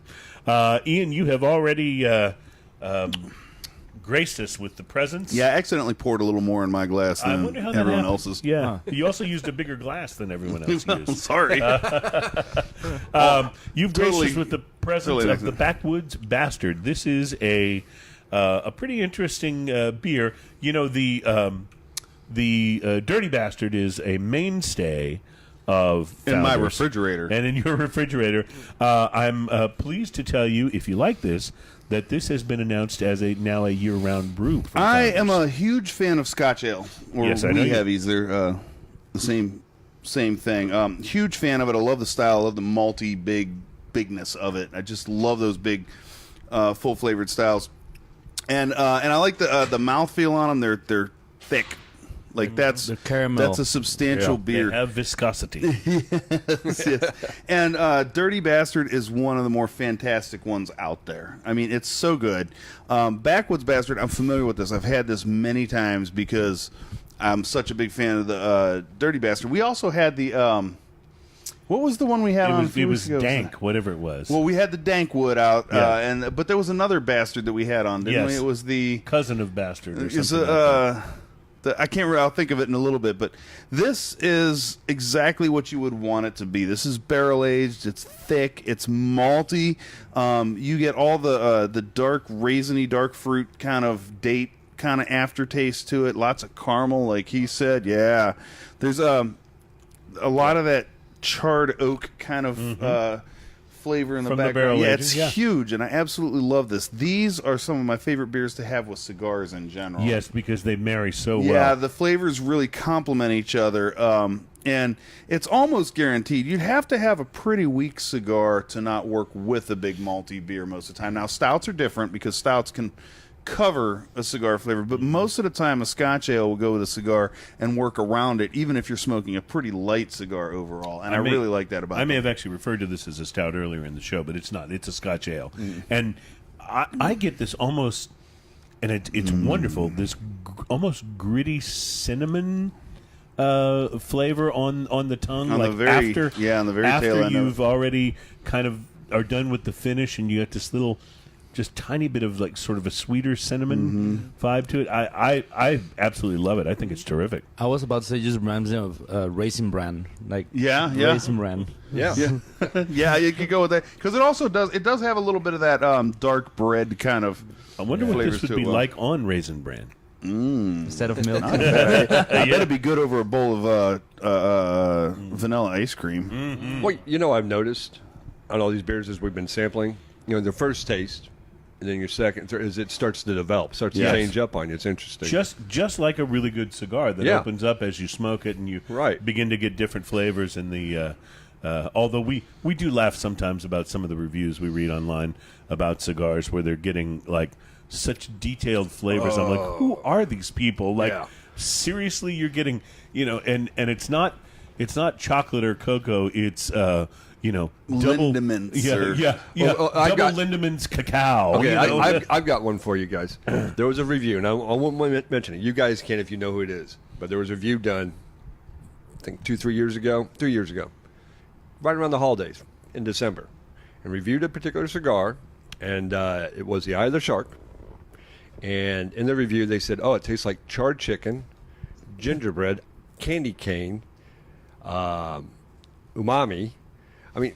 Ian, you have already graced us with the presence. Yeah, I accidentally poured a little more in my glass I than wonder how that everyone happened. else's. Yeah, you also used a bigger glass than everyone else I'm used. sorry. You've graced Totally- us with the presence totally of the Backwoods Bastard. This is a pretty interesting beer. You know, the Dirty Bastard is a mainstay of In my Founders. refrigerator. And in your refrigerator. I'm pleased to tell you, if you like this, that this has been announced as now a year-round brew. For I Founders. am a huge fan of Scotch ale. Or Yes, I know wee you- heavies. They're the same thing. Huge fan of it. I love the style. I love the malty bigness of it. I just love those big, full flavored styles. And I like the mouthfeel on them. They're thick. Like The caramel. that's a substantial They beer. have viscosity. Yes. And Dirty Bastard is one of the more fantastic ones out there. I mean, it's so good. Backwoods Bastard, I'm familiar with this. I've had this many times because I'm such a big fan of the Dirty Bastard. We also had the what was the one we had on a few It weeks was ago? dank, whatever it was. Well, we had the dank wood out, Yeah. but there was another bastard that we had on, didn't we? Yes. It was the Cousin of Bastard or It's something like that. I can't remember. I'll think of it in a little bit. But this is exactly what you would want it to be. This is barrel aged. It's thick. It's malty. You get all the dark raisiny, dark fruit kind of date kind of aftertaste to it. Lots of caramel, like he said. Yeah, there's a lot of that charred oak kind of flavor in the From the background. barrel Yeah, aging, it's yeah. huge, and I absolutely love this. These are some of my favorite beers to have with cigars in general. Yes, because they marry so Yeah, well. the flavors really complement each other, and it's almost guaranteed. You'd have to have a pretty weak cigar to not work with a big malty beer most of the time. Now, stouts are different because stouts can cover a cigar flavor, but most of the time a Scotch ale will go with a cigar and work around it, even if you're smoking a pretty light cigar overall. And I really like that about I may them. have actually referred to this as a stout earlier in the show, but it's not. It's a Scotch ale. And I get this almost, and it's wonderful, this almost gritty cinnamon flavor on the tongue. On the like very- after, yeah, on the very after tail end of you've already kind of are done with the finish and you get this little just tiny bit of like sort of a sweeter cinnamon vibe to it. I absolutely love it. I think it's terrific. I was about to say, just reminds me of Raisin Bran, like Yeah. Raisin Bran. Yeah. Yeah, you could go with that because it also does have a little bit of that dark bread kind of. I wonder what flavors this would to be it. Well, like on Raisin Bran. Instead of milk. I bet it'd be good over a bowl of vanilla ice cream. Well, I've noticed on all these beers as we've been sampling, the first taste, and then your second, third, as it starts to develop, starts to Yes. change up on you. It's interesting. Just like a really good cigar that Yeah. opens up as you smoke it and you Right. begin to get different flavors in the although we do laugh sometimes about some of the reviews we read online about cigars where they're getting like such detailed flavors. I'm like, who are these people? Like Yeah. seriously, you're getting, and it's not chocolate or cocoa, it's double Lindemans or- yeah, I've double got- Lindemans cacao. Okay, you know? I've got one for you guys. There was a review, and I won't mention it. You guys can if you know who it is. But there was a review done, I think 3 years ago, right around the holidays in December, and reviewed a particular cigar, and it was the Eye of the Shark. And in the review, they said, "Oh, it tastes like charred chicken, gingerbread, candy cane, umami." I mean,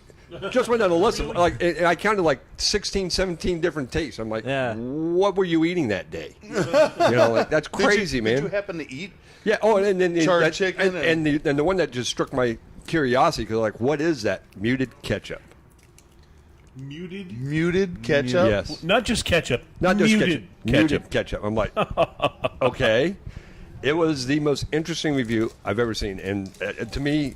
just went down the list of, and I counted like 16, 17 different tastes. I'm like, Yeah. what were you eating that day? That's crazy, man. Did you happen to eat? Yeah. Oh, and then Charred chicken and the one that just struck my curiosity because what is that? Muted ketchup. Muted ketchup? Yes. Not just ketchup. Not just muted ketchup. Muted ketchup. I'm like, okay. It was the most interesting review I've ever seen, and to me,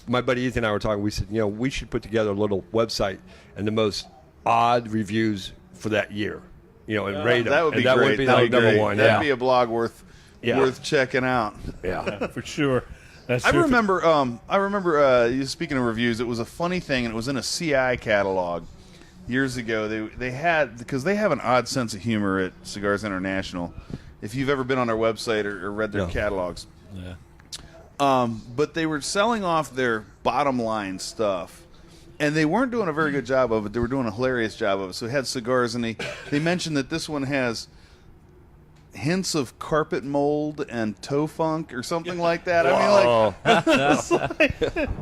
my buddy Ethan and I were talking. We said, we should put together a little website and the most odd reviews for that year. And rate them. That would be and that great. would be That'd like be number great. one. That'd be a blog worth Yeah. checking out. Yeah. for sure. That's I terrific. remember. You speaking of reviews, it was a funny thing, and it was in a CI catalog years ago. They had, because they have an odd sense of humor at Cigars International. If you've ever been on their website or read their No. catalogs, But they were selling off their bottom line stuff. And they weren't doing a very good job of it. They were doing a hilarious job of it. So it had cigars, and they mentioned that this one has hints of carpet mold and toe funk or something like that. I mean,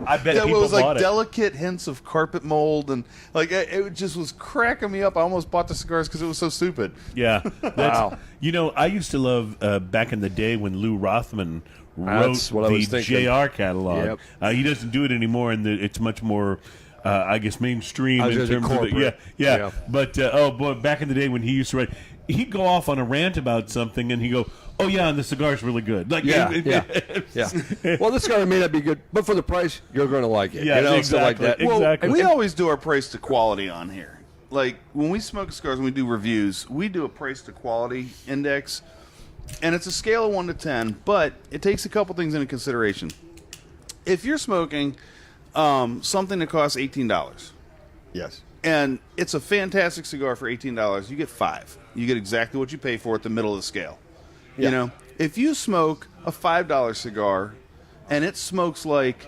I bet it people was like bought it. delicate hints of carpet mold, and like it just was cracking me up. I almost bought the cigars because it was so stupid. Yeah. Wow. You know, I used to love back in the day when Lou Rothman wrote That's what I was the thinking. JR catalog. Yep. He doesn't do it anymore, and it's much more, I guess, mainstream I was in gonna say terms of it. corporate. Yeah. Yeah. But oh boy, back in the day when he used to write, he'd go off on a rant about something, and he'd go, "Oh yeah, and the cigar's really good." Like, Yeah. Well, this cigar may not be good, but for the price, you're going to like it. Yeah, you know, exactly. stuff like that. Exactly. We always do our price to quality on here. Like when we smoke cigars and we do reviews, we do a price to quality index, and it's a scale of 1 to 10. But it takes a couple things into consideration. If you're smoking something that costs $18, Yes. and it's a fantastic cigar for $18, you get 5. You get exactly what you pay for at the middle of the scale. Yeah. You know, if you smoke a $5 cigar and it smokes like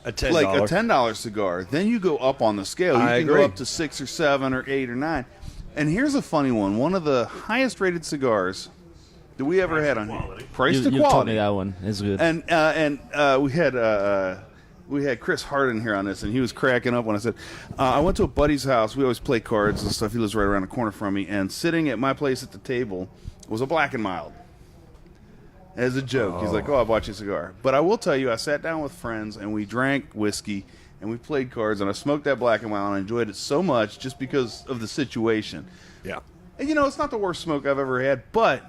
A $10. like a $10 cigar, then you go up on the scale. You I can agree. go up to 6 or 7 or 8 or 9. And here's a funny one. One of the highest rated cigars that we ever had on here. Price You to told me quality. that one. It's good. And we had Chris Hardin here on this, and he was cracking up when I said, I went to a buddy's house. We always play cards and stuff. He lives right around the corner from me. And sitting at my place at the table was a Black and Mild. As a joke. He's like, I bought you a cigar. But I will tell you, I sat down with friends, and we drank whiskey, and we played cards, and I smoked that Black and Mild, and I enjoyed it so much just because of the situation. Yeah. And, you know, it's not the worst smoke I've ever had, but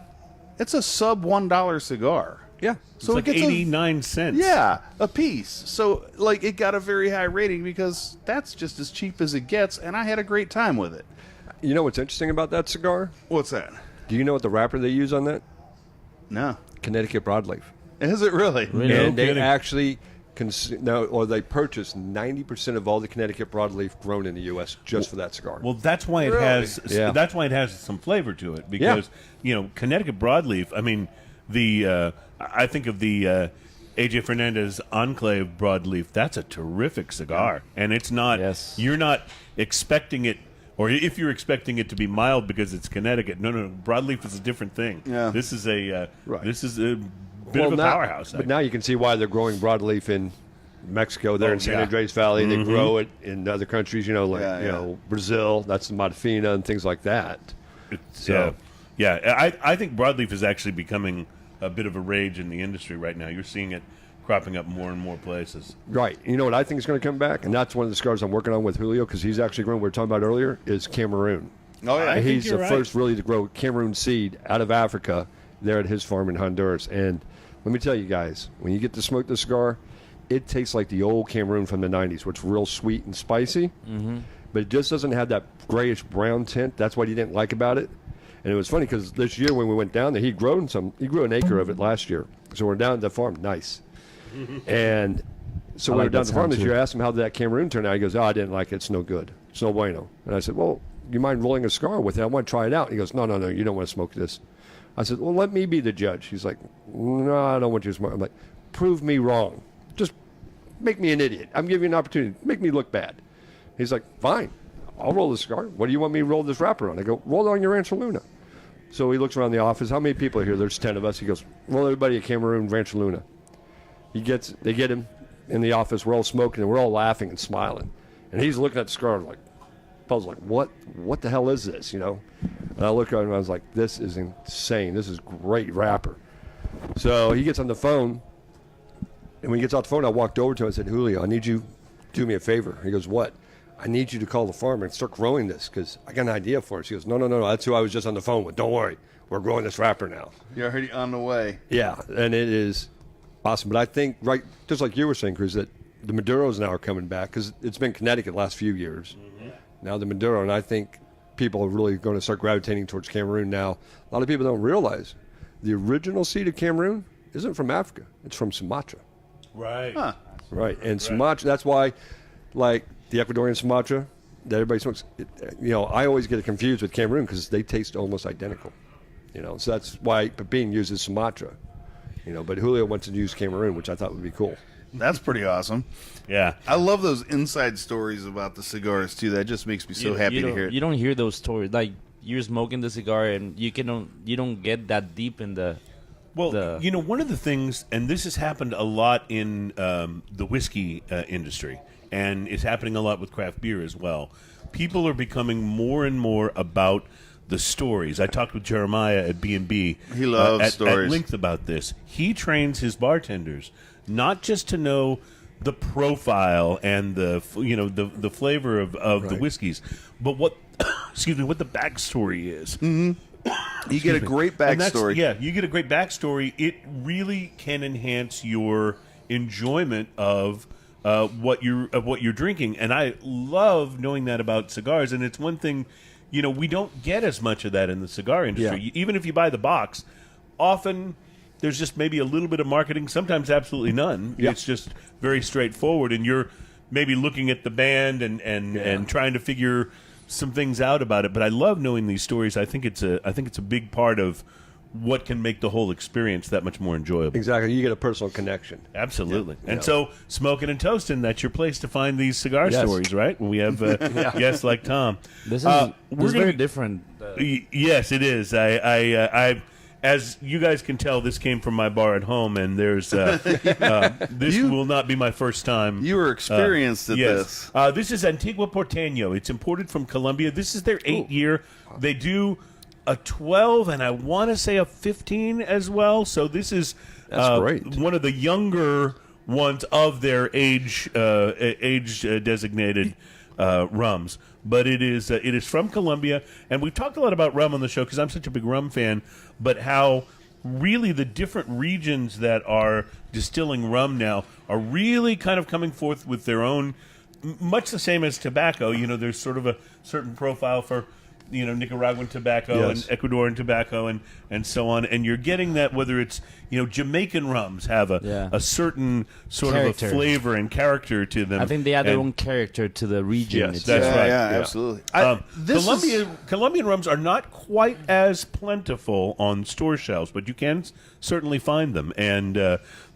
it's a sub $1 cigar. Yeah. So it's it like gets 89 cents. Yeah, a piece. So, like, it got a very high rating because that's just as cheap as it gets, and I had a great time with it. You know what's interesting about that cigar? What's that? Do you know what the wrapper they use on that? No. Connecticut broadleaf. Is it really? Really? And they kidding. actually they purchased 90% of all the Connecticut broadleaf grown in the U.S. just for that cigar. Well, that's why it Really? has. Yeah. That's why it has some flavor to it because you know Connecticut broadleaf. I mean, I think of the AJ Fernandez Enclave broadleaf. That's a terrific cigar, and it's not. Yes. You're not expecting it, or if you're expecting it to be mild because it's Connecticut. No. Broadleaf is a different thing. Yeah. This is a. Right. This is a bit of a now, powerhouse. But now you can see why they're growing broadleaf in Mexico. They're in San Andres Valley. They grow it in other countries. You know, like you know Brazil. That's the Matafina and things like that. So I think broadleaf is actually becoming a bit of a rage in the industry right now. You're seeing it cropping up more and more places. Right. You know what I think is going to come back, and that's one of the cigars I'm working on with Julio because he's actually growing. We were talking about earlier is Cameroon. Oh, yeah. I think He's you're the right. first really to grow Cameroon seed out of Africa there at his farm in Honduras. And let me tell you guys, when you get to smoke the cigar, it tastes like the old Cameroon from the 90s, which is real sweet and spicy. Mm-hmm. But it just doesn't have that grayish brown tint. That's what he didn't like about it. And it was funny because this year when we went down there, he grew an acre of it last year. So we're down at the farm. Nice. And so I we were like down that at the farm sound this too. year. I asked him how did that Cameroon turn out. He goes, I didn't like it. It's no good. It's no bueno. And I said, well, you mind rolling a cigar with it? I want to try it out. He goes, no, you don't want to smoke this. I said, well, let me be the judge. He's like, no, I don't want you to smoke. I'm like, prove me wrong. Just make me an idiot. I'm giving you an opportunity. Make me look bad. He's like, fine. I'll roll the cigar. What do you want me to roll this wrapper on? I go, roll it on your Rancho Luna. So he looks around the office. How many people are here? There's 10 of us. He goes, roll everybody at Cameroon Rancho Luna. They get him in the office. We're all smoking, and we're all laughing and smiling. And he's looking at the cigar like, puzzled, like, what the hell is this, you know? And I look at him, and I was like, this is insane. This is great wrapper. So he gets on the phone, and when he gets off the phone, I walked over to him and said, Julio, I need you to do me a favor. He goes, what? I need you to call the farmer and start growing this because I got an idea for it. He goes, no, that's who I was just on the phone with. Don't worry. We're growing this wrapper now. You're already on the way. Yeah, and it is awesome. But I think, right, just like you were saying, Cruz, that the Maduros now are coming back because it's been Connecticut the last few years. Mm-hmm. Now the Maduro, and I think people are really going to start gravitating towards Cameroon now. A lot of people don't realize the original seed of Cameroon isn't from Africa. It's from Sumatra. Right. Huh. Right, and Sumatra, that's why, like, the Ecuadorian Sumatra that everybody smokes, I always get it confused with Cameroon because they taste almost identical. So that's why Pepin uses Sumatra. But Julio went to use Cameroon, which I thought would be cool. That's pretty awesome. Yeah. I love those inside stories about the cigars too. That just makes me so happy to hear it. You don't hear those stories. Like, you're smoking the cigar and you don't get that deep in the. Well, one of the things, and this has happened a lot in the whiskey industry, and it's happening a lot with craft beer as well. People are becoming more and more about the stories. I talked with Jeremiah at B&B. He loves stories. At length about this. He trains his bartenders not just to know the profile and the flavor of the whiskeys, but what what the backstory is. Mm-hmm. You get a great backstory. You get a great backstory. It really can enhance your enjoyment of what you're drinking, and I love knowing that about cigars. And it's one thing, we don't get as much of that in the cigar industry. Yeah. Even if you buy the box, often there's just maybe a little bit of marketing. Sometimes absolutely none. Yeah. It's just very straightforward, and you're maybe looking at the band and trying to figure some things out about it. But I love knowing these stories. I think it's a big part of what can make the whole experience that much more enjoyable. Exactly. You get a personal connection. Absolutely. Yeah. And so, Smoking and Toasting, that's your place to find these cigar stories, right? We have guests like Tom. This is very different. Yes, it is. I as you guys can tell, this came from my bar at home, and there's this will not be my first time. You were experienced at this. This is Antiqua Porteno. It's imported from Colombia. This is their 8-year. They do a 12, and I want to say a 15 as well. So this is great. One of the younger ones of their age designated rums. But it is from Colombia, and we've talked a lot about rum on the show because I'm such a big rum fan, but how really the different regions that are distilling rum now are really kind of coming forth with their own, much the same as tobacco. There's sort of a certain profile for Nicaraguan tobacco and Ecuadorian tobacco and so on. And you're getting that whether it's, Jamaican rums have a certain sort character. of a flavor and character to them. I think they add their own character to the region. Yes, that's right. Yeah, absolutely. Colombian rums are not quite as plentiful on store shelves, but you can certainly find them. And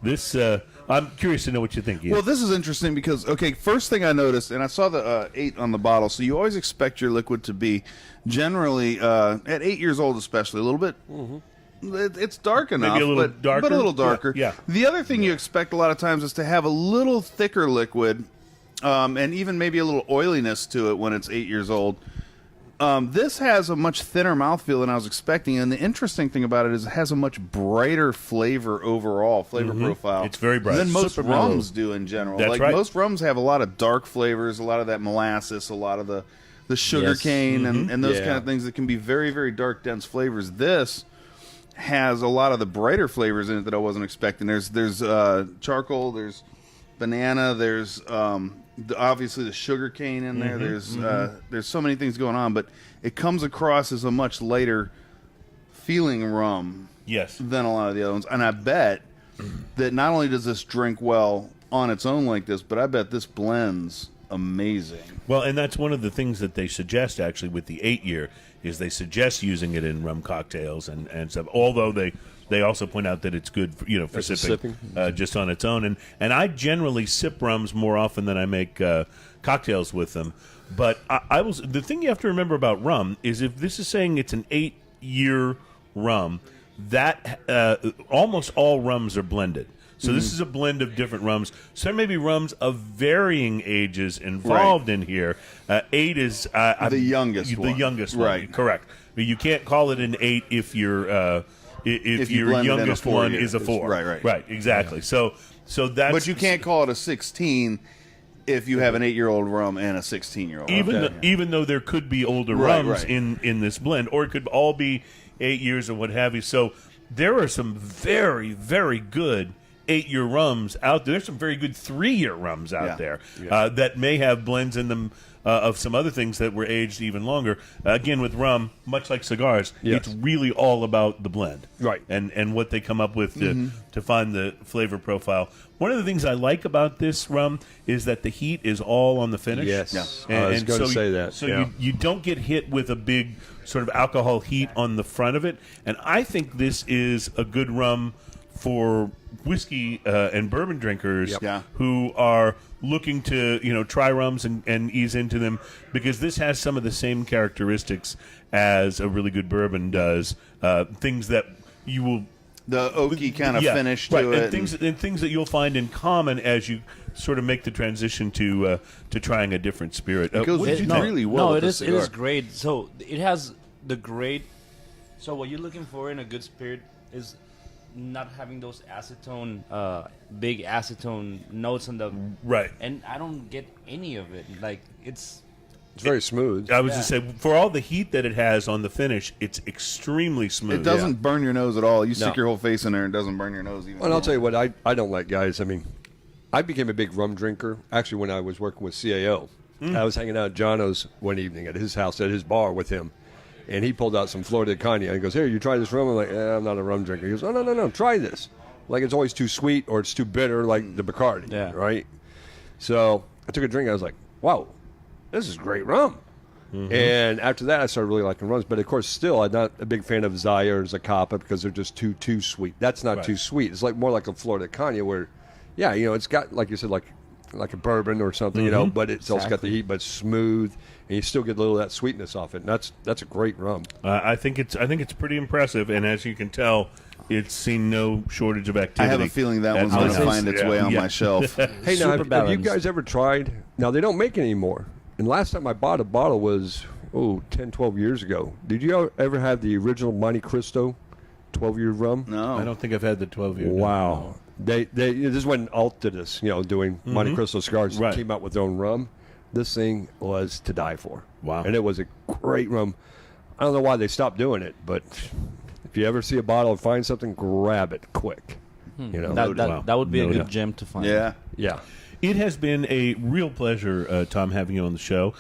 this, I'm curious to know what you think, Ian. Well, this is interesting because, first thing I noticed, and I saw the 8 on the bottle, so you always expect your liquid to be generally, at 8 years old especially, a little bit, it's dark enough, maybe a little darker. But a little darker. Yeah. The other thing you expect a lot of times is to have a little thicker liquid, and even maybe a little oiliness to it when it's 8 years old. This has a much thinner mouthfeel than I was expecting, and the interesting thing about it is it has a much brighter flavor overall, profile. It's very bright. Than most Super rums do in general. That's right. Most rums have a lot of dark flavors, a lot of that molasses, a lot of the sugar cane, and those kind of things that can be very, very dark, dense flavors. This has a lot of the brighter flavors in it that I wasn't expecting. There's charcoal, there's banana, there's obviously the sugar cane in there. There's so many things going on, but it comes across as a much lighter feeling rum than a lot of the other ones. And I bet that not only does this drink well on its own like this, but I bet this blends amazing. Well, and that's one of the things that they suggest actually with the 8-year is they suggest using it in rum cocktails and stuff. Although they also point out that it's good for sipping just on its own. And I generally sip rums more often than I make cocktails with them. But the thing you have to remember about rum is if this is saying it's an 8-year rum, that almost all rums are blended. So this is a blend of different rums. So there may be rums of varying ages involved in here. 8 is the youngest one. The youngest one, right? Correct. But you can't call it an 8 if your youngest one is a 4. Right. Exactly. Yeah. So that's. But you can't call it a 16 if you have an 8-year-old rum and a 16-year-old. Even though there could be older rums in this blend, or it could all be 8 years or what have you. So there are some very, very good 8-year rums out there. There's some very good 3-year rums out there that may have blends in them of some other things that were aged even longer. Again, with rum, much like cigars, it's really all about the blend, and what they come up with to find the flavor profile. One of the things I like about this rum is that the heat is all on the finish. Yes, I was going to say that. So you don't get hit with a big sort of alcohol heat on the front of it, and I think this is a good rum for whiskey and bourbon drinkers Yep. Yeah. who are looking to try rums and ease into them, because this has some of the same characteristics as a really good bourbon does. Things that you will The oaky kind of finish to right, it. and things that you'll find in common as you sort of make the transition to trying a different spirit. It goes What did you think? really well. No, with it the is. It cigar. is great. So it has the great. So what you're looking for in a good spirit is not having those acetone, big acetone notes on the Right. And I don't get any of it. Like it's very smooth. I was just say, for all the heat that it has on the finish, it's extremely smooth. It doesn't burn your nose at all. You No. stick your whole face in there and it doesn't burn your nose even. Well, and I'll tell you what I don't like, guys. I mean, I became a big rum drinker actually when I was working with CAO. I was hanging out at Jono's one evening at his house, at his bar with him, and he pulled out some Florida cognac. He goes, "Here, you try this rum." I'm like, "I'm not a rum drinker." He goes, "Oh, no, try this." Like, it's always too sweet or it's too bitter, like the Bacardi, Yeah. right? So I took a drink. I was like, "Wow, this is great rum." And after that, I started really liking rums. But of course, still, I'm not a big fan of Zaya or Zacapa because they're just too sweet. That's not too sweet. It's like more like a Florida cognac where, yeah, it's got, like you said, like a bourbon or something, but it's also got the heat, but it's smooth, and you still get a little of that sweetness off it. And that's a great rum. I think it's pretty impressive, and as you can tell, it's seen no shortage of activity. I have a feeling that at one's going to House. find its way on my shelf. Hey, now, Super have you balanced. guys ever tried? Now, they don't make it anymore. And last time I bought a bottle was, 10, 12 years ago. Did you ever have the original Monte Cristo 12-year rum? No. I don't think I've had the 12-year. Wow. They this is when Alt did this, doing Monte Cristo cigars, Right. came out with their own rum. This thing was to die for. Wow. And it was a great rum. I don't know why they stopped doing it, but if you ever see a bottle and find something, grab it quick. that would be a No good doubt. gem to find. Yeah. Yeah. It has been a real pleasure, Tom, having you on the show.